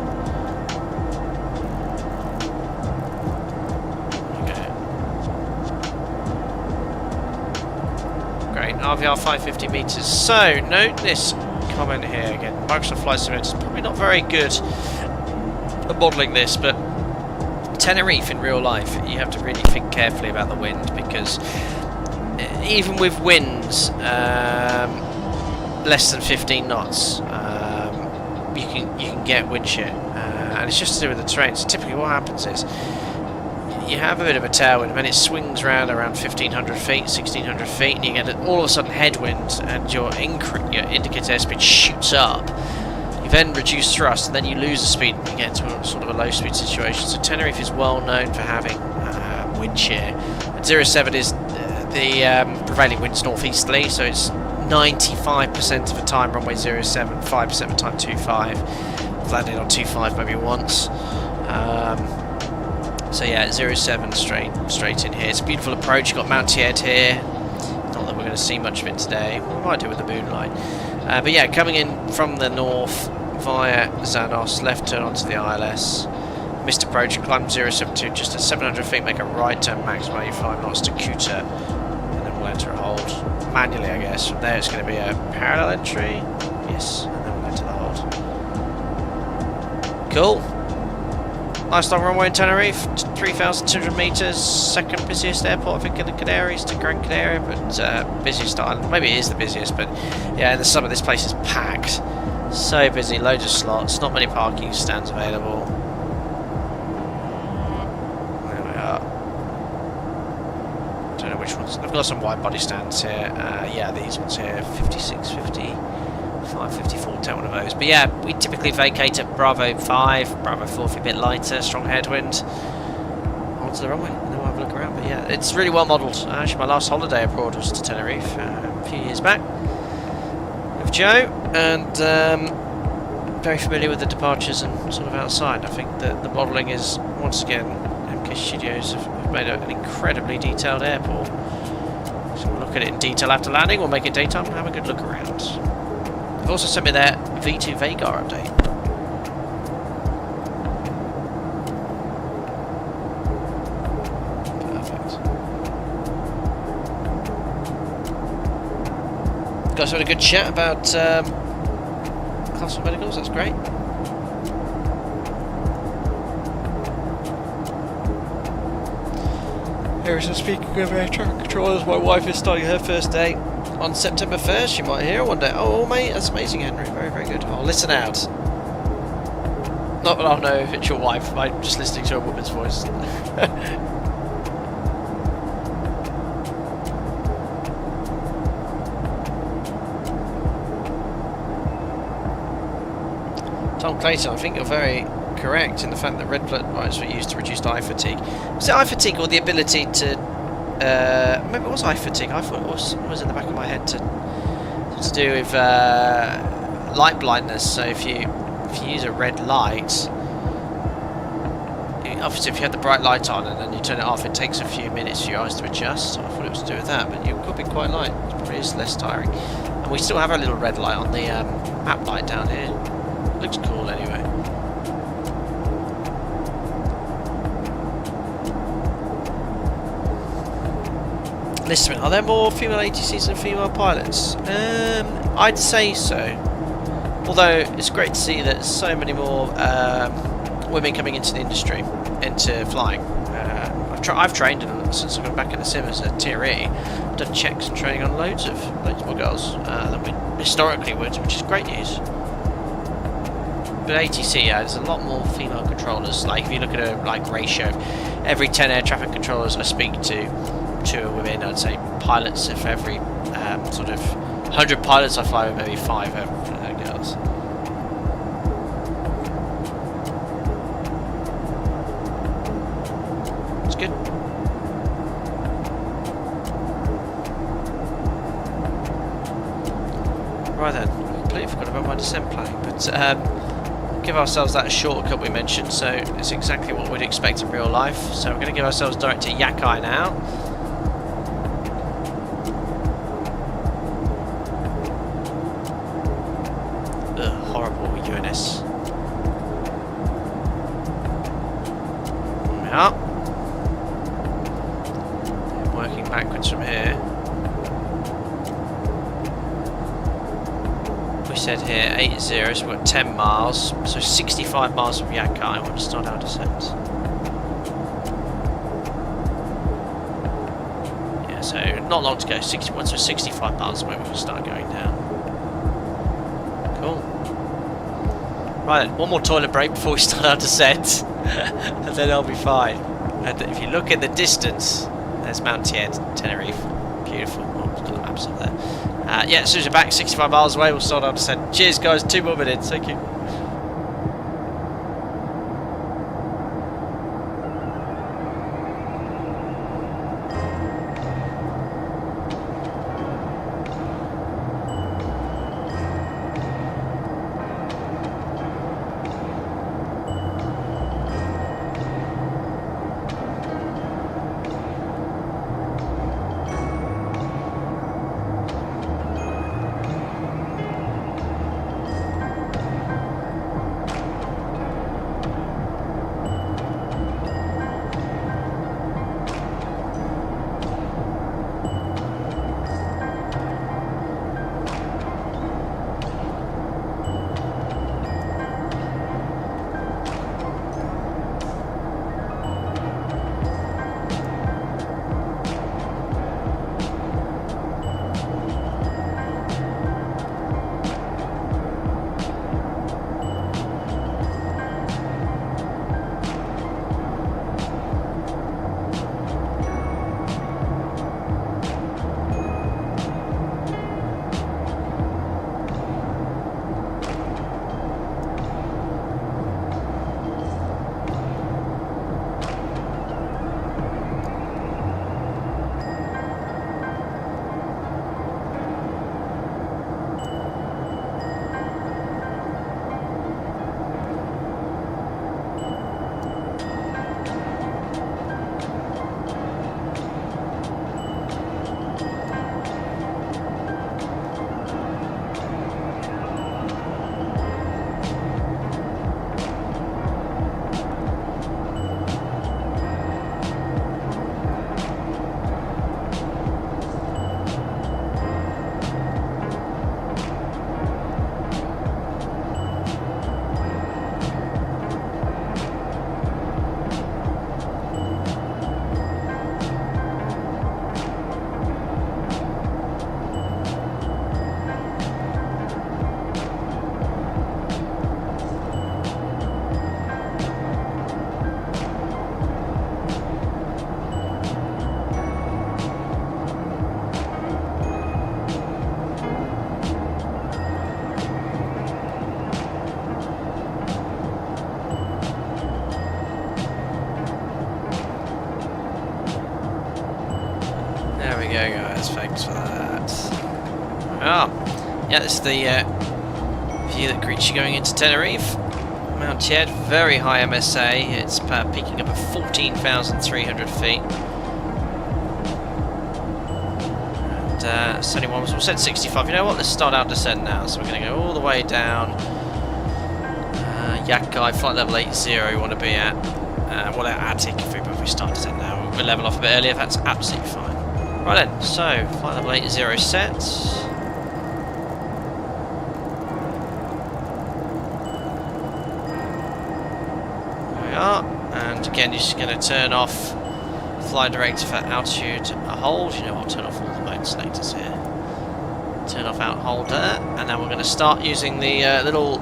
RVR 550 meters. So, note this comment here again. Microsoft Flight Simulator is probably not very good at modelling this, but Tenerife in real life, you have to really think carefully about the wind, because even with winds less than 15 knots, you can get wind shear, and it's just to do with the terrain. So typically, what happens is you have a bit of a tailwind, and it swings around 1500 feet, 1600 feet, and you get all of a sudden headwind, and your indicator airspeed shoots up. You then reduce thrust, and then you lose the speed, and you get into a sort of a low speed situation. So Tenerife is well known for having wind shear. And 07 is the prevailing wind's northeasterly, so it's 95% of the time runway 07, 5% of the time 25. I've landed on 25 maybe once. So yeah, 07 straight in here. It's a beautiful approach. You've got Mount Tied here. Not that we're going to see much of it today. We might do with the moonlight. But yeah, coming in from the north via Zanos, left turn onto the ILS. Missed approach, climb 072 just at 700 feet, make a right turn, maximum 85 knots to Kuta, and then we'll enter a hold. Manually, I guess. From there it's going to be a parallel entry. Yes, and then we'll enter the hold. Cool. Nice long runway in Tenerife, 3,200 metres, second busiest airport I think in the Canaries to Gran Canaria, but busiest island. Maybe it is the busiest, but yeah, in the summer this place is packed. So busy, loads of slots, not many parking stands available. There we are. Don't know which ones. I've got some wide body stands here. Yeah, these ones here, 56, 50, 5, 54, take one of those. But yeah, we typically vacate at Bravo 5, Bravo 4 if you're a bit lighter, strong headwind. Onto the runway, and then we'll have a look around. But yeah, it's really well modelled. Actually, my last holiday abroad was to Tenerife a few years back with Joe, and very familiar with the departures and sort of outside. I think that the modelling is, once again, MKStudios have made an incredibly detailed airport. So we'll look at it in detail after landing, we'll make it daytime and have a good look around. They've also sent me their V2 Vagar update. Guys had a good chat about Class 1 medicals, that's great. Here is speaking of air traffic controllers, my wife is starting her first day on September 1st. You might hear one day. Oh mate, that's amazing, Henry, very very good. I'll listen out. Not that I'll know if it's your wife, I'm just listening to a woman's voice. Tom Clayton, I think you're very correct in the fact that red blood lights were used to reduce eye fatigue. Was it eye fatigue or the ability to... maybe it was eye fatigue. I thought it was in the back of my head to do with light blindness. So if you use a red light, obviously if you had the bright light on and then you turn it off, it takes a few minutes for your eyes to adjust. So I thought it was to do with that, but it could be quite light. It probably is less tiring. And we still have a little red light on the map light down here. Looks cool anyway. Lisbon, are there more female ATCs than female pilots? I'd say so. Although it's great to see that so many more women coming into the industry, into flying. I've trained since I've gone back in the sim as a Tier E. I've done checks and training on loads more girls than we historically would, which is great news. But ATC, yeah, there's a lot more female controllers. Like if you look at a ratio, every 10 air traffic controllers I speak to, 2 are women. I'd say pilots, if every sort of 100 pilots I fly with, maybe 5 are girls. It's good. Right then, I completely forgot about my descent planning, but give ourselves that shortcut we mentioned, so it's exactly what we'd expect in real life. So we're going to give ourselves direct to Yakai now. Ugh, horrible UNS. There we are. Working backwards from here. Said here 80, so we've got 10 miles, so 65 miles from Yakai. I want to start our descent. Yeah, so not long to go. 61, so 65 miles away. We can start going down. Cool. Right then, one more toilet break before we start our descent, and then I'll be fine. And if you look in the distance, there's Mount Tied, Tenerife. Beautiful. Oh, got the maps up there. Yeah, as soon as you're back 65 miles away, we'll start our descent. Cheers, guys. 2 more minutes. Thank you. guys, thanks for that. Oh, yeah, this is the view that greets you going into Tenerife. Mount Tied, very high MSA. It's peaking up at 14,300 feet. And Sunny one was all set 65. You know what? Let's start our descent now. So we're going to go all the way down. Yakai, flight level 80 we want to be at. Well, at Attic if we start descent now. We'll level off a bit earlier. That's absolutely fine. Right then, so flight level 80 set. And again, you're just going to turn off fly director for altitude hold. You know, I'll turn off all the mode selectors here. Turn off out holder, and then we're going to start using the little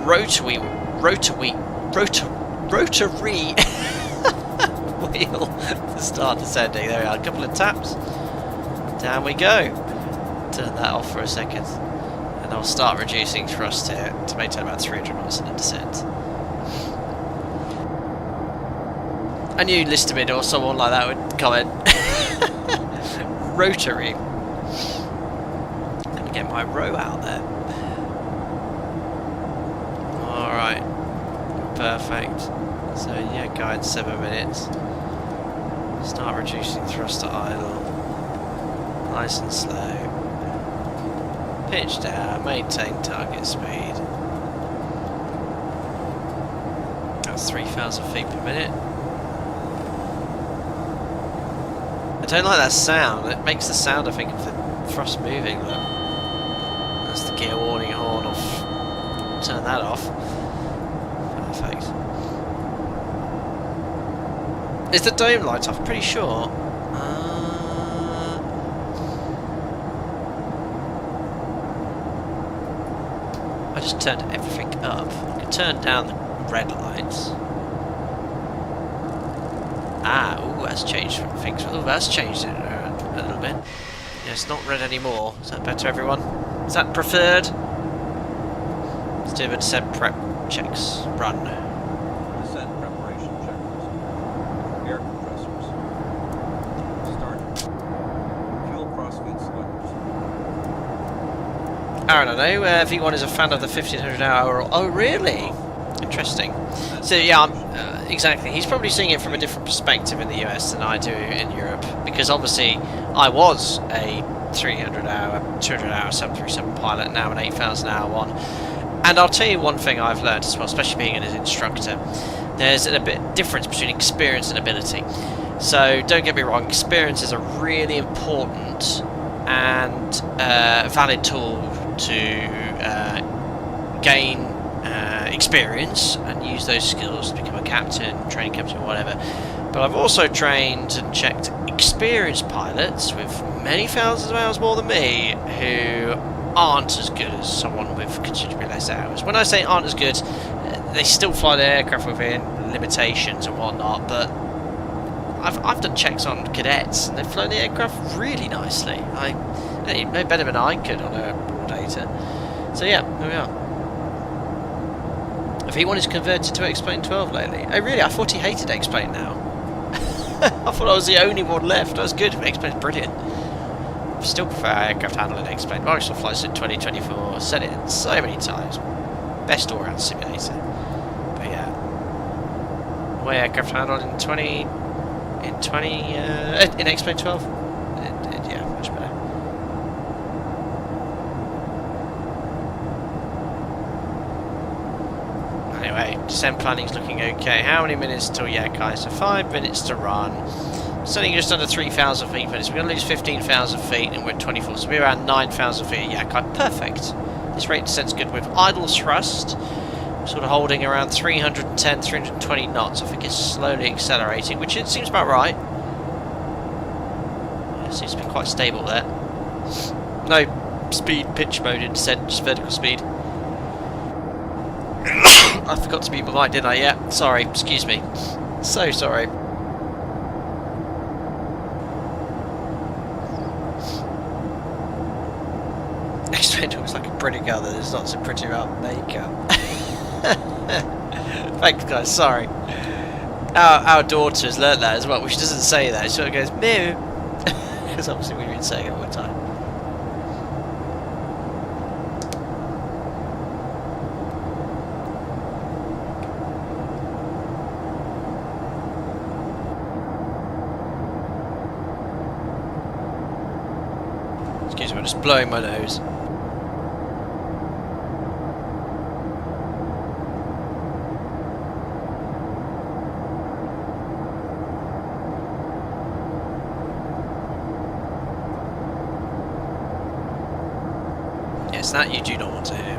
rotary wheel to start descending. There we are, a couple of taps. Down we go. Turn that off for a second, and I'll start reducing thrust here to maintain about 300 knots in the descent. I knew Lisbon or someone like that would comment. Rotary. Gonna get my row out there. Alright. Perfect. So yeah, guide 7 minutes. Start reducing thrust to idle. Nice and slow. Pitch down, maintain target speed. That's 3,000 feet per minute. I don't like that sound. It makes the sound, I think, of the thrust moving. Look. That's the gear warning horn off. Turn that off. Perfect. Is the dome light off? Pretty sure. I just turned everything up. I can turn down the red lights. Ah, ooh, that's changed things. Oh, that's changed it a little bit. Yeah, it's not red anymore. Is that better, everyone? Is that preferred? Let's do a descent prep checks. Run. Descent preparation checklist. Air compressors. Start. Fuel crossfeed selectors. Aaron, I know V1 is a fan of the 1500 hour. Oh, really? Interesting. So yeah, exactly. He's probably seeing it from a different perspective in the US than I do in Europe, because obviously I was a 300 hour, 200 hour 737 pilot, now an 8,000 hour one. And I'll tell you one thing I've learned as well, especially being an instructor. There's a bit difference between experience and ability. So don't get me wrong, experience is a really important and valid tool to gain experience and use those skills to become a captain, training captain, whatever. But I've also trained and checked experienced pilots with many thousands of hours more than me who aren't as good as someone with considerably less hours. When I say aren't as good, they still fly their aircraft within limitations and whatnot, but I've done checks on cadets and they've flown the aircraft really nicely. No better than I could on a raw data. So yeah, there we are. V1 is converted to X-Plane 12 lately. Oh really? I thought he hated X-Plane now. I thought I was the only one left. That's good. X-Plane's brilliant. I still prefer aircraft handling X-Plane. Microsoft Flight in 2024. Said it so many times. Best all-round simulator. But yeah. Way aircraft handled in in X-Plane 12. Yeah, much better. Anyway, descent planning's looking okay. How many minutes till Yakai? So 5 minutes to run. Sending just under 3,000 feet per minute. So we're going to lose 15,000 feet and we're at 24. So we're around 9,000 feet at Yakai. Perfect. This rate descent's good with idle thrust. Sort of holding around 310, 320 knots. I think it's slowly accelerating, which it seems about right. Yeah, it seems to be quite stable there. No speed pitch mode in descent, just vertical speed. I forgot to mute my mic, didn't I? Yeah, sorry, excuse me. So sorry. X-Plane looks like a pretty girl that is not so pretty about makeup. Thanks guys, sorry. Our daughter has learnt that as well, which doesn't say that, she sort of goes, moo. Because obviously we've been saying it all the time. Excuse me, I'm just blowing my nose. Yes, that you do not want to hear.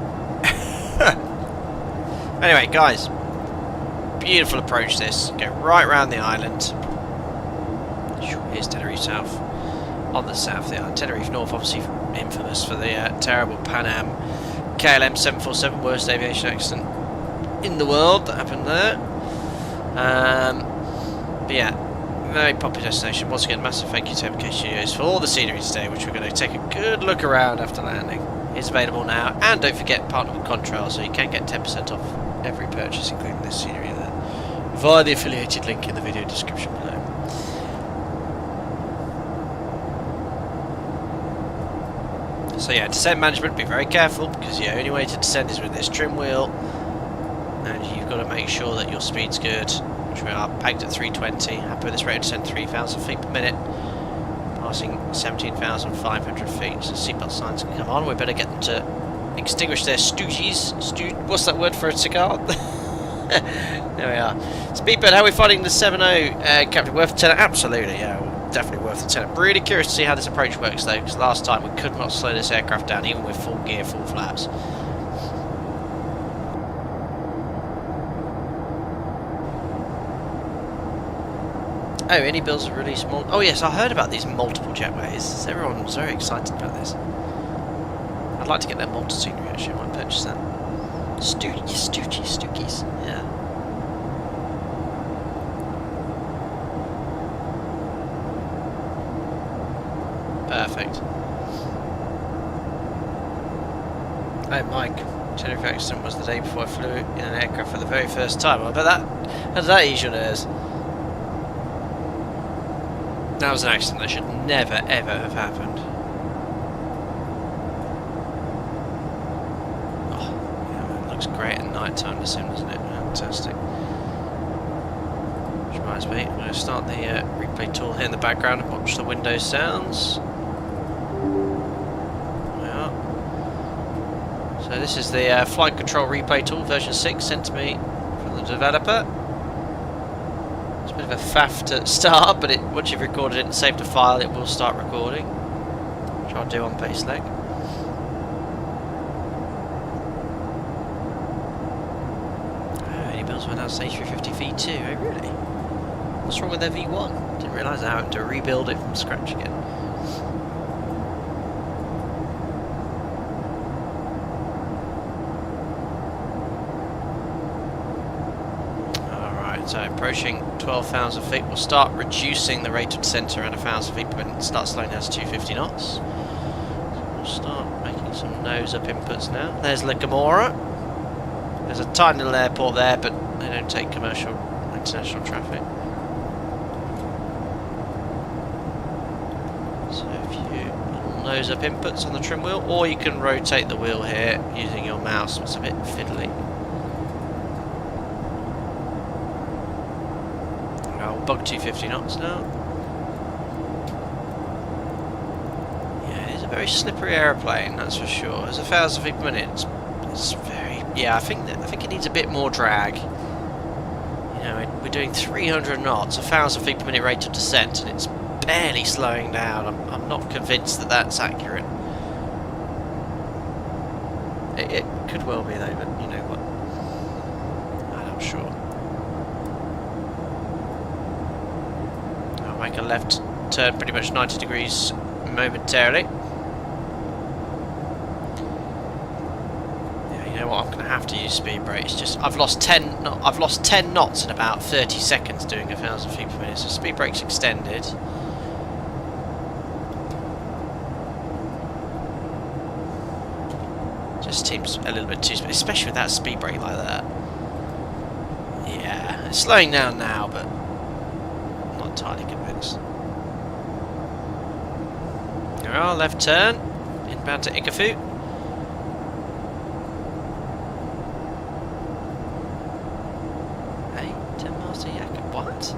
Anyway, guys, beautiful approach this. Go right round the island. Here's Tenerife South. On the south, the island. Tenerife North, obviously infamous for the terrible Pan Am KLM 747, worst aviation accident in the world that happened there. But yeah, very popular destination. Once again, massive thank you to MKStudios for all the scenery today, which we're going to take a good look around after landing. It's available now, and don't forget, partner with Contrail, so you can get 10% off every purchase, including this scenery there, via the affiliated link in the video description below. So yeah, descent management, be very careful, because the only way to descend is with this trim wheel, and you've got to make sure that your speed's good, which we are pegged at 320, happy with this rate of descent 3,000 feet per minute, passing 17,500 feet, so seatbelt signs can come on. We better get them to extinguish their stoogies. What's that word for a cigar? There we are. Speedbird, how are we finding the 7.0, Captain? Worth the tenner? Absolutely, yeah. Definitely worth the tenner. Really curious to see how this approach works though, because last time we could not slow this aircraft down even with full gear, full flaps. Oh, any builds have released more. Oh yes, I heard about these multiple jetways. Everyone's very excited about this. I'd like to get that multi-scenery actually. I might purchase that. Stookies. Yeah. Perfect. Oh, Mike. Tenerife accident was the day before I flew in an aircraft for the very first time. I bet that. How did that ease your nerves? That was an accident that should never ever have happened. Oh, yeah, it looks great at night time to sim, doesn't it? Fantastic. Which reminds me, I'm going to start the replay tool here in the background and watch the Windows sounds. So this is the flight control replay tool version 6 sent to me from the developer. It's a bit of a faff to start, but once you've recorded it and saved a file, it will start recording, which I'll do on base leg. Oh, any builds went out stage 350 V2. Oh really? What's wrong with their V1? Didn't realise I had to rebuild it from scratch again. So approaching 12,000 feet, we'll start reducing the rate of descent around 1,000 feet per minute and start slowing down to 250 knots. So we'll start making some nose up inputs now. There's La Gomorra. There's a tiny little airport there, but they don't take commercial international traffic. So a few little nose up inputs on the trim wheel, or you can rotate the wheel here using your mouse. It's a bit fiddly. Bug 250 knots now. Yeah, it is a very slippery aeroplane, that's for sure. It's 1,000 feet per minute. It's very. Yeah, I think it needs a bit more drag. You know, we're doing 300 knots, 1,000 feet per minute rate of descent, and it's barely slowing down. I'm not convinced that that's accurate. It could well be though, but you know what? I'm not sure. Make a left turn pretty much 90 degrees momentarily. Yeah, you know what? I'm going to have to use speed brake. It's just I've lost 10 knots in about 30 seconds doing 1,000 feet per minute. So speed brake's extended. Just seems a little bit too speedy, especially with that speed brake like that. Yeah, it's slowing down now, but entirely convinced. we are, left turn, inbound to Ikafu. Hey, 10 miles to Yak. What?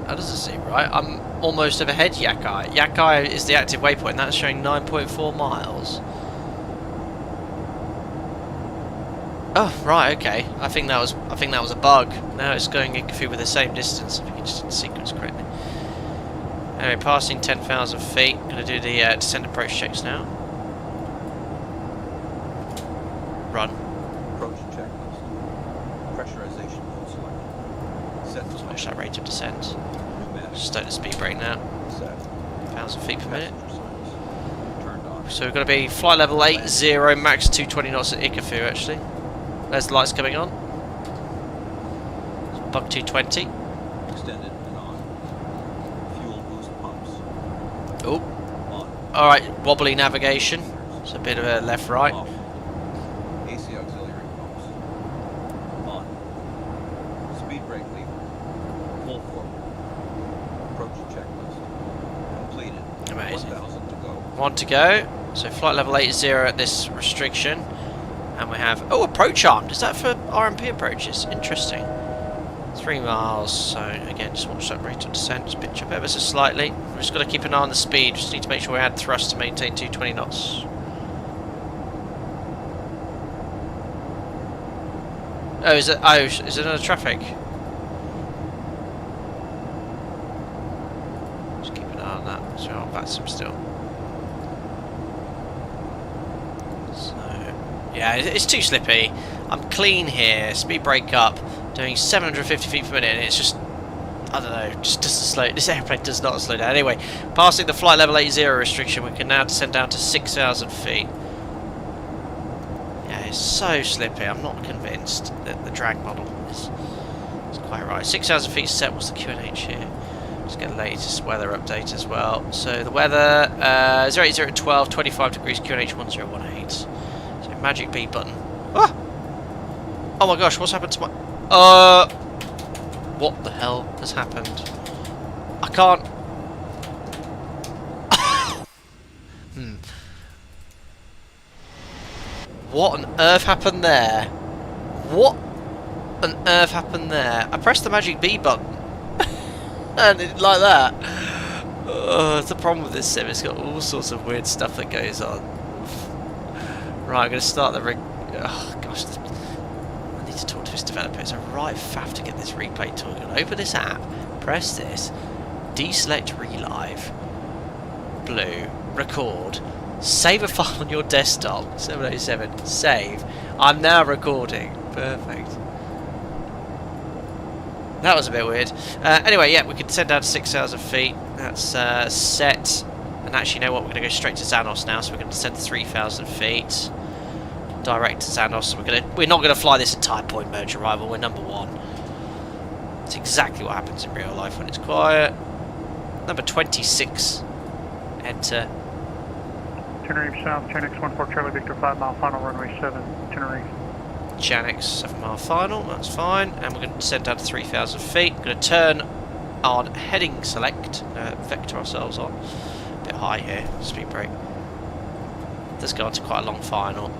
That doesn't seem right. I'm almost overhead Yakai. Yakai is the active waypoint. That's showing 9.4 miles. Oh right, okay. I think that was a bug. Now it's going Ikafu with the same distance. If you can just sequence correctly. Anyway, passing 10,000 feet. Going to do the descent approach checks now. Run. Approach checklist. Pressurization mode selected. Set to Watch that rate of descent. pneumatic. Just start the speed brake now. Set. 1,000 feet per minute. Passenger signs. Turned on. So we're going to be flight level 80, max 220 knots at Ikafu actually. There's the lights coming on. Bug 220. Extended and on. Fuel boost pumps. Oh. On. Alright, wobbly navigation. It's a bit of a left right. Off. AC auxiliary pumps. On. Speed brake lever. Pull forward. Approach checklist. Completed. Amazing. 1,000 to go. 1 to go. So flight level 80 at this restriction. And we have, oh, approach armed. Is that for RMP approaches? Interesting. 3 miles. So again, just watch that rate of descent. Just pitch up ever so slightly. We've just got to keep an eye on the speed. Just need to make sure we add thrust to maintain 220 knots. Oh, is it? Oh, is it another traffic? Just keep an eye on that. So I'll bat some still. Yeah, it's too slippy. I'm clean here, speed brake up, doing 750 feet per minute, and it's just, I don't know, just doesn't slow. This airplane does not slow down. Anyway, passing the flight level 80 restriction, we can now descend down to 6,000 feet. Yeah, it's so slippy. I'm not convinced that the drag model is quite right. 6,000 feet set. What's the QNH here? Just get the latest weather update as well. So the weather, 080 at 12, 25 degrees, QNH 1018. Magic B button. Ah! Oh my gosh, what's happened to my... What the hell has happened? I can't... What on earth happened there? What on earth happened there? I pressed the Magic B button. And it like that. It's the problem with this sim. It's got all sorts of weird stuff that goes on. Right, I'm going to start the rig. Oh gosh, I need to talk to this developer. It's a right faff to get this replay tool. You're going to open this app, press this, deselect relive, blue, record, save a file on your desktop, 707, save. I'm now recording. Perfect. That was a bit weird. Anyway, yeah, we can descend down to 6,000 feet. That's set. And actually, you know what? We're going to go straight to Xanos now. So we're going to descend to 3,000 feet. Direct to Xanos. So we're not going to fly this entire point merge arrival. We're number 1. It's exactly what happens in real life when it's quiet. Number 26. Enter. Tenerife South, Chanix 14 Charlie Victor 5 mile final runway 7, Tenerife. Janix 7 mile final, that's fine. And we're going to descend down to 3,000 feet. We're going to turn on heading select, vector ourselves on. A bit high here, speed brake. Let's go on to quite a long final.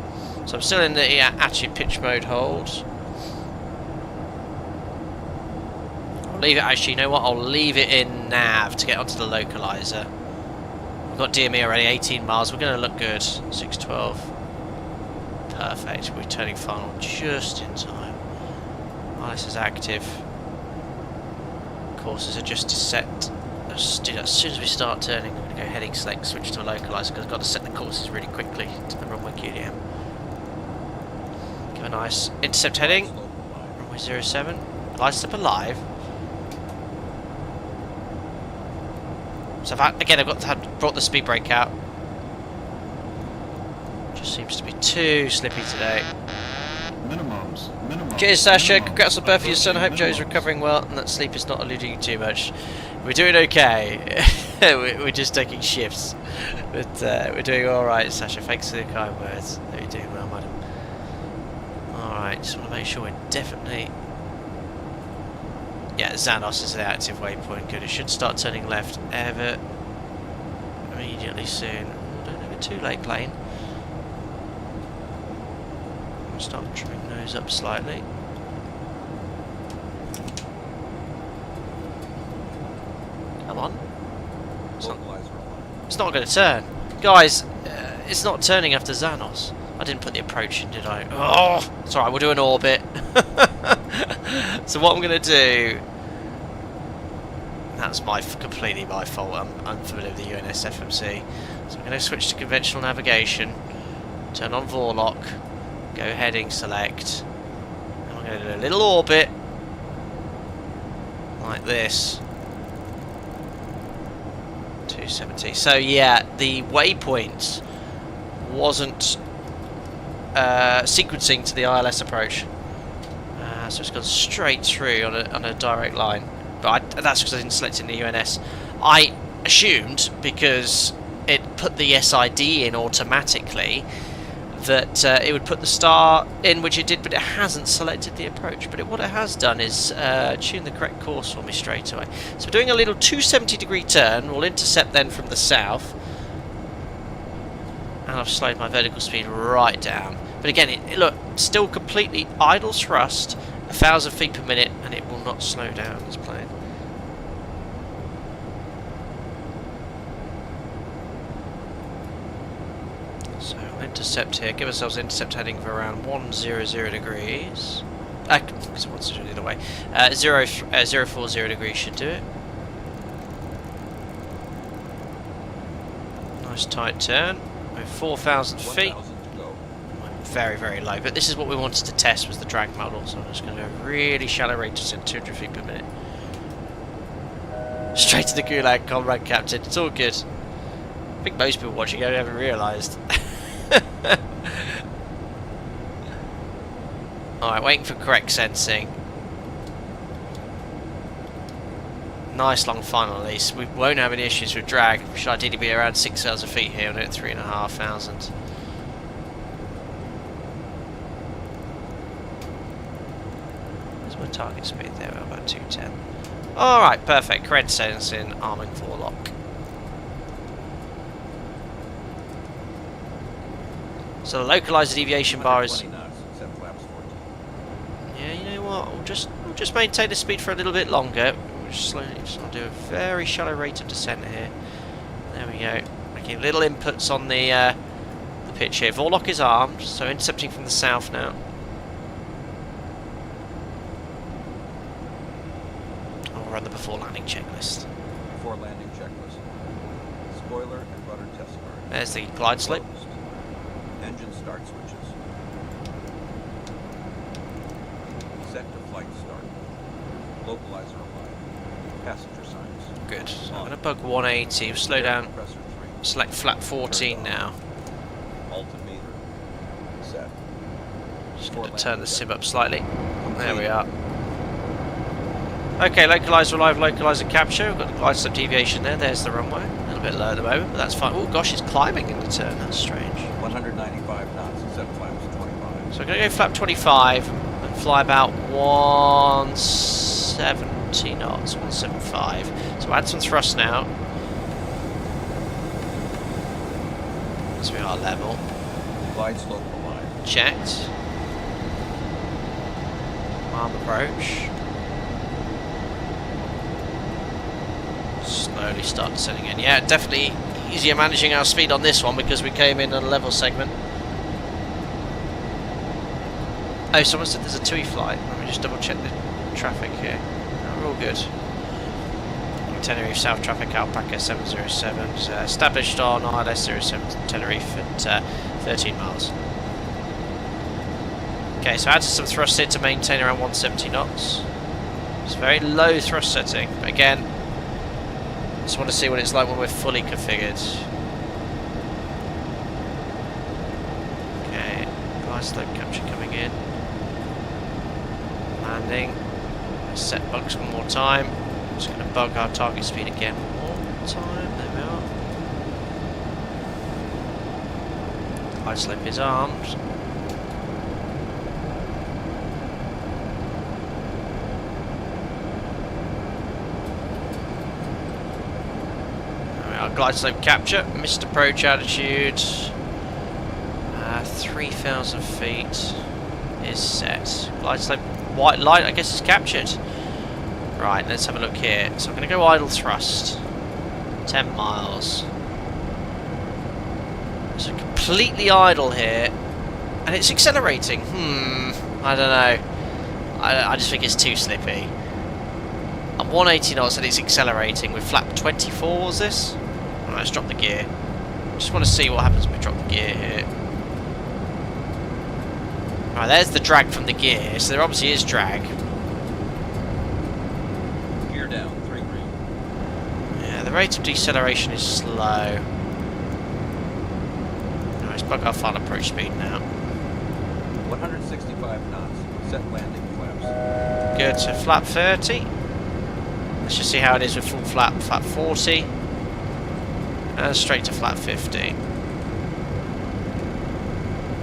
So I'm still in the attitude pitch mode hold. I'll leave it, actually, you know what? I'll leave it in nav to get onto the localizer. We've got DME already, 18 miles. We're going to look good. 612. Perfect. We're turning final just in time. This is active. Courses are just set. Let's do that as soon as we start turning. I'm going to go heading select, switch to a localizer because I've got to set the courses really quickly to the runway QDM. Give a nice intercept heading. Runway 07. Lights up alive. So again, I've got to have brought the speed brake out. Just seems to be too slippy today. Minimums. Cheers, Sasha. Congrats on birth for your son. I hope Joe's recovering well and that sleep is not eluding you too much. We're doing okay. We're just taking shifts. But we're doing alright, Sasha. Thanks for the kind words. You're doing well, madam. Alright, just want to make sure we're definitely Yeah, Xanos is the active waypoint. Good. It should start turning left ever immediately soon. Don't have it too late, plane. I'll start trimming those up slightly. Come on. It's not going to turn. Guys, it's not turning after Xanos. I didn't put the approach in, did I? Oh! It's alright, we'll do an orbit. So what I'm going to do... That's completely my fault. I'm unfamiliar with the MSFS. So I'm going to switch to conventional navigation. Turn on Vorlock. Go heading select. And I'm going to do a little orbit. Like this. 270. So yeah, the waypoint wasn't sequencing to the ILS approach. So it's gone straight through on a direct line. But that's because I didn't select it in the UNS. I assumed, because it put the SID in automatically, that it would put the star in, which it did, but it hasn't selected the approach. But what it has done is tune the correct course for me straight away. So we're doing a little 270-degree turn. We'll intercept then from the south. And I've slowed my vertical speed right down. But again, look, still completely idle thrust, 1,000 feet per minute, and it will not slow down this plane. So we'll intercept here, give ourselves intercept heading for around 100 degrees. Because it wants to do it the other way. 040 degrees should do it. Nice tight turn. We're 4,000 feet. Very, very low, but this is what we wanted to test, was the drag model, so I'm just going to do a really shallow rate descent, 200 feet per minute. Straight to the gulag, comrade captain, it's all good. I think most people watching it haven't realised. Alright, waiting for correct sensing. Nice long final at least. We won't have any issues with drag. We should ideally be around 6,000 feet here, and at 3,500. My target speed there, about 210. Alright, perfect. Correct sensing, arming Vorlock. So the localizer deviation bar is... Yeah, you know what? We'll just maintain the speed for a little bit longer. We'll just slowly do a very shallow rate of descent here. There we go. Making little inputs on the pitch here. Vorlock is armed, so intercepting from the south now. Run the before landing checklist. Before landing checklist. Spoiler and rudder test card. There's the glide slope. Engine start switches. Set to flight start. Localizer alive. Passenger signs. Good. So I'm going to bug 180. Slow down. Select flat 14 now. Altimeter. Set. Just going to turn the sim up slightly. There we are. Okay, localizer alive, localizer capture. We've got the glide slope deviation there. There's the runway. A little bit low at the moment, but that's fine. Oh gosh, it's climbing in the turn. That's strange. 195 knots. Set flaps 25. So I'm going to go flap 25 and fly about 170 knots, 175. So add some thrust now. So we are level. Glide slope alive. Checked. Arm approach. Slowly start descending in. Yeah, definitely easier managing our speed on this one because we came in on a level segment. Oh, someone said there's a TUI flight. Let me just double check the traffic here. No, we're all good. Tenerife South traffic, Alpaca 707. Established on ILS 07 Tenerife at 13 miles. Okay, so add some thrust here to maintain around 170 knots. It's a very low thrust setting, but again, just want to see what it's like when we're fully configured. Okay, glide slope capture coming in. Landing. Set bugs one more time. Just going to bug our target speed again one more time. There we are. Glide slope is armed. glide slope capture. Missed approach altitude. 3,000 feet is set. Glide slope white light, I guess, is captured. Right, let's have a look here. So I'm going to go idle thrust. 10 miles. So completely idle here. And it's accelerating. I don't know. I just think it's too slippy. I'm 180 knots and it's accelerating with flap 24, was this? Alright, let's drop the gear. Just want to see what happens when we drop the gear here. Alright, there's the drag from the gear, so there obviously is drag. Gear down, 3 green. Yeah, the rate of deceleration is slow. Alright, let's plug our final approach speed now. 165 knots. Set landing flaps. Good, so flap 30. Let's just see how it is with full flap. Flap 40. And straight to flap 50.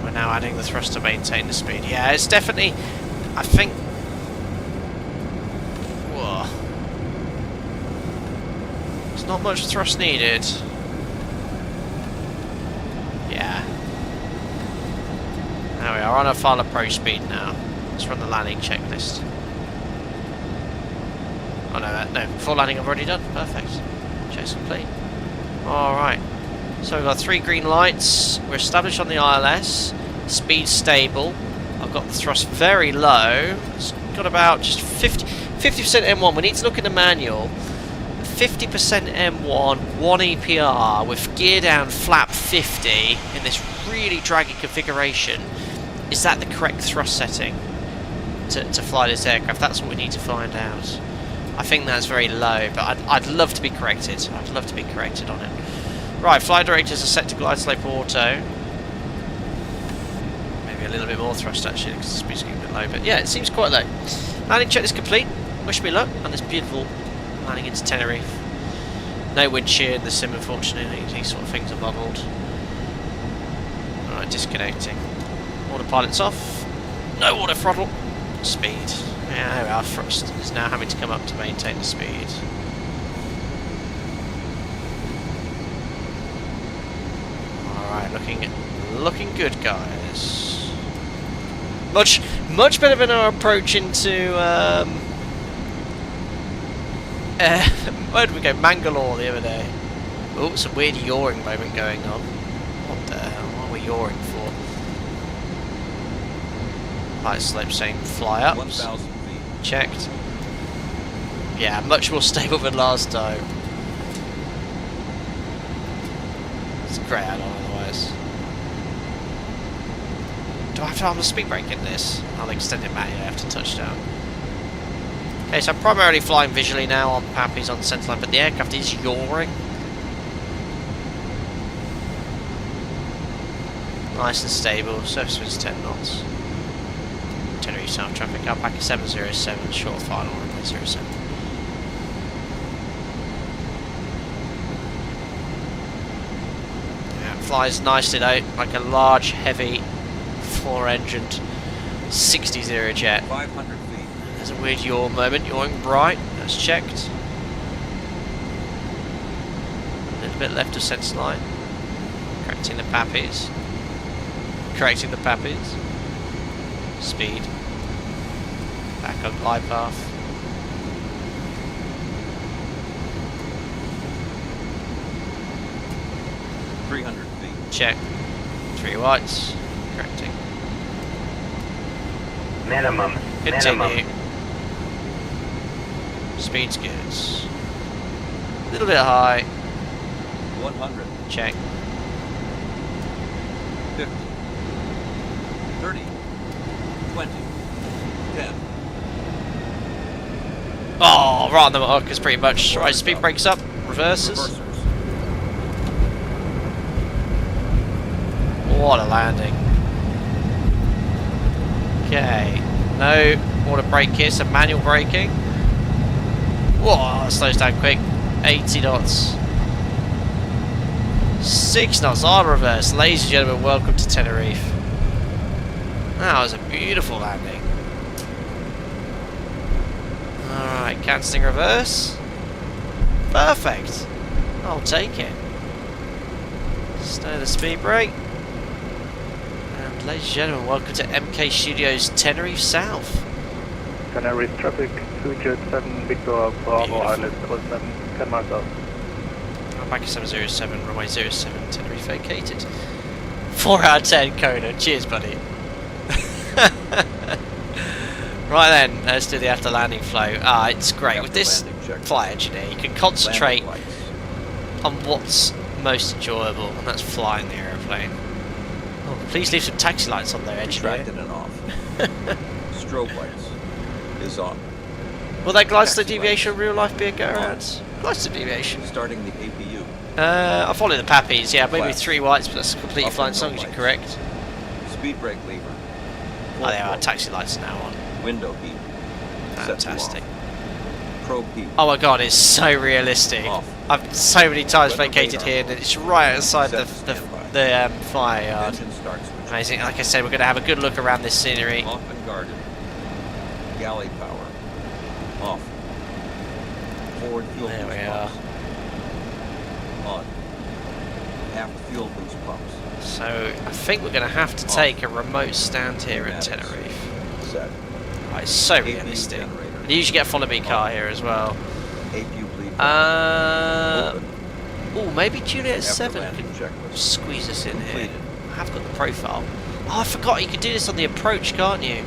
We're now adding the thrust to maintain the speed. Yeah, it's definitely, I think... Whoa. There's not much thrust needed. Yeah. There we are, on our final approach speed now. Let's run the landing checklist. Oh no, before landing I've already done. Perfect. Check's complete. Alright. So we've got 3 green lights. We're established on the ILS. Speed stable. I've got the thrust very low. It's got about just 50% M1. We need to look in the manual. 50% M1, 1 EPR with gear down flap 50 in this really draggy configuration. Is that the correct thrust setting to fly this aircraft? That's what we need to find out. I think that's very low, but I'd love to be corrected. I'd love to be corrected on it. Right, flight directors are set to glide slope auto. Maybe a little bit more thrust actually, because the speed's getting a bit low, but yeah, it seems quite low. Landing check is complete. Wish me luck on this beautiful landing into Tenerife. No wind shear in the sim, unfortunately. These sort of things are muddled. Alright, disconnecting. Autopilot's off. No auto throttle. Speed. Yeah, our thrust is now having to come up to maintain the speed. Alright, looking good, guys. Much better than our approach into where did we go? Mangalore the other day. Oh, some weird yawing moment going on. What the hell? What are we yawing for? Light slope saying fly ups. 1,000 feet. Checked. Yeah, much more stable than last time. It's grey out otherwise. Do I have to arm the speed brake in this? I'll extend it manually after touchdown. Okay, so I'm primarily flying visually now on Pappies on the centerline, but the aircraft is yawing. Nice and stable, surface wind's 10 knots. Tenerife South traffic, Alpaca 707, short final, runway 07. Yeah, it flies nicely though, like a large, heavy, 4-engined 60 jet. 500 feet. There's a weird yaw moment, yawing bright, that's checked. A little bit left of centre line. Correcting the Pappies. Correcting the Pappies. Speed. Back on glide path. .300 feet. Check. 3 whites. Correcting. Minimum. Continue. Speed's good. A little bit high. 100. Check. 50. 30. 20. 10. Oh, right on the mark is pretty much. Right, speed brakes up. Reverses. Reversers. What a landing. Okay. No auto brake here, so manual braking. Whoa, slows down quick. 80 knots. 6 knots on reverse. Ladies and gentlemen, welcome to Tenerife. That was a beautiful landing. Alright, cancelling reverse. Perfect. I'll take it. No, the speed brake. And ladies and gentlemen, welcome to MKStudios Tenerife South. Tenerife traffic 207 Victor Bravo Island 07 10 miles out. Back at 707, runway 07, Tenerife vacated. 4 out of 10, Kona. Cheers, buddy. Right then, let's do the after landing flow. It's great. With this flight engineer, you can concentrate on what's most enjoyable, and that's flying the aeroplane. Oh, please leave some taxi lights on there, engineer. Retracted and off. Strobe lights is on. Will that glide slope deviation in real life be a go around? Glide slope deviation. Starting the APU. I follow the Pappies, yeah, maybe Flaps. 3 whites, but that's completely Up fine and as long as no you're lights. correct. Speed brake lever. Oh, there are taxi lights now on. Window heat. Set to Fantastic. off. Probe heat. Oh my god, it's so realistic. Off. I've so many times Weather vacated radar. here, and it's right outside Set the to standby. fire yard. Engine start switch. Amazing. Like I said, we're going to have a good look around this scenery. Off and guarded. Galley power. Off. Forward fuel There boost we pumps. On. Aft fuel boost pumps. So I think we're going to have to take a remote stand here at Pneumatics. Tenerife. Set. Oh, it's so APU realistic. generator. And you usually get a follow me car here as well. APU bleed. Oh, Open. maybe Juliet After 7 landing can checklist. squeeze us in here. Completed. I have got the profile. Oh, I forgot you could do this on the approach, can't you?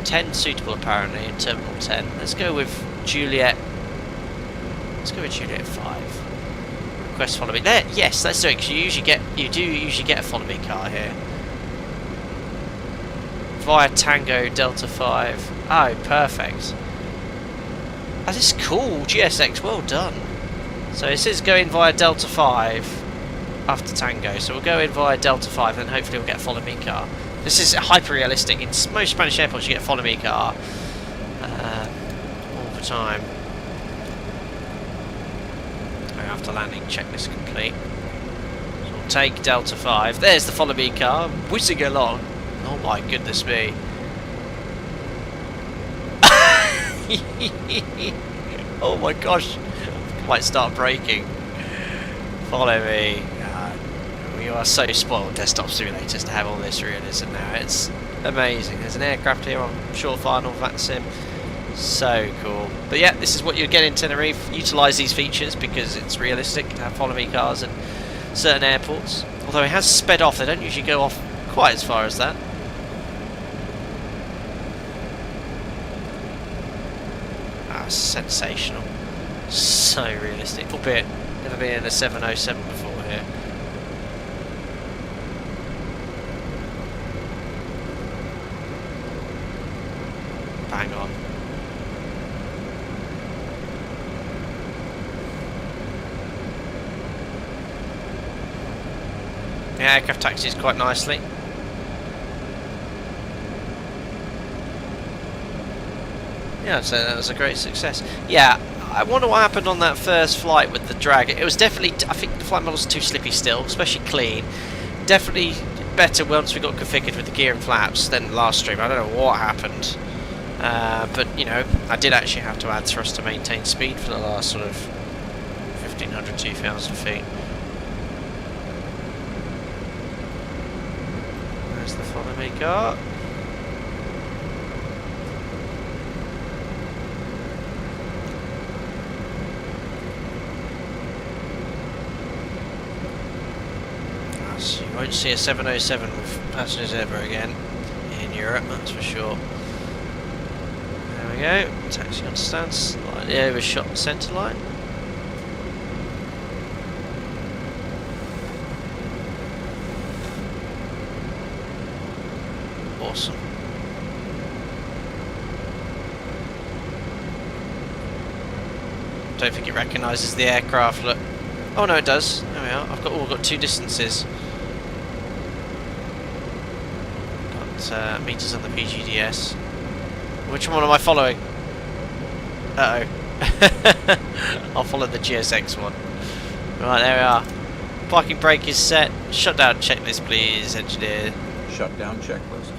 10 suitable apparently in Terminal 10. Let's go with Juliet. Let's go with Juliet 5. Request follow me. There, yes, let's do it because you do usually get a follow me car here. Via Tango Delta 5. Oh, perfect. Oh, this is cool. GSX, well done. So it says go in via Delta 5 after Tango. So we'll go in via Delta 5 and hopefully we'll get a follow me car. This is hyper realistic. In most Spanish airports you get a follow me car all the time. After landing checklist complete. So we'll take Delta 5. There's the follow me car whizzing along. Oh my goodness me. Oh my gosh. Might start braking. Follow me. We are so spoiled desktop simulators to have all this realism now. It's amazing. There's an aircraft here on short final VATSIM. So cool. But yeah, this is what you get in Tenerife. Utilise these features because it's realistic to have follow me cars in certain airports. Although it has sped off, they don't usually go off quite as far as that. Sensational. So realistic. Albeit, never been in a 707 before here. Bang on. The aircraft taxis quite nicely. Yeah, so that was a great success. Yeah, I wonder what happened on that first flight with the drag. It was definitely, I think the flight model's too slippy still, especially clean. Definitely better once we got configured with the gear and flaps than last stream. I don't know what happened. But, you know, I did actually have to add thrust to maintain speed for the last sort of 1,500, 2,000 feet. There's the follow me car. So you won't see a 707 with passengers ever again in Europe, that's for sure. There we go, taxi on stand, slightly overshot the centre line. Awesome. Don't think it recognises the aircraft, look. Oh no, it does. There we are. I've got 2 distances. Got meters on the PGDS. Which one am I following? Uh oh. I'll follow the GSX one. Right, there we are. Parking brake is set. Shutdown checklist, please, engineer. Shutdown checklist.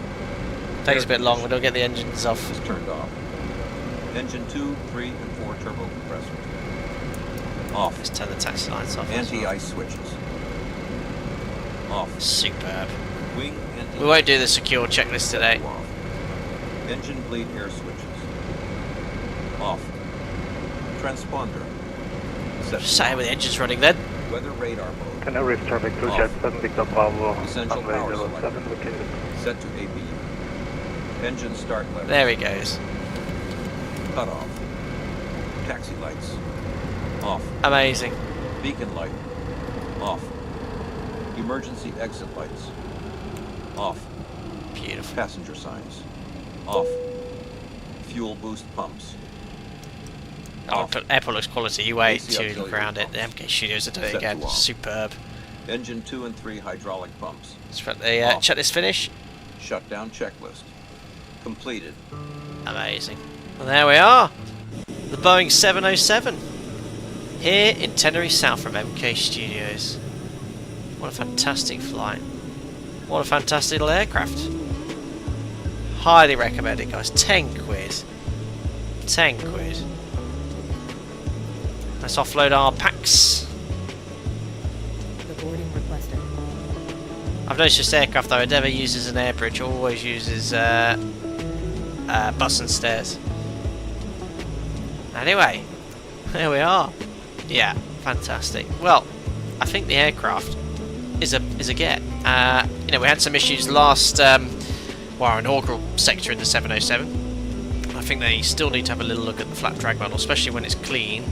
Takes a bit long, but don't get the engines off. Is turned off. Engine 2, 3, and 4 turbo compressors. Off. Let's turn the taxi lights off. as well. Anti-ice switches. Off. Superb. Wing anti- We won't do the secure checklist today. Off. Engine bleed air switches. Off. Transponder. Set. Same with the engines running then. Weather radar mode. Tenerife traffic to Off. Jet 7 picked up Bravo. Essential Runway power 07 select. located. Set to APU. Engine start lever. There he goes. Cut off. Taxi lights. Off. Amazing. Beacon light. Off. Emergency exit lights. Off. Beautiful. Passenger signs. Off. Fuel boost pumps. Oh, Off. airport looks quality. You wait AC to auxiliary look around it. The pumps. MK Studios are doing it Set again. to off. Superb. Engine 2 and 3 hydraulic pumps. Let's put the Off. checklist finish. Shutdown checklist. Completed. Amazing. Well, there we are. The Boeing 707. Here in Tenerife South from MK Studios. What a fantastic flight. What a fantastic little aircraft. Highly recommend it, guys. 10 quid. 10 quid. Let's offload our packs. The boarding requested. I've noticed this aircraft though, it never uses an air bridge, always uses bus and stairs. Anyway, there we are. Yeah, fantastic. Well, I think the aircraft is a get. You know, we had some issues last, our inaugural sector in the 707. I think they still need to have a little look at the flat drag model, especially when it's clean.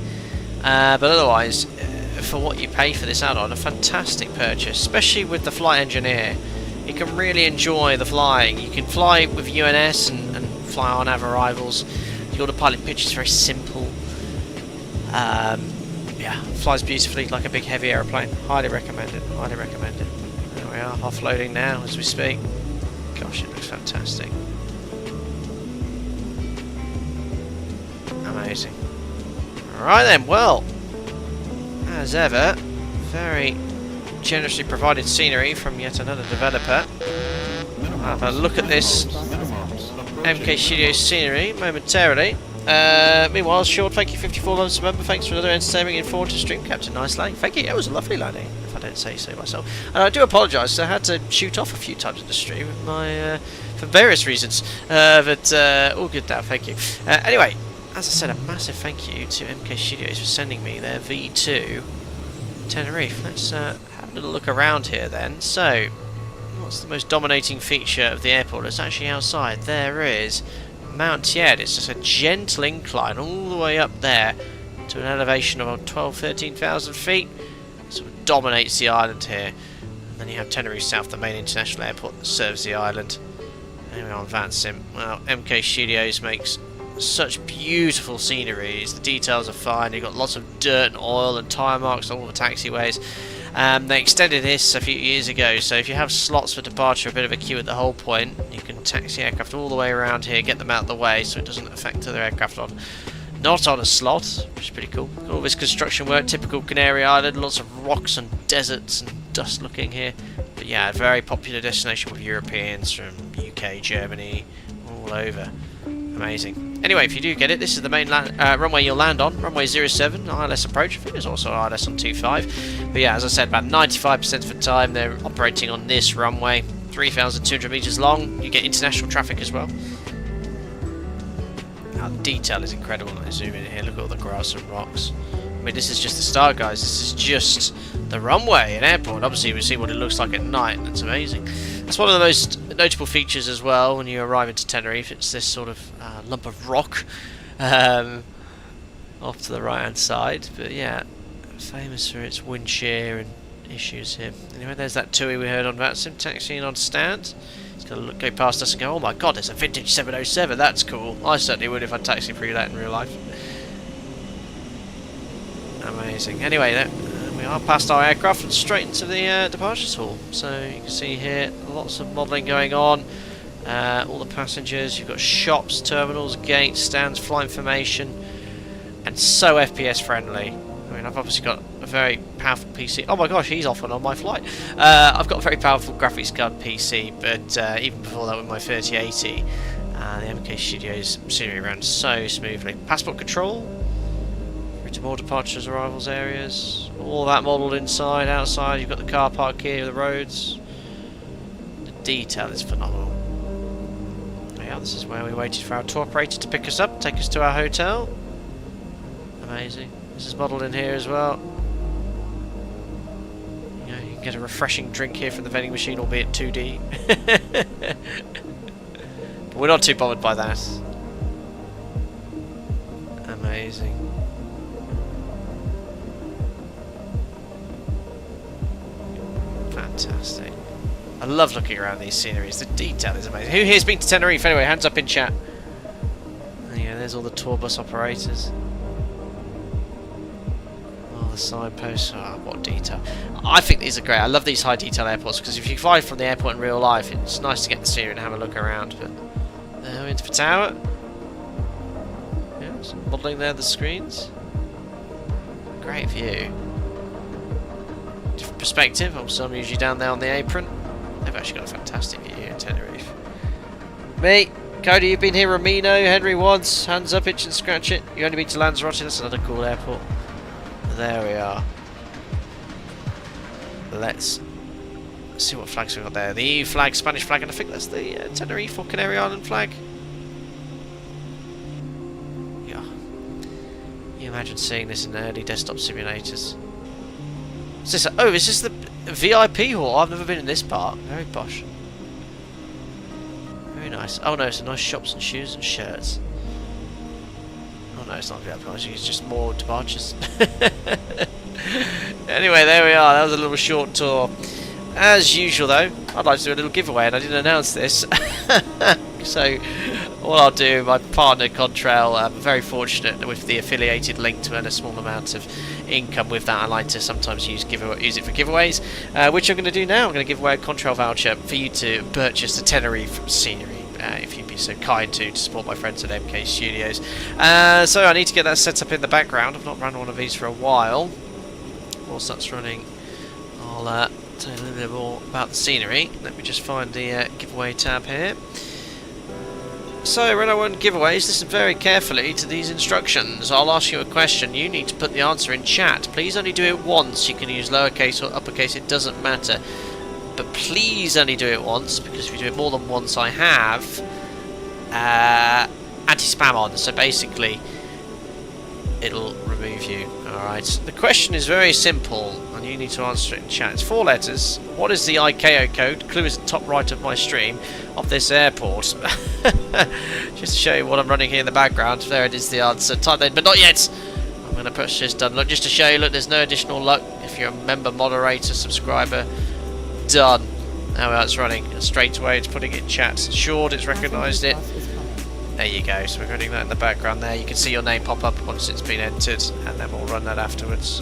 But otherwise, for what you pay for this add-on, a fantastic purchase, especially with the flight engineer. You can really enjoy the flying. You can fly with UNS and fly on av arrivals. The autopilot pitch is very simple. Yeah, flies beautifully like a big heavy aeroplane. Highly recommend it. Highly recommend it. There we are, offloading now as we speak. Gosh, it looks fantastic. Amazing. Alright then, well, as ever, very generously provided scenery from yet another developer. I'll have a look at this MK Studios scenery momentarily. Meanwhile, Short, thank you, 54 months member. Thanks for another entertaining and informative stream. Captain, nice landing. Thank you. It was a lovely landing, if I don't say so myself. And I do apologise, I had to shoot off a few times in the stream for various reasons. But all good now, thank you. Anyway, as I said, a massive thank you to MK Studios for sending me their V2 Tenerife. Let's have a little look around here then. So, what's the most dominating feature of the airport? It's actually outside. There is Mount Tied. It's just a gentle incline all the way up there to an elevation of 12,000–13,000 feet. Sort of dominates the island here. And then you have Tenerife South, the main international airport that serves the island. Anyway, on Vansim, well, MK Studios makes such beautiful sceneries. The details are fine. You've got lots of dirt and oil and tyre marks on all the taxiways. They extended this a few years ago, so if you have slots for departure, a bit of a queue at the whole point, you can taxi aircraft all the way around here, get them out of the way so it doesn't affect other aircraft not on a slot, which is pretty cool. All this construction work, typical Canary Island, lots of rocks and deserts and dust looking here. But yeah, a very popular destination with Europeans from UK, Germany, all over. Amazing. Anyway, if you do get it, this is the main runway you'll land on. Runway 07, ILS approach. I think there's also ILS on 25. But yeah, as I said, about 95% of the time they're operating on this runway. 3,200 metres long. You get international traffic as well. Now, the detail is incredible when I zoom in here. Look at all the grass and rocks. I mean, this is just the start, guys. This is just the runway and airport. Obviously, we see what it looks like at night. That's amazing. That's one of the most notable features as well when you arrive into Tenerife. It's this sort of lump of rock off to the right hand side. But yeah, famous for its wind shear and issues here. Anyway, there's that TUI we heard on Vatsim taxiing on stand. It's going to go past us and go, oh my god, there's a vintage 707. That's cool. I certainly would if I taxied through that in real life. Amazing. Anyway, we are past our aircraft and straight into the departures hall. So you can see here lots of modelling going on. All the passengers, you've got shops, terminals, gates, stands, flight information, and so FPS friendly. I mean, I've obviously got a very powerful PC. Oh my gosh, he's off on my flight. I've got a very powerful graphics card PC, but even before that with my 3080, the MK Studios scenery ran so smoothly. Passport control. into more departures, arrivals areas. All that modelled inside, outside. You've got the car park here, the roads. The detail is phenomenal. Yeah, this is where we waited for our tour operator to pick us up, take us to our hotel. Amazing. This is modelled in here as well. You know, you can get a refreshing drink here from the vending machine, albeit 2D. But we're not too bothered by that. Amazing. Fantastic. I love looking around these sceneries. The detail is amazing. Who here's been to Tenerife anyway? Hands up in chat. Yeah, there's all the tour bus operators. All the signposts. Oh, what detail. I think these are great. I love these high detail airports because if you fly from the airport in real life, it's nice to get the scenery and have a look around. But there, into the tower. Yeah, some modelling there, the screens. Great view. Different perspective. Also, I'm usually down there on the apron. They've actually got a fantastic view here in Tenerife. Me, Cody, you've been here. Ramino, Henry once. Hands up, itch and scratch it. You only been to Lanzarote. That's another cool airport. There we are. Let's see what flags we've got there. The EU flag, Spanish flag, and I think that's the Tenerife or Canary Island flag. Yeah. You imagine seeing this in early desktop simulators. Is this is this the VIP hall? I've never been in this part. Very posh. Very nice. Oh no, it's nice shops and shoes and shirts. Oh no, it's not VIP. It's just more departures. Anyway, there we are. That was a little short tour. As usual though, I'd like to do a little giveaway and I didn't announce this. So what I'll do, my partner Contrail, I'm very fortunate with the affiliated link to earn a small amount of income with that. I like to sometimes use it for giveaways, which I'm going to do now. I'm going to give away a Contrail voucher for you to purchase the Tenerife scenery, if you'd be so kind to support my friends at MKStudios. So I need to get that set up in the background. I've not run one of these for a while. Whilst that's running, I'll tell you a little bit more about the scenery. Let me just find the giveaway tab here. So when I want giveaways, listen very carefully to these instructions. I'll ask you a question. You need to put the answer in chat. Please only do it once. You can use lowercase or uppercase, it doesn't matter. But please only do it once, because if you do it more than once, I have anti-spam on. So basically, it'll remove you. Alright, the question is very simple, and you need to answer it in chat. It's 4 letters. What is the ICAO code? Clue is at the top right of my stream of this airport. Just to show you what I'm running here in the background. There it is, the answer. Type in, but not yet. I'm going to push this done. Look, just to show you, look, there's no additional luck. If you're a member, moderator, subscriber, done. Now it's running straight away. It's putting it in chat. It's assured, it's recognised it. There you go, so we're running that in the background there. You can see your name pop up once it's been entered, and then we'll run that afterwards.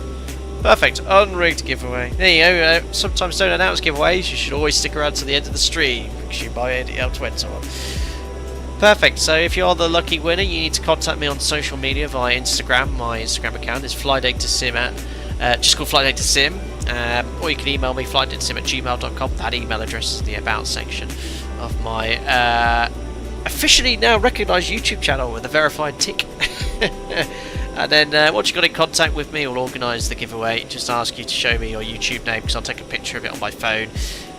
Perfect, unrigged giveaway. There you go, sometimes don't announce giveaways, you should always stick around to the end of the stream, because you buy ADL to enter one. Perfect, so if you're the lucky winner, you need to contact me on social media via Instagram. My Instagram account is flydatasim just called flydatasim, or you can email me flydatasim@gmail.com. That email address is in the about section of my officially now recognised YouTube channel with a verified tick. And then once you got in contact with me, we'll organise the giveaway. Just ask you to show me your YouTube name, because I'll take a picture of it on my phone.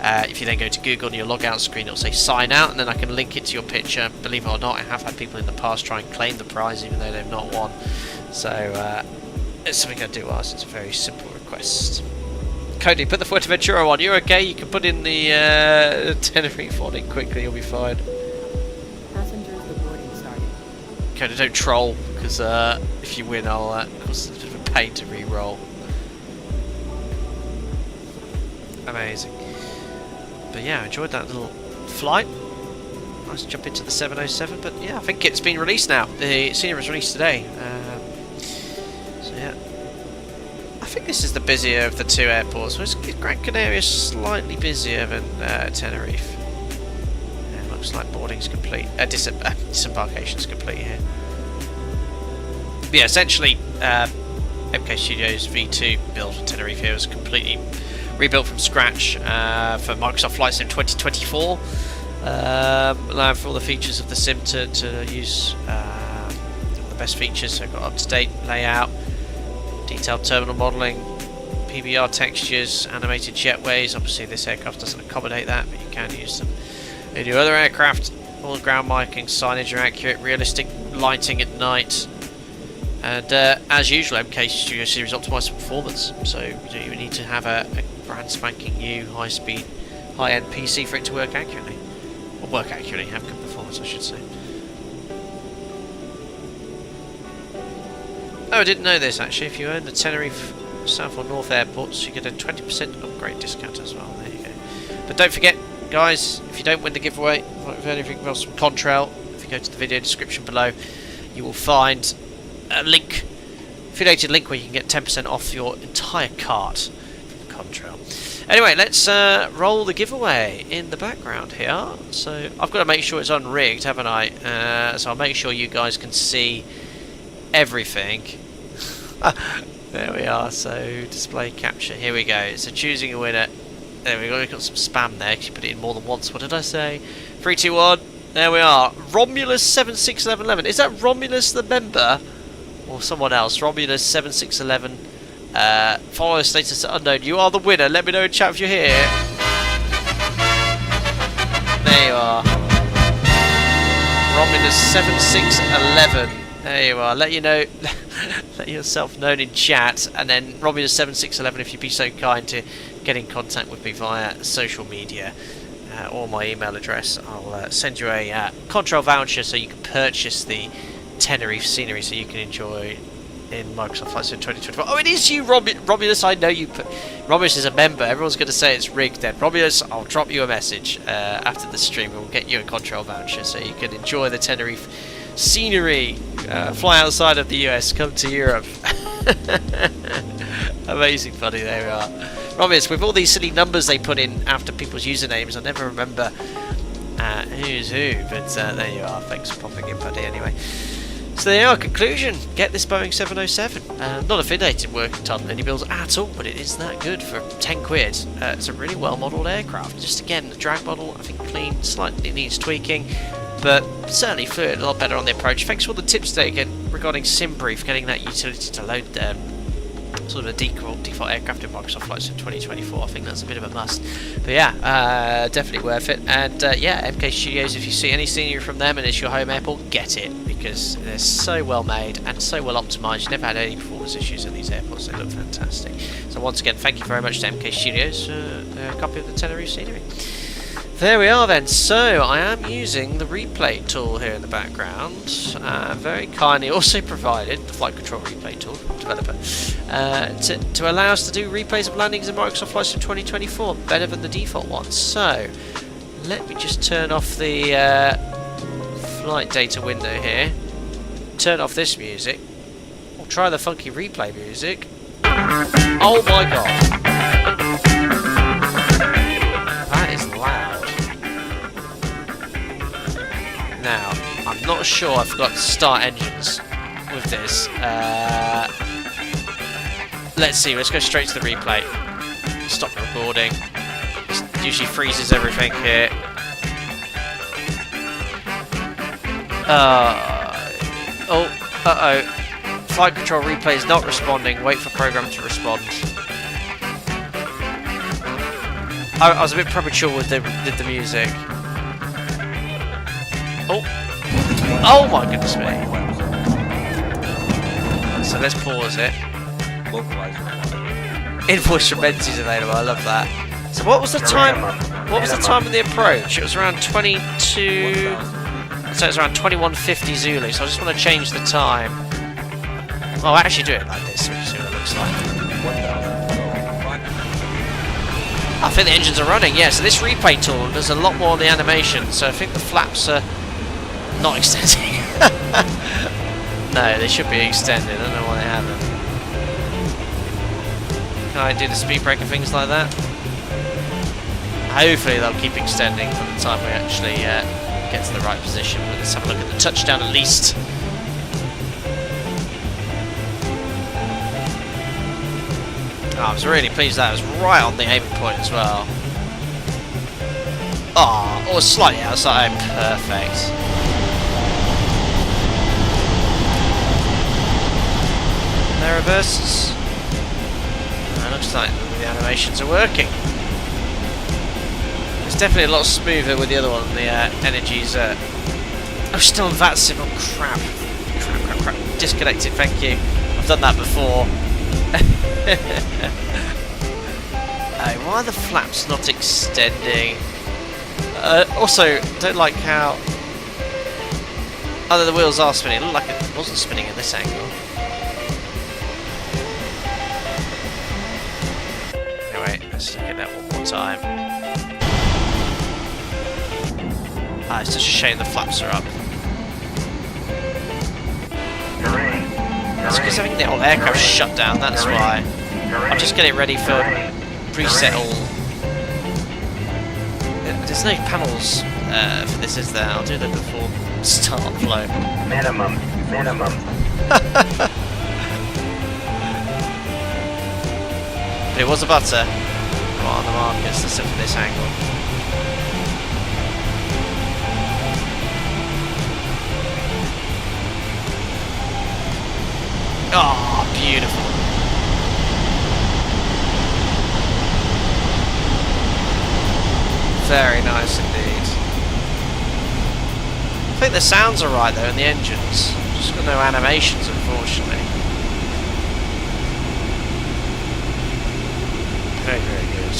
If you then go to Google on your logout screen, it'll say sign out, and then I can link it to your picture. Believe it or not, I have had people in the past try and claim the prize even though they've not won. So it's something I do ask. It's a very simple request. Cody, put the Fuerteventura on. You're okay? You can put in the Tenerife on it quickly, you'll be fine. Cody, don't troll, because if you win, I'll it's a bit of a pain to re-roll. Amazing. But yeah, I enjoyed that little flight. Nice to jump into the 707, but yeah, I think it's been released now. The scenery was released today. So yeah, I think this is the busier of the two airports. So Gran Canaria is slightly busier than Tenerife. Looks like boarding's complete. Disembarkation's complete here. But yeah, essentially, MKStudios V2 build for Tenerife here was completely rebuilt from scratch for Microsoft Flight Sim 2024. Allowing for all the features of the sim to use the best features. So I've got up-to-date layout, detailed terminal modelling, PBR textures, animated jetways. Obviously this aircraft doesn't accommodate that, but you can use them. They do other aircraft, all the ground marking, signage are accurate, realistic lighting at night, and as usual MKStudios Series optimised for performance, so you don't even need to have a brand spanking new high-speed, high-end PC for it to work accurately. Or work accurately, have good performance I should say. Oh, I didn't know this actually, if you own the Tenerife South or North airports you get a 20% upgrade discount as well, there you go. But don't forget guys, if you don't win the giveaway, like with anything else from Contrail, if you go to the video description below, you will find a link, affiliated link where you can get 10% off your entire cart from Contrail. Anyway, let's roll the giveaway in the background here. So I've got to make sure it's unrigged, haven't I? So I'll make sure you guys can see everything. There we are. So display capture. Here we go. So choosing a winner. There we go, we've got some spam there because you put it in more than once. What did I say? 3, 2, 1. There we are. Romulus 761111. Is that Romulus the member? Or someone else? Romulus 7611. Follow status unknown. You are the winner. Let me know in chat if you're here. There you are. Romulus 7611. There you are. Let you know. Let yourself known in chat. And then Romulus 7611 if you'd be so kind to get in contact with me via social media or my email address. I'll send you a Contrail voucher so you can purchase the Tenerife scenery so you can enjoy in Microsoft Flight Sim 2024. Oh, it is you, Romulus. I know you. Romulus is a member. Everyone's going to say it's rigged then. Romulus, I'll drop you a message after the stream and we'll get you a Contrail voucher so you can enjoy the Tenerife scenery. Fly outside of the US, come to Europe. Amazing funny, there we are. Romulus, with all these silly numbers they put in after people's usernames, I never remember who's who, but there you are. Thanks for popping in, buddy, anyway. So there you are, conclusion. Get this Boeing 707. Not affiliated working title any bills at all, but it is that good for 10 quid. It's a really well modelled aircraft. Just again, the drag model, I think clean, slightly needs tweaking, but certainly fluid, a lot better on the approach. Thanks for all the tips today again regarding SimBrief, getting that utility to load sort of a default aircraft in Microsoft Flight Sim 2024. I think that's a bit of a must. But yeah, definitely worth it. And yeah, MKStudios, if you see any scenery from them and it's your home airport, get it, because they're so well made and so well optimised. You've never had any performance issues in these airports. They look fantastic. So once again, thank you very much to MKStudios for a copy of the Tenerife scenery. There we are then. So I am using the replay tool here in the background, very kindly also provided, the flight control replay tool from developer, to allow us to do replays of landings in Microsoft Flight Sim 2024 better than the default ones. So let me just turn off the flight data window here, turn off this music, we'll try the funky replay music. Oh my god, that is loud. Now, I'm not sure I forgot to start engines with this. Let's see, let's go straight to the replay. Stop the recording. It usually freezes everything here. Uh-oh. Flight control replay is not responding. Wait for program to respond. I was a bit premature with the music. Oh my goodness me. So let's pause it. Invoice from Menzies available, I love that. So what was the time? What was the time of the approach? It was around 22. So it was around 21:50 Zulu. So I just want to change the time. Oh, I'll actually do it like this so we can see what it looks like. I think the engines are running, yeah, so this replay tool does a lot more on the animation, so I think the flaps are not extending. No, they should be extended, I don't know why they haven't. Can I do the speed brake and things like that? Hopefully they'll keep extending from the time we actually get to the right position, but let's have a look at the touchdown at least. Oh, I was really pleased that was right on the aiming point as well. Oh, or slightly outside. Perfect. There reverses. looks like the animations are working. It's definitely a lot smoother with the other one. The energies. Oh, still on that sim. Oh crap! Crap! Disconnected. Thank you. I've done that before. Why are the flaps not extending? Also, don't like how. Oh, the wheels are spinning. It looked like it wasn't spinning in this angle. Anyway, let's look at that one more time. It's just a shame the flaps are up. It's because I think the old aircraft shut down, that's why. I'm just getting ready for pre-settle. There's no panels for this, is there? I'll do that before start flow. Minimum. But it was a butter. Right on the markers, let's look at this angle. Oh, beautiful. Very nice indeed. I think the sounds are right though in the engines. Just got no animations unfortunately. Very, very good.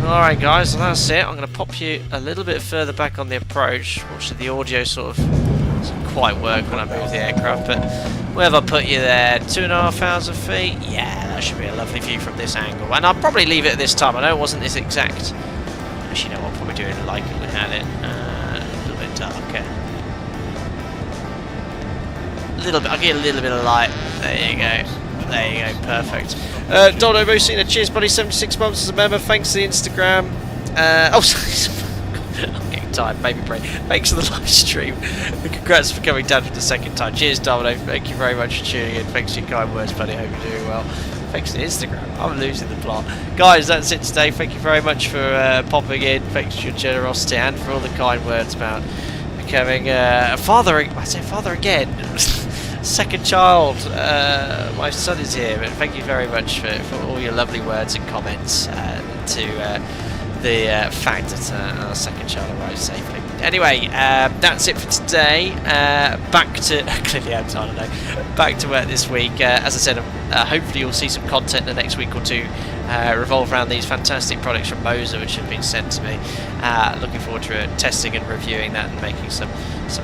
Alright guys, well, that's it. I'm going to pop you a little bit further back on the approach. Fortunately the audio sort of doesn't quite work when I move the aircraft, but where have I put you there? 2,500 feet? Yeah, that should be a lovely view from this angle. And I'll probably leave it at this time. I know it wasn't this exact. Actually, no, I'll probably do it like we had it. A little bit darker. I'll get a little bit of light. There you go. There you go, perfect. Dono Mosina, cheers buddy, 76 months as a member, thanks to the Instagram. Oh, sorry. I'm getting tired, baby brain. Thanks for the live stream. Congrats for coming down for the second time. Cheers, Domino. Thank you very much for tuning in. Thanks for your kind words, buddy. Hope you're doing well. Thanks to Instagram. I'm losing the plot. Guys, that's it today. Thank you very much for popping in. Thanks for your generosity and for all the kind words about becoming a father. I say father again. Second child. My son is here. But thank you very much for all your lovely words and comments to the fact that our second child arrived safely. Anyway, that's it for today. Back to clearly I'm tired, I know. Back to work this week. As I said, hopefully you'll see some content in the next week or two revolve around these fantastic products from Moser which have been sent to me. Looking forward to testing and reviewing that and making some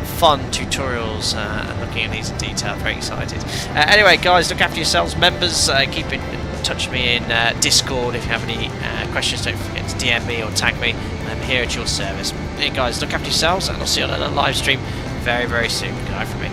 fun tutorials and looking at these in detail. Very excited. Anyway, guys, look after yourselves. Members, keep in touch with me in Discord if you have any questions. Don't forget to DM me or tag me. I'm here at your service. Hey guys, look after yourselves and I'll see you on a live stream very, very soon. Good night from me.